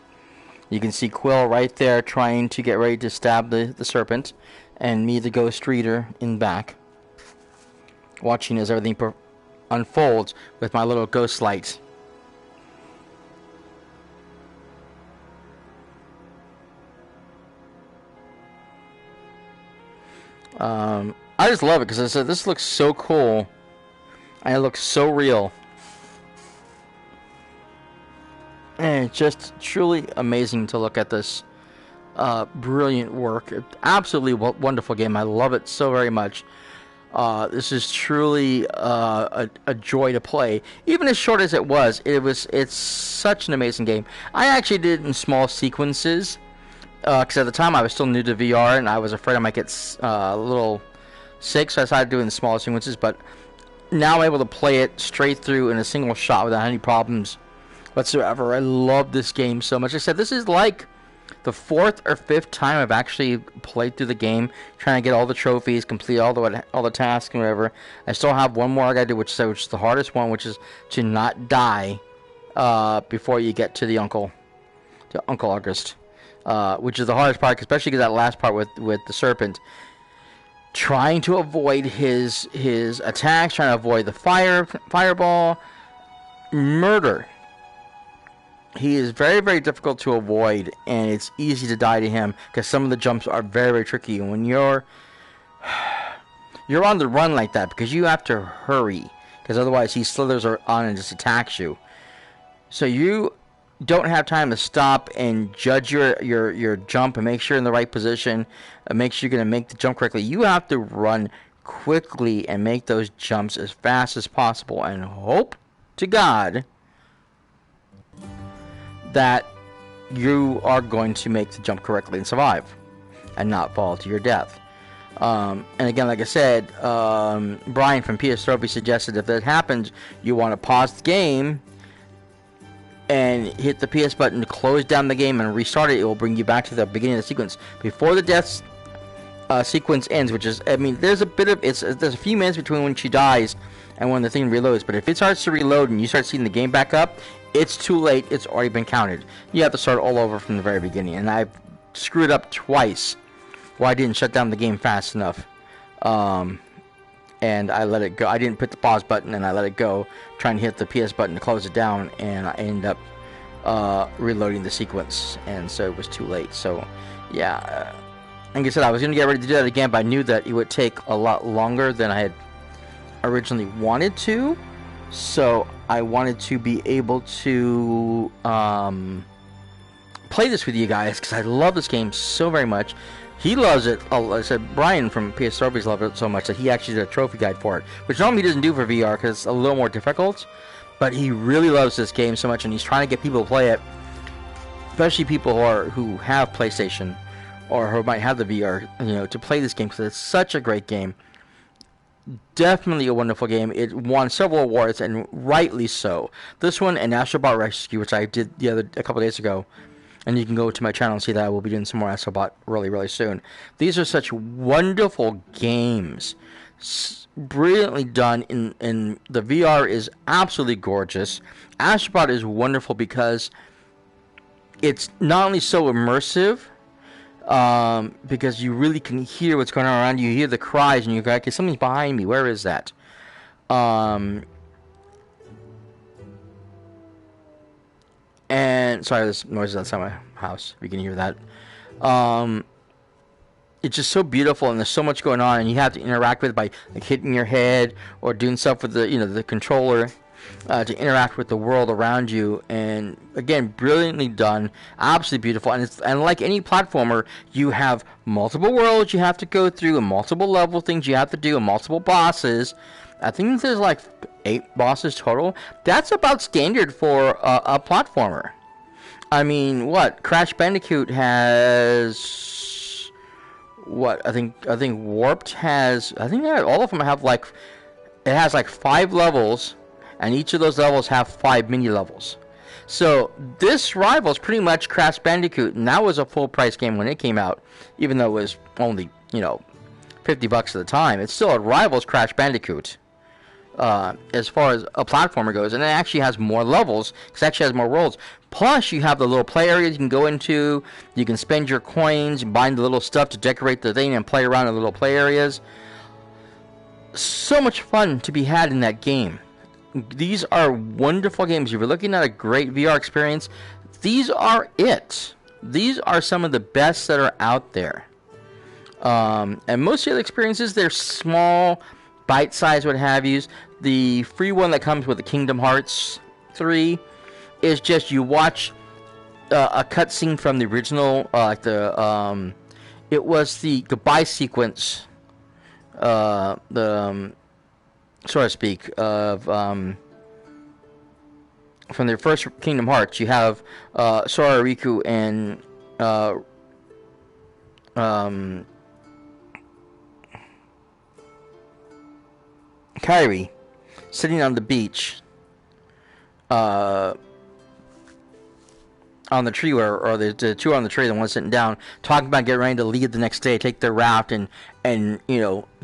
You can see Quill right there trying to get ready to stab the serpent, and me, the ghost reader, in back, watching as everything unfolds with my little ghost light. I just love it because I said this looks so cool, and it looks so real. And it's just truly amazing to look at this brilliant work. Absolutely wonderful game. I love it so very much. This is truly a joy to play. Even as short as it's such an amazing game. I actually did it in small sequences because at the time I was still new to VR and I was afraid I might get a little sick, so I decided to do it in smaller sequences. But now I'm able to play it straight through in a single shot without any problems whatsoever. I love this game so much. Like I said, this is like the 4th or 5th time I've actually played through the game, trying to get all the trophies, complete all the tasks and whatever. I still have one more I gotta do, which is the hardest one, which is to not die before you get to Uncle August, which is the hardest part, especially because that last part with the serpent. Trying to avoid his attacks, trying to avoid the fireball, murder. He is very, very difficult to avoid, and it's easy to die to him because some of the jumps are very, very tricky. And when you're on the run like that, because you have to hurry, because otherwise he slithers on and just attacks you. So you don't have time to stop and judge your jump and make sure you're in the right position, and make sure you're going to make the jump correctly. You have to run quickly and make those jumps as fast as possible, and hope to God that you are going to make the jump correctly and survive and not fall to your death. And again, like I said, Brian from PS Trophy suggested if that happens, you want to pause the game and hit the PS button to close down the game and restart it. It will bring you back to the beginning of the sequence before the death sequence ends, which is, I mean, there's a few minutes between when she dies and when the thing reloads. But if it starts to reload and you start seeing the game back up, it's too late. It's already been counted. You have to start all over from the very beginning. And I've screwed up twice where I didn't shut down the game fast enough. And I let it go. I didn't put the pause button and I let it go, trying to hit the PS button to close it down, and I ended up reloading the sequence, and so it was too late. So, yeah. Like I said, I was going to get ready to do that again, but I knew that it would take a lot longer than I had originally wanted to. So I wanted to be able to play this with you guys, because I love this game so very much. He loves it. I said Brian from PS Trophies loved it so much that he actually did a trophy guide for it, which normally he doesn't do for VR because it's a little more difficult. But he really loves this game so much, and he's trying to get people to play it, especially people who have PlayStation or who might have the VR, to play this game, because it's such a great game. Definitely a wonderful game. It won several awards, and rightly so. This one and Astrobot Rescue, which I did a couple days ago, and you can go to my channel and see that I will be doing some more Astrobot really, really soon. These are such wonderful games, brilliantly done. In the VR is absolutely gorgeous. Astrobot is wonderful because it's not only so immersive, because you really can hear what's going on around you. You hear the cries, and you go, okay, something's behind me. Where is that? And sorry, there's noises outside my house. If you can hear that. It's just so beautiful, and there's so much going on, and you have to interact with it by hitting your head or doing stuff with the controller. To interact with the world around you, and again, brilliantly done, absolutely beautiful. And like any platformer, you have multiple worlds you have to go through, and multiple level things you have to do, and multiple bosses. I think there's like 8 bosses total. That's about standard for a platformer. I mean, what Crash Bandicoot has? What I think Warped has. I think all of them have it has 5 levels. And each of those levels have 5 mini levels. So this rivals pretty much Crash Bandicoot, and that was a full price game when it came out, even though it was only $50 at the time. It still rivals Crash Bandicoot as far as a platformer goes, and it actually has more levels because it actually has more worlds. Plus, you have the little play areas you can go into. You can spend your coins, buy the little stuff to decorate the thing, and play around in the little play areas. So much fun to be had in that game. These are wonderful games. If you're looking at a great VR experience, these are it. These are some of the best that are out there. And most of the other experiences, they're small, bite-sized, what have yous. The free one that comes with the Kingdom Hearts 3 is just you watch a cutscene from the original, it was the goodbye sequence so to speak, of from their first Kingdom Hearts. You have Sora, Riku, and Kairi sitting on the beach, on the tree, or the two on the tree, the one sitting down, talking about getting ready to leave the next day, take their raft, and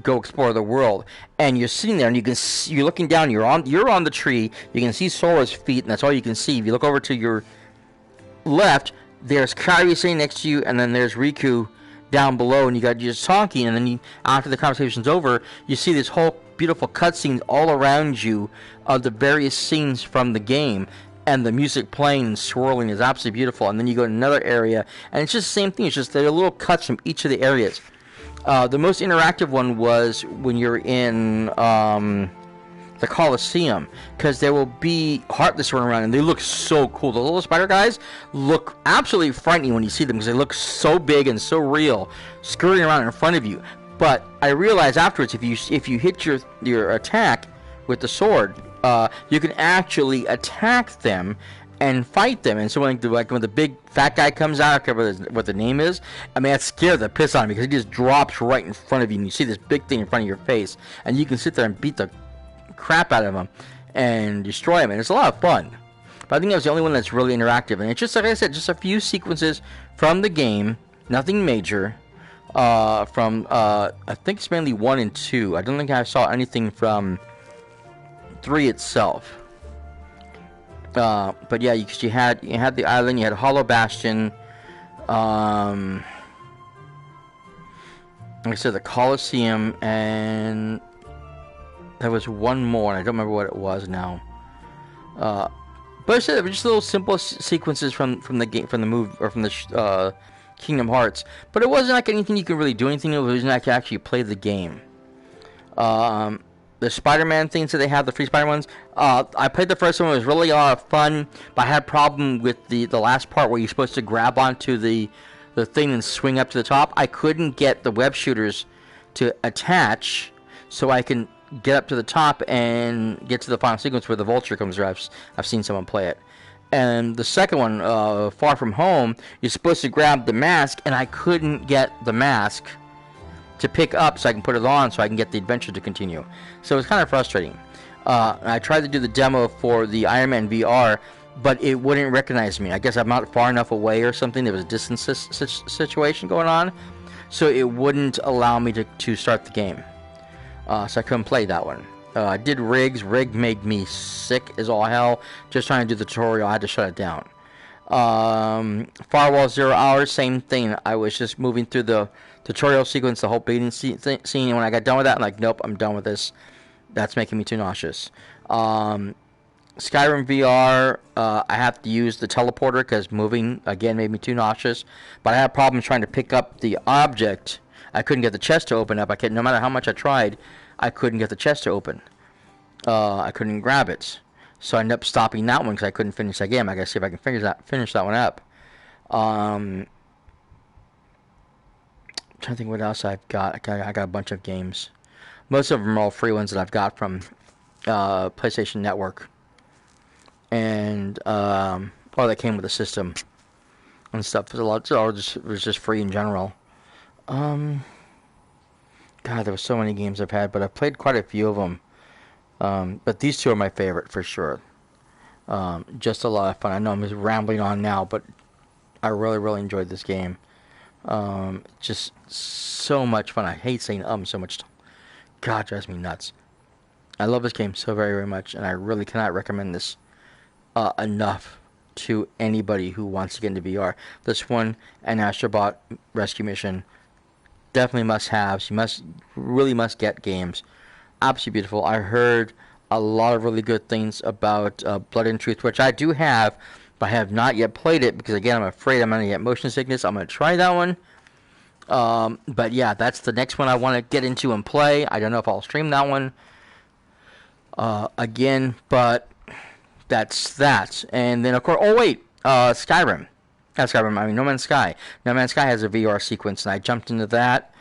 go explore the world. And you're sitting there, and you're looking down. You're on the tree. You can see Sora's feet, and that's all you can see. If you look over to your left, there's Kairi sitting next to you, and then there's Riku down below, and you're just talking. And then after the conversation's over, you see this whole beautiful cutscenes all around you of the various scenes from the game. And the music playing and swirling is absolutely beautiful. And then you go to another area, and it's just the same thing. It's just there are little cuts from each of the areas. The most interactive one was when you're in the Colosseum, because there will be Heartless running around, and they look so cool. The little spider guys look absolutely frightening when you see them, because they look so big and so real, scurrying around in front of you. But I realized afterwards, if you hit your attack with the sword, you can actually attack them and fight them. And so when the big fat guy comes out, I can't remember what the name is, I mean, that scared the piss out of me, because he just drops right in front of you, and you see this big thing in front of your face, and you can sit there and beat the crap out of him and destroy him, and it's a lot of fun. But I think that was the only one that's really interactive, and it's just, like I said, just a few sequences from the game, nothing major. From I think it's mainly 1 and 2. I don't think I saw anything from 3 itself. But yeah, you had the island, you had Hollow Bastion, like I said, the Colosseum, and there was one more, and I don't remember what it was now. But I said it was just little simple sequences from the game, from the movie, or from the Kingdom Hearts. But it wasn't like anything you could really do anything. It was like to actually play the game. The Spider-Man things that they have, the Free Spider ones, I played the first one. It was really a lot of fun, but I had a problem with the last part where you're supposed to grab onto the thing and swing up to the top. I couldn't get the web shooters to attach so I can get up to the top and get to the final sequence where the vulture comes through. I've seen someone play it. And the second one, Far From Home, you're supposed to grab the mask, and I couldn't get the mask to pick up so I can put it on so I can get the adventure to continue. So it's kind of frustrating. I tried to do the demo for the Iron Man VR, but it wouldn't recognize me. I guess I'm not far enough away or something. There was a distance situation going on, so it wouldn't allow me to start the game. So I couldn't play that one. I did Rigs. Rig made me sick as all hell. Just trying to do the tutorial, I had to shut it down. Firewall 0 Hours, same thing. I was just moving through the tutorial sequence, the whole beating scene, and when I got done with that, I'm like, nope, I'm done with this. That's making me too nauseous. Skyrim VR, I have to use the teleporter because moving, again, made me too nauseous. But I had problems trying to pick up the object. I couldn't get the chest to open up. No matter how much I tried, I couldn't get the chest to open. I couldn't grab it. So I ended up stopping that one because I couldn't finish that game. I gotta see if I can finish that one up. I'm trying to think what else I've got. I got a bunch of games. Most of them are all free ones that I've got from PlayStation Network. And or that came with the system and stuff. It was just free in general. God, there were so many games I've had, but I've played quite a few of them. But these two are my favorite for sure. Just a lot of fun. I know I'm just rambling on now, but I really, really enjoyed this game. Just so much fun. I hate saying so much. God, it drives me nuts. I love this game so very, very much, and I really cannot recommend this enough to anybody who wants to get into VR. This one and Astrobot Rescue Mission definitely must-haves. You really must get games. Absolutely beautiful. I heard a lot of really good things about Blood and Truth, which I do have, but I have not yet played it because, again, I'm afraid I'm going to get motion sickness. I'm going to try that one. But yeah, that's the next one I want to get into and play. I don't know if I'll stream that one again, but that's that. And then, of course, Skyrim. Not Skyrim, I mean No Man's Sky. No Man's Sky has a VR sequence, and I jumped into that.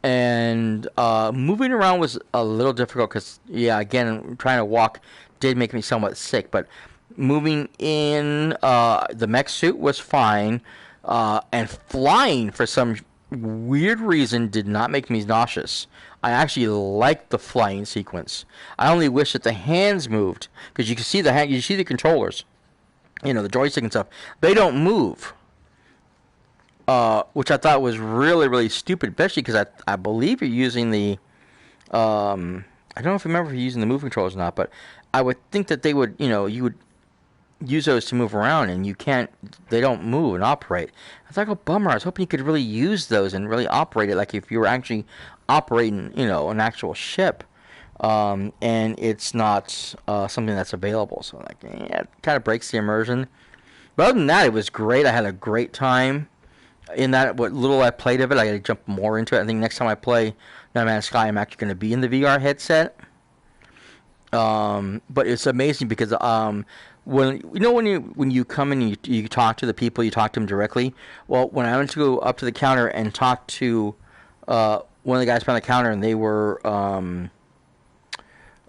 And moving around was a little difficult because, yeah, again, trying to walk did make me somewhat sick. But moving in the mech suit was fine. And flying, for some weird reason, did not make me nauseous. I actually liked the flying sequence. I only wish that the hands moved, because you can see you see the controllers, the joystick and stuff. They don't move. Which I thought was really, really stupid, especially because I believe you're using the, I don't know if you remember if you're using the move controllers or not, but I would think that they would, you would use those to move around, and they don't move and operate. I thought, oh, bummer, I was hoping you could really use those and really operate it like if you were actually operating, an actual ship. And it's not something that's available, so it kind of breaks the immersion. But other than that, it was great. I had a great time. In that, what little I played of it, I got to jump more into it. I think next time I play No Man's Sky, I'm actually going to be in the VR headset. But it's amazing because when you come in and you talk to the people, you talk to them directly. Well, when I went to go up to the counter and talk to one of the guys behind the counter, and they were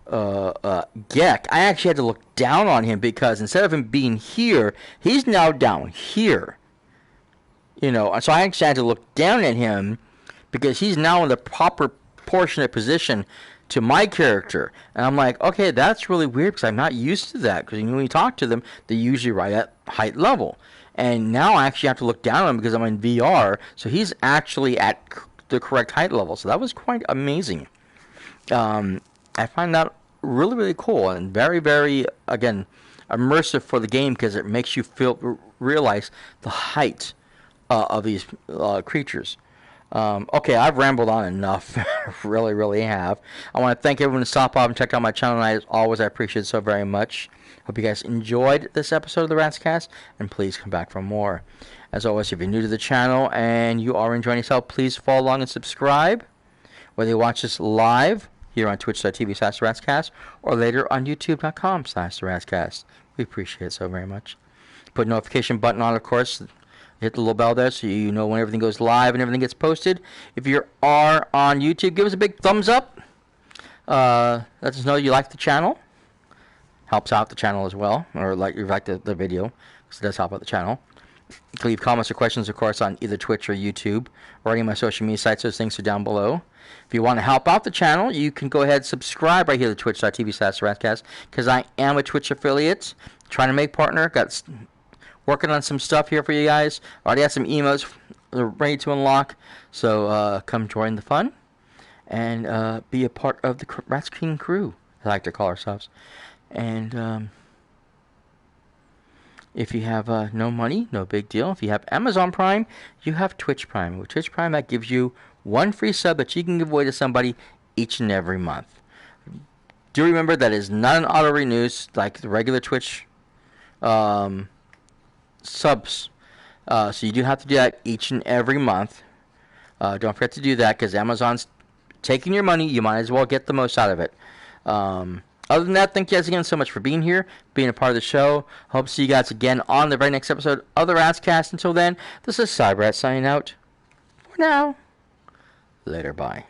Gek, I actually had to look down on him because instead of him being here, he's now down here. So I actually had to look down at him because he's now in the proper proportionate position to my character. And I'm like, okay, that's really weird because I'm not used to that. Because when you talk to them, they're usually right at height level. And now I actually have to look down on him because I'm in VR. So he's actually at the correct height level. So that was quite amazing. I find that really, really cool and very, very, again, immersive for the game because it makes you realize the height of these creatures. Okay, I've rambled on enough. really, really have. I want to thank everyone who stopped off and checked out my channel, and as always, I appreciate it so very much. Hope you guys enjoyed this episode of the Ratscast, and please come back for more. As always, if you're new to the channel and you are enjoying yourself, please follow along and subscribe. Whether you watch this live here on twitch.tv/ratscast or later on youtube.com/ratscast. We appreciate it so very much. Put notification button on, of course. Hit the little bell there so you know when everything goes live and everything gets posted. If you are on YouTube, give us a big thumbs up. Let us know you like the channel. Helps out the channel as well. Or you like the video, because it does help out the channel. You can leave comments or questions, of course, on either Twitch or YouTube, or any of my social media sites. Those things are down below. If you want to help out the channel, you can go ahead and subscribe right here to twitch.tv/ratscast, because I am a Twitch affiliate. Trying to make partner. Got working on some stuff here for you guys. Already have some emotes ready to unlock. So come join the fun and be a part of the Rats King crew, I like to call ourselves. And if you have no money, no big deal. If you have Amazon Prime, you have Twitch Prime. With Twitch Prime, that gives you one free sub that you can give away to somebody each and every month. Do remember that is not an auto renews like the regular Twitch subs. So you do have to do that each and every month. Don't forget to do that because Amazon's taking your money. You might as well get the most out of it. Other than that, thank you guys again so much for being here, being a part of the show. Hope to see you guys again on the very next episode of the Ratscast. Until then, this is cyperrat signing out. For now. Later, bye.